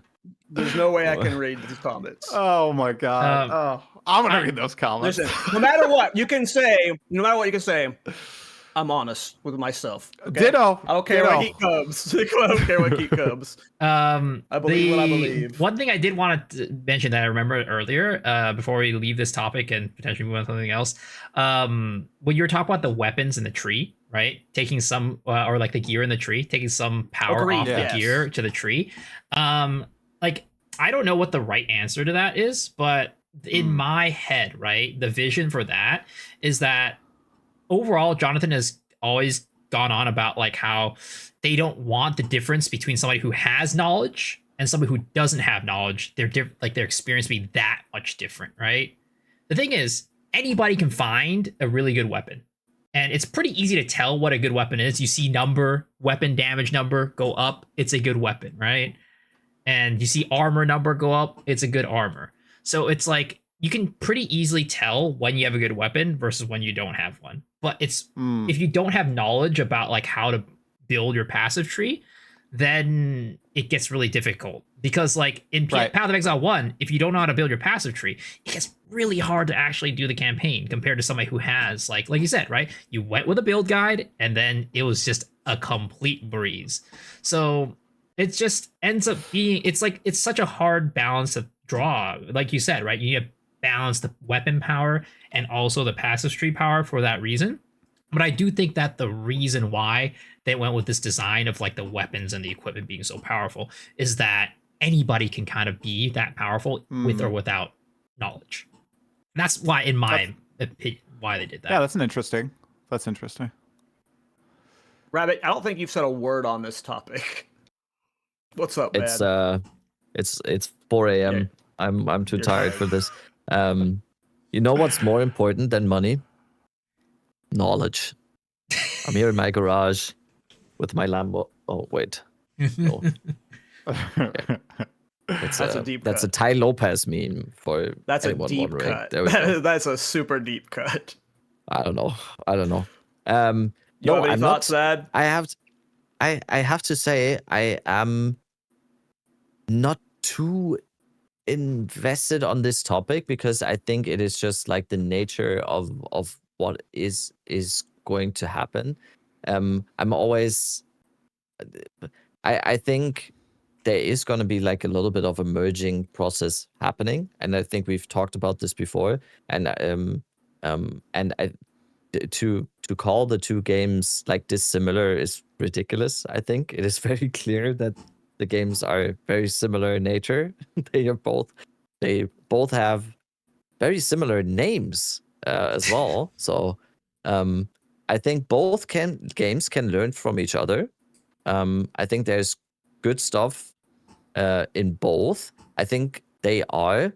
There's no way I can read these comments. Oh my god. I'm gonna read those comments. Listen, no matter what you can say, I'm honest with myself. Okay? Ditto. I don't care what Geek Cubs. I don't care what Geek Cubs. I believe what I believe. One thing I did want to mention that I remembered earlier, before we leave this topic and potentially move on to something else, when you were talking about the weapons in the tree, right? Taking some, or like the gear in the tree, taking some power off the gear to the tree. Like, I don't know what the right answer to that is, but in my head, right, the vision for that is that overall, Jonathan has always gone on about like how they don't want the difference between somebody who has knowledge and somebody who doesn't have knowledge. Like their experience be that much different, right? The thing is, anybody can find a really good weapon. And it's pretty easy to tell what a good weapon is. You see weapon damage number go up, it's a good weapon, right? And you see armor number go up, it's a good armor. So it's like you can pretty easily tell when you have a good weapon versus when you don't have one. But it's if you don't have knowledge about like how to build your passive tree, then it gets really difficult. Because like in Path of Exile 1, if you don't know how to build your passive tree, it gets really hard to actually do the campaign compared to somebody who has like you said, right? You went with a build guide and then it was just a complete breeze. So it just ends up being, it's such a hard balance to draw. Like you said, right? You need to balance the weapon power and also the passive tree power for that reason. But I do think that the reason why they went with this design of like the weapons and the equipment being so powerful is that anybody can kind of be that powerful with or without knowledge. And that's why, in my opinion, why they did that. Yeah, that's interesting. Rabbit, I don't think you've said a word on this topic. What's up, man? It's 4 a.m. Yeah. I'm too tired for this. You know what's more important than money? Knowledge. I'm here in my garage with my Lambo. Oh wait, no. That's a deep. That's cut. A Ty Lopez meme for that's anyone a deep wondering. Cut. There we go. That's a super deep cut. I don't know. You have any thoughts, Zad? I have to say I am not too invested on this topic because I think it is just like the nature of what is going to happen. I'm always I think there is going to be like a little bit of a merging process happening, and I think we've talked about this before, and to call the two games like dissimilar is ridiculous. I think it is very clear that the games are very similar in nature. They both have very similar names as well. So I think both games can learn from each other. I think there's good stuff in both. I think they are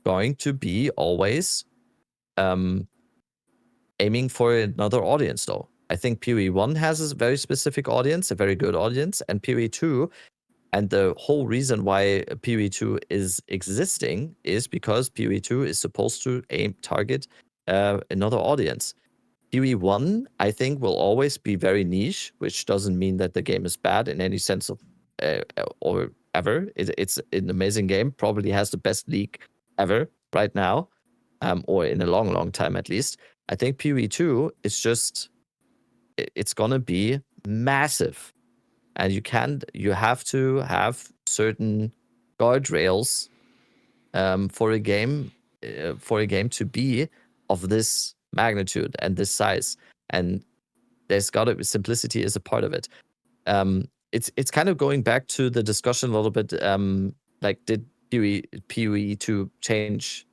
going to be always aiming for another audience, though. I think PoE 1 has a very specific audience, a very good audience, and PoE 2, and the whole reason why PoE 2 is existing is because PoE 2 is supposed to target another audience. PoE 1, I think, will always be very niche, which doesn't mean that the game is bad in any sense of or ever. It's an amazing game, probably has the best league ever right now, or in a long, long time at least. I think PoE 2 is just, it's gonna be massive, and you have to have certain guardrails for a game to be of this magnitude and this size, and there's gotta be simplicity is a part of it. It's kind of going back to the discussion a little bit. Like, did PoE 2 change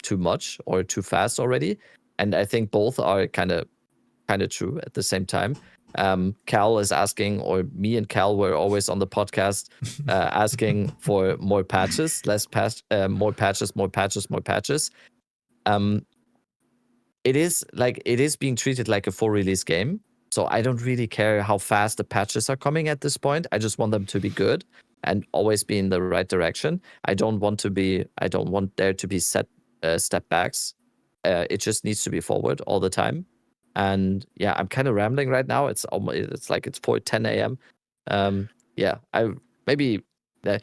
too much or too fast already? And I think both are kind of true at the same time. Cal is asking, or me and Cal were always on the podcast asking for more patches, more patches. It is being treated like a full release game. So I don't really care how fast the patches are coming at this point. I just want them to be good and always be in the right direction. I don't want there to be set step backs. It just needs to be forward all the time. And yeah, I'm kind of rambling right now. It's 4:10 a.m. Yeah, I maybe what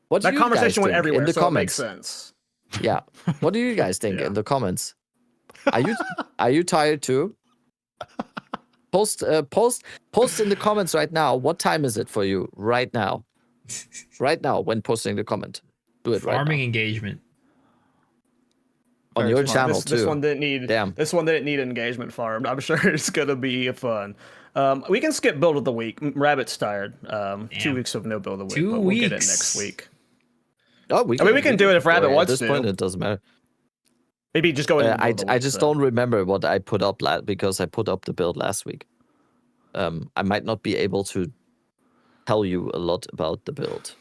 do that you conversation guys went everywhere. In the so comments? It makes sense. Yeah, what do you guys think in the comments? Are you tired too? Post in the comments right now. What time is it for you right now? Right now, when posting the comment, do it right now. Farming engagement on your channel too. This one didn't need engagement farmed. I'm sure it's gonna be fun. We can skip build of the week. Rabbit's tired. 2 weeks of no build of the week. But we'll get it next week. Oh, we can do it if Rabbit wants to. At this point, to. it doesn't matter. Maybe just go in. I just don't remember what I put up because I put up the build last week. I might not be able to tell you a lot about the build.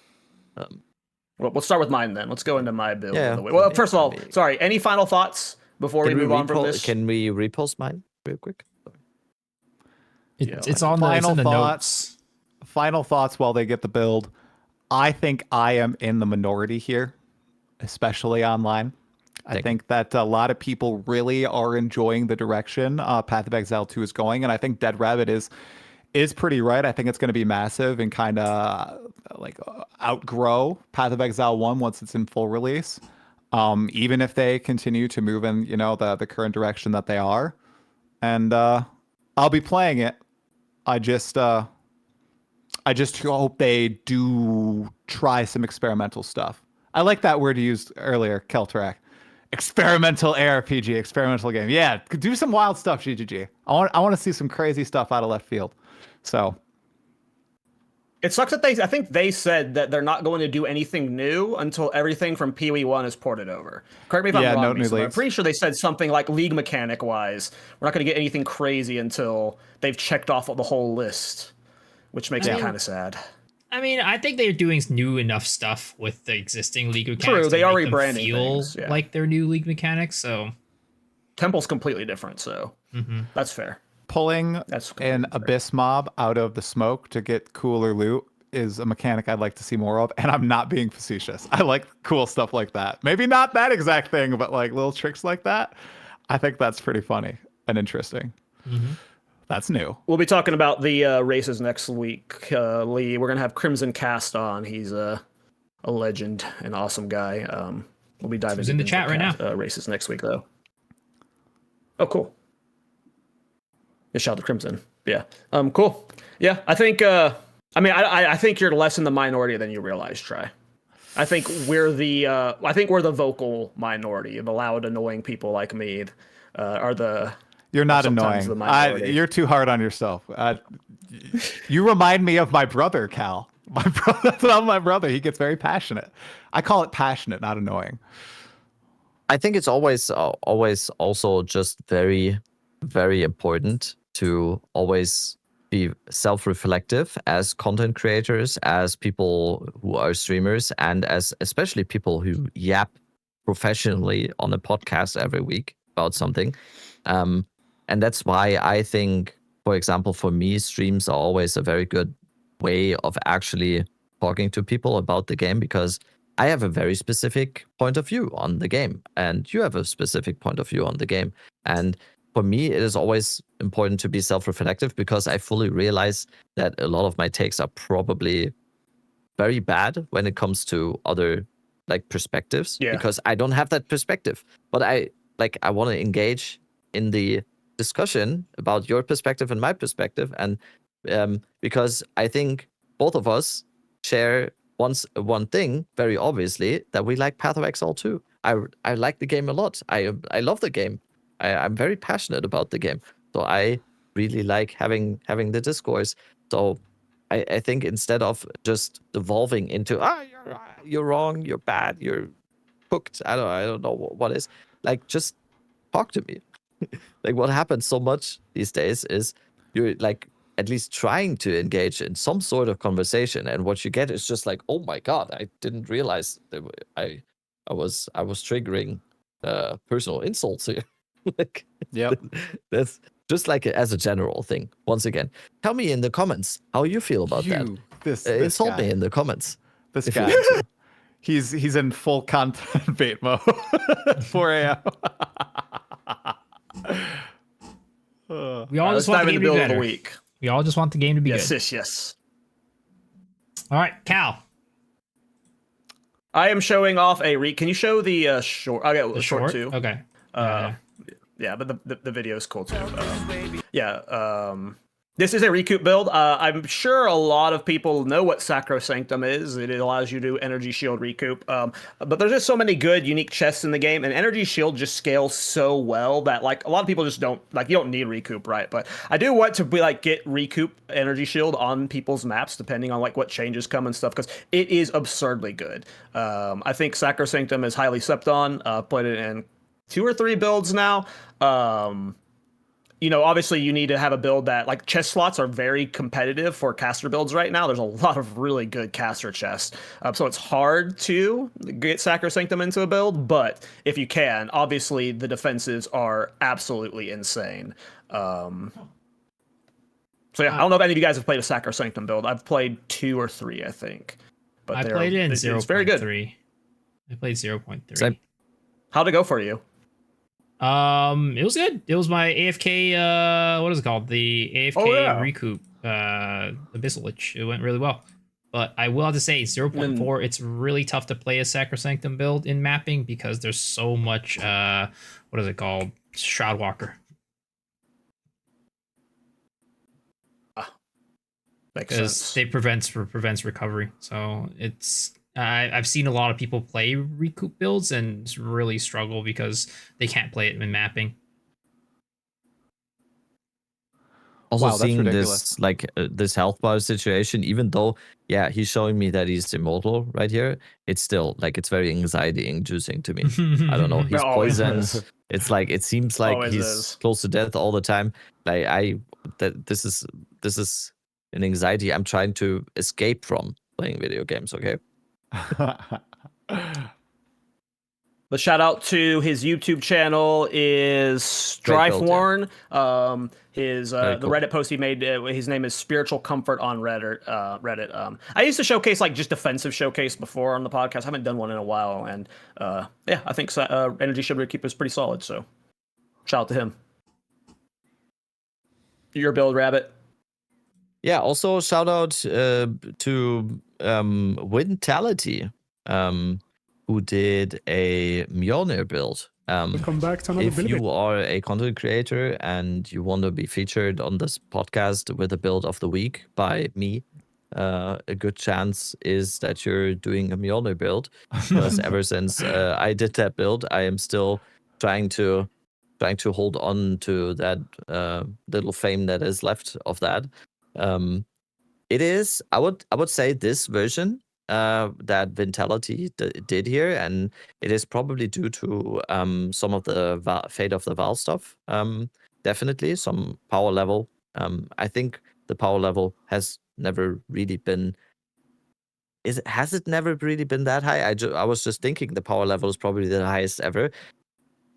Well, we'll start with mine then. Let's go into my build. Yeah. Well, first of all, sorry. Any final thoughts before we move on from this? Can we repost mine real quick? It's on the notes. Final thoughts while they get the build. I think I am in the minority here, especially online. I think that a lot of people really are enjoying the direction Path of Exile 2 is going, and I think Dead Rabbit is pretty right. I think it's going to be massive and kind of outgrow Path of Exile 1 once it's in full release. Even if they continue to move in, the current direction that they are. And I'll be playing it. I just hope they do try some experimental stuff. I like that word you used earlier, Keltrak. Experimental ARPG, experimental game. Yeah, do some wild stuff, GGG. I want to see some crazy stuff out of left field. So it sucks that I think they said that they're not going to do anything new until everything from PoE 1 is ported over. Correct me if I'm wrong, I'm pretty sure they said something like league mechanic wise, we're not going to get anything crazy until they've checked off the whole list, which makes me kind of sad. I mean, I think they're doing new enough stuff with the existing league mechanics. True, they are rebranding feel things, like their new league mechanics. So Temple's completely different, so that's fair. Pulling an Abyss mob out of the smoke to get cooler loot is a mechanic I'd like to see more of, and I'm not being facetious. I like cool stuff like that. Maybe not that exact thing, but like little tricks like that. I think that's pretty funny and interesting. That's new. We'll be talking about the races next week, Lee. We're going to have Crimson Cast on. He's a legend, an awesome guy. We'll be diving in the chat right now. Races next week, though. Oh, cool. Yeah, shout out to Crimson. Yeah. Cool. Yeah, I think, I think you're less in the minority than you realize, Try. I think we're the vocal minority. The loud, annoying people like me are the... You're not annoying. You're too hard on yourself. You remind me of my brother, Cal. That's not my brother. He gets very passionate. I call it passionate, not annoying. I think it's always also just very, very important to always be self-reflective as content creators, as people who are streamers, and as especially people who yap professionally on a podcast every week about something. And that's why I think, for example, for me, streams are always a very good way of actually talking to people about the game, because I have a very specific point of view on the game, and you have a specific point of view on the game. And for me, it is always important to be self-reflective, because I fully realize that a lot of my takes are probably very bad when it comes to other perspectives, because I don't have that perspective. But I want to engage in the discussion about your perspective and my perspective, and because I think both of us share one thing very obviously, that we like Path of Exile 2. I like the game a lot. I love the game. I'm very passionate about the game, so I really like having the discourse. So I think instead of just devolving into you're wrong, you're bad, you're hooked, I don't know what is, just talk to me. What happens so much these days is you're at least trying to engage in some sort of conversation, and what you get is just oh my god, I didn't realize that I was triggering personal insults here. That's just as a general thing. Once again, tell me in the comments how you feel about that. Insult me in the comments. This guy, he's in full content bait mode. 4 a.m. We all just want the game to be better. We all just want the game to be good. Yes. All right, Cal. I am showing off can you show the short? Okay, the short too. Okay. Yeah, but the video is cool too. This is a recoup build. I'm sure a lot of people know what Sacrosanctum is. It allows you to energy shield recoup. But there's just so many good, unique chests in the game, and energy shield just scales so well that like a lot of people just don't like. You don't need recoup, right? But I do want to be like get recoup energy shield on people's maps depending on like what changes come and stuff because it is absurdly good. I think Sacrosanctum is highly slept on. Played it in 2 or 3 builds now. Obviously you need to have a build that like chest slots are very competitive for caster builds right now. There's a lot of really good caster chests. So it's hard to get Sacrosanctum into a build, but if you can, obviously the defenses are absolutely insane. So yeah, I don't know if any of you guys have played a Sacrosanctum build. I've played 2 or 3, I think. But I played it in 0.3. It's very good. I played 0.3. How'd it go for you? It was good. It was my AFK, what is it called? The AFK recoup, Abyssal Lich. It went really well. But I will have to say, 0.4, it's really tough to play a Sacrosanctum build in mapping because there's so much, what is it called? Shroudwalker. Because it prevents recovery. So it's... I've seen a lot of people play recoup builds and really struggle because they can't play it in mapping. Also, wow, seeing this like this health bar situation, even though he's showing me that he's immortal right here, it's still like it's very anxiety inducing to me. I don't know. He's poisoned. It's like it seems like he's close to death all the time. Like this is an anxiety I'm trying to escape from playing video games. Okay. The shout out to his YouTube channel is Strifeworn. His the Reddit post he made, his name is Spiritual Comfort on Reddit. I used to showcase like just defensive showcase before on the podcast. I haven't done one in a while, and I think Energy Shield Recoup is pretty solid. So shout out to him. Your build, Rabbit. Yeah. Also shout out to Wintality, who did a Mjolnir build. We'll come back to another if you are a content creator and you want to be featured on this podcast with a build of the week by me, a good chance is that you're doing a Mjolnir build. Because ever since I did that build, I am still trying to hold on to that little fame that is left of that. It is, I would say, this version that Vintality did here, and it is probably due to some of the Fate of the Val stuff. Definitely some power level. I think the power level has never really been. Has it never really been that high? I was just thinking the power level is probably the highest ever.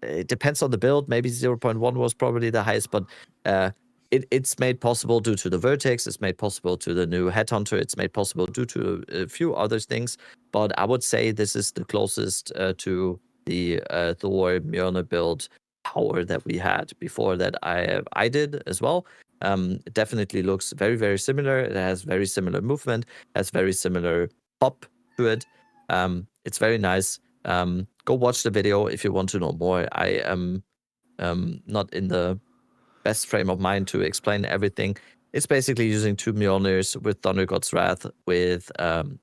It depends on the build. Maybe 0.1 was probably the highest, but it's made possible due to the Vertex. It's made possible to the new Headhunter. It's made possible due to a few other things. But I would say this is the closest to the Thor Mjolnir build power that we had before that I did as well. It definitely looks very, very similar. It has very similar movement, has very similar pop to it. It's very nice. Go watch the video if you want to know more. I am not in the best frame of mind to explain everything. It's basically using 2 Mjolnirs with Thunder God's Wrath with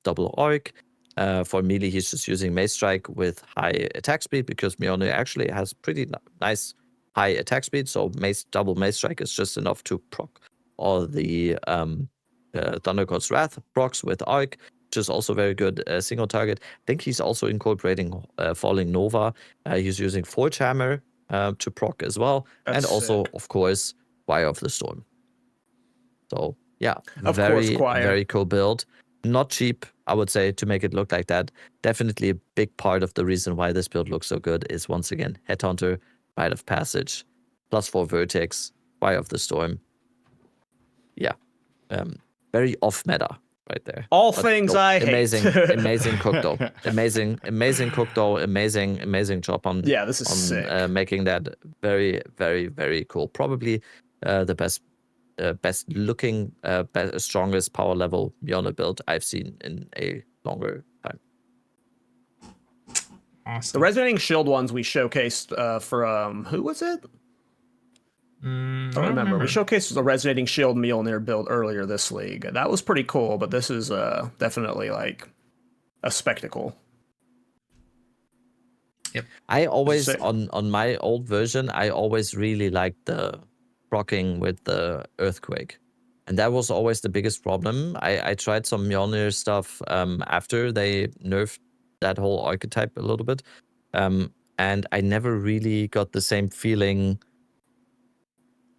double arc. For melee, he's just using Mace Strike with high attack speed because Mjolnir actually has pretty nice high attack speed. So double Mace Strike is just enough to proc all the Thunder God's Wrath procs with arc, which is also very good single target. I think he's also incorporating Falling Nova. He's using Forge Hammer to proc as well. That's and also, sick. Of course, Choir of the Storm. So, yeah, very cool build. Not cheap, I would say, to make it look like that. Definitely a big part of the reason why this build looks so good is, once again, Headhunter, Rite of Passage, +4 Vertex, Choir of the Storm. Yeah, very off-meta right there. All but things I amazing, hate. Amazing cook dough. Amazing cook dough. Amazing job on. Yeah, this is sick. Making that very, very, very cool. Probably the best looking, strongest power level Mjolnir build I've seen in a longer time. Awesome. The Resonating Shield ones we showcased for who was it? I don't remember. We showcased the Resonating Shield Mjolnir build earlier this league. That was pretty cool, but this is definitely like a spectacle. Yep. I always on my old version, I always really liked the proccing with the Earthquake. And that was always the biggest problem. I tried some Mjolnir stuff after they nerfed that whole archetype a little bit. And I never really got the same feeling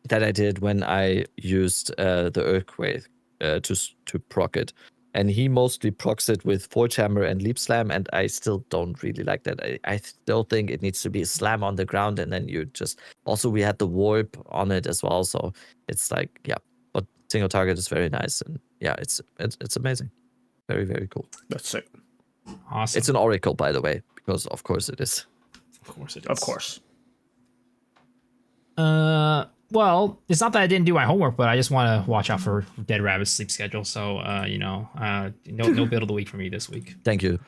that I did when I used the Earthquake to proc it. And he mostly procs it with Forge Hammer and Leap Slam, and I still don't really like that. I still think it needs to be a slam on the ground, and then you just... Also, we had the Warp on it as well, so it's like, yeah. But single target is very nice, and yeah, it's amazing. Very, very cool. That's sick. Awesome. It's an Oracle, by the way, because of course it is. Of course it is. Of course. Well, it's not that I didn't do my homework, but I just want to watch out for Dead Rabbit's sleep schedule. So, no build of the week for me this week. Thank you.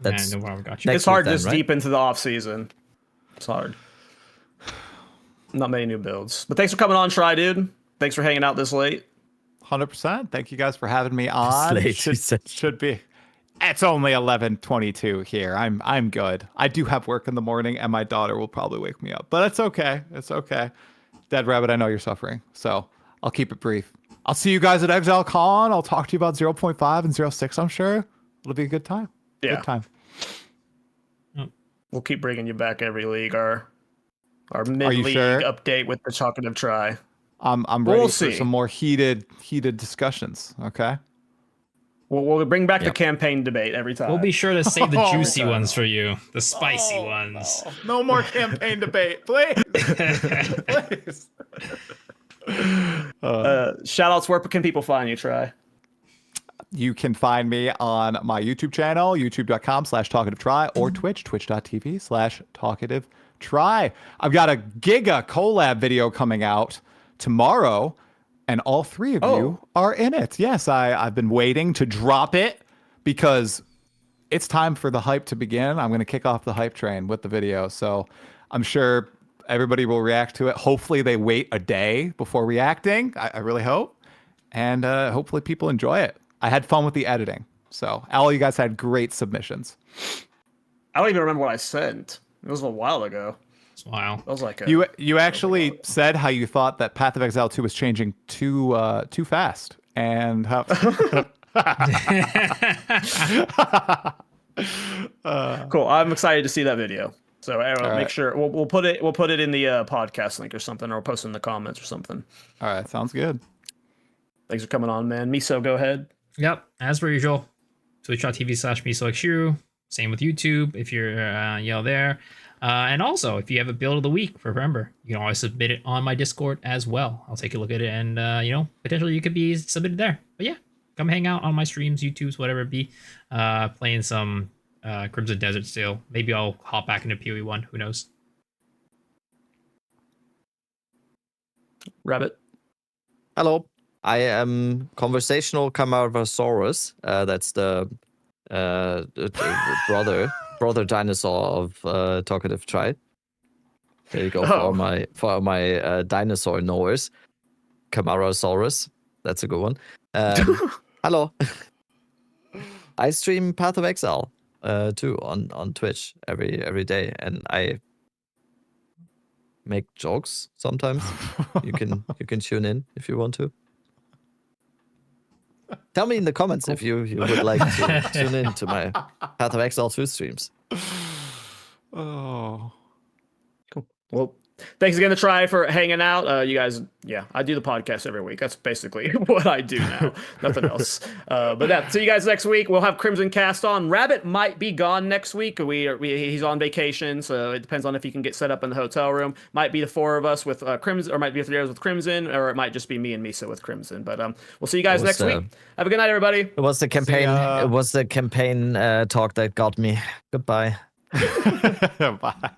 That's no problem. Got you. It's hard then, this right? deep into the off season. It's hard. Not many new builds. But thanks for coming on, Try Dude. Thanks for hanging out this late. 100%. Thank you guys for having me on. Late, he said. Should be. It's only 11:22 here. I'm good. I do have work in the morning, and my daughter will probably wake me up. But it's okay. It's okay. Dead Rabbit, I know you're suffering, so I'll keep it brief. I'll see you guys at ExileCon. I'll talk to you about 0.5 and 0.6, I'm sure. It'll be a good time. Yeah. Good time. We'll keep bringing you back every league. Our mid-league sure? update with the Talkative Try. I'm ready We'll for see. some more heated discussions, okay? We'll bring back the campaign debate every time. We'll be sure to save the juicy God. ones for you, the spicy ones. No more campaign debate, please. Please. Shout outs, where can people find you, Try? You can find me on my YouTube channel, youtube.com/talkativetry, or Twitch, twitch.tv/talkativetry. I've got a Giga collab video coming out tomorrow, and all three of you are in it. Yes, I've been waiting to drop it because it's time for the hype to begin. I'm going to kick off the hype train with the video, so I'm sure everybody will react to it. Hopefully they wait a day before reacting. I really hope. And hopefully people enjoy it. I had fun with the editing. So all you guys had great submissions. I don't even remember what I sent. It was a while ago. Wow. That was like You actually said how you thought that Path of Exile 2 was changing too fast. And how cool. I'm excited to see that video. So make right. sure we'll put it in the podcast link or something, or we'll post it in the comments or something. All right, sounds good. Thanks for coming on, man. Miso, go ahead. Yep, as per usual, twitch.tv/MisoXshrew. Same with YouTube if you're there. And also, if you have a build of the week, remember, you can always submit it on my Discord as well. I'll take a look at it, and potentially you could be submitted there. But yeah, come hang out on my streams, YouTubes, whatever it be. Playing some Crimson Desert still. Maybe I'll hop back into PoE 1. Who knows? Rabbit. Hello. I am Conversational Camarasaurus. That's the brother dinosaur of Talkative Try. There you go for my dinosaur knowers. Camarasaurus. That's a good one. Hello. I stream Path of Exile too on Twitch every day, and I make jokes sometimes. You can tune in if you want to. Tell me in the comments if you would like to tune in to my Path of Exile 2 streams. Oh. Cool. Well, thanks again to Try for hanging out. You guys, I do the podcast every week. That's basically what I do now. Nothing else. But yeah, see you guys next week. We'll have Crimson Cast on. Rabbit might be gone next week. He's on vacation, so it depends on if he can get set up in the hotel room. Might be the four of us with Crimson, or might be 3 hours with Crimson, or it might just be me and Misa with Crimson. But we'll see you guys next week. Have a good night, everybody. It was the campaign. It was the campaign talk that got me. Goodbye. Bye.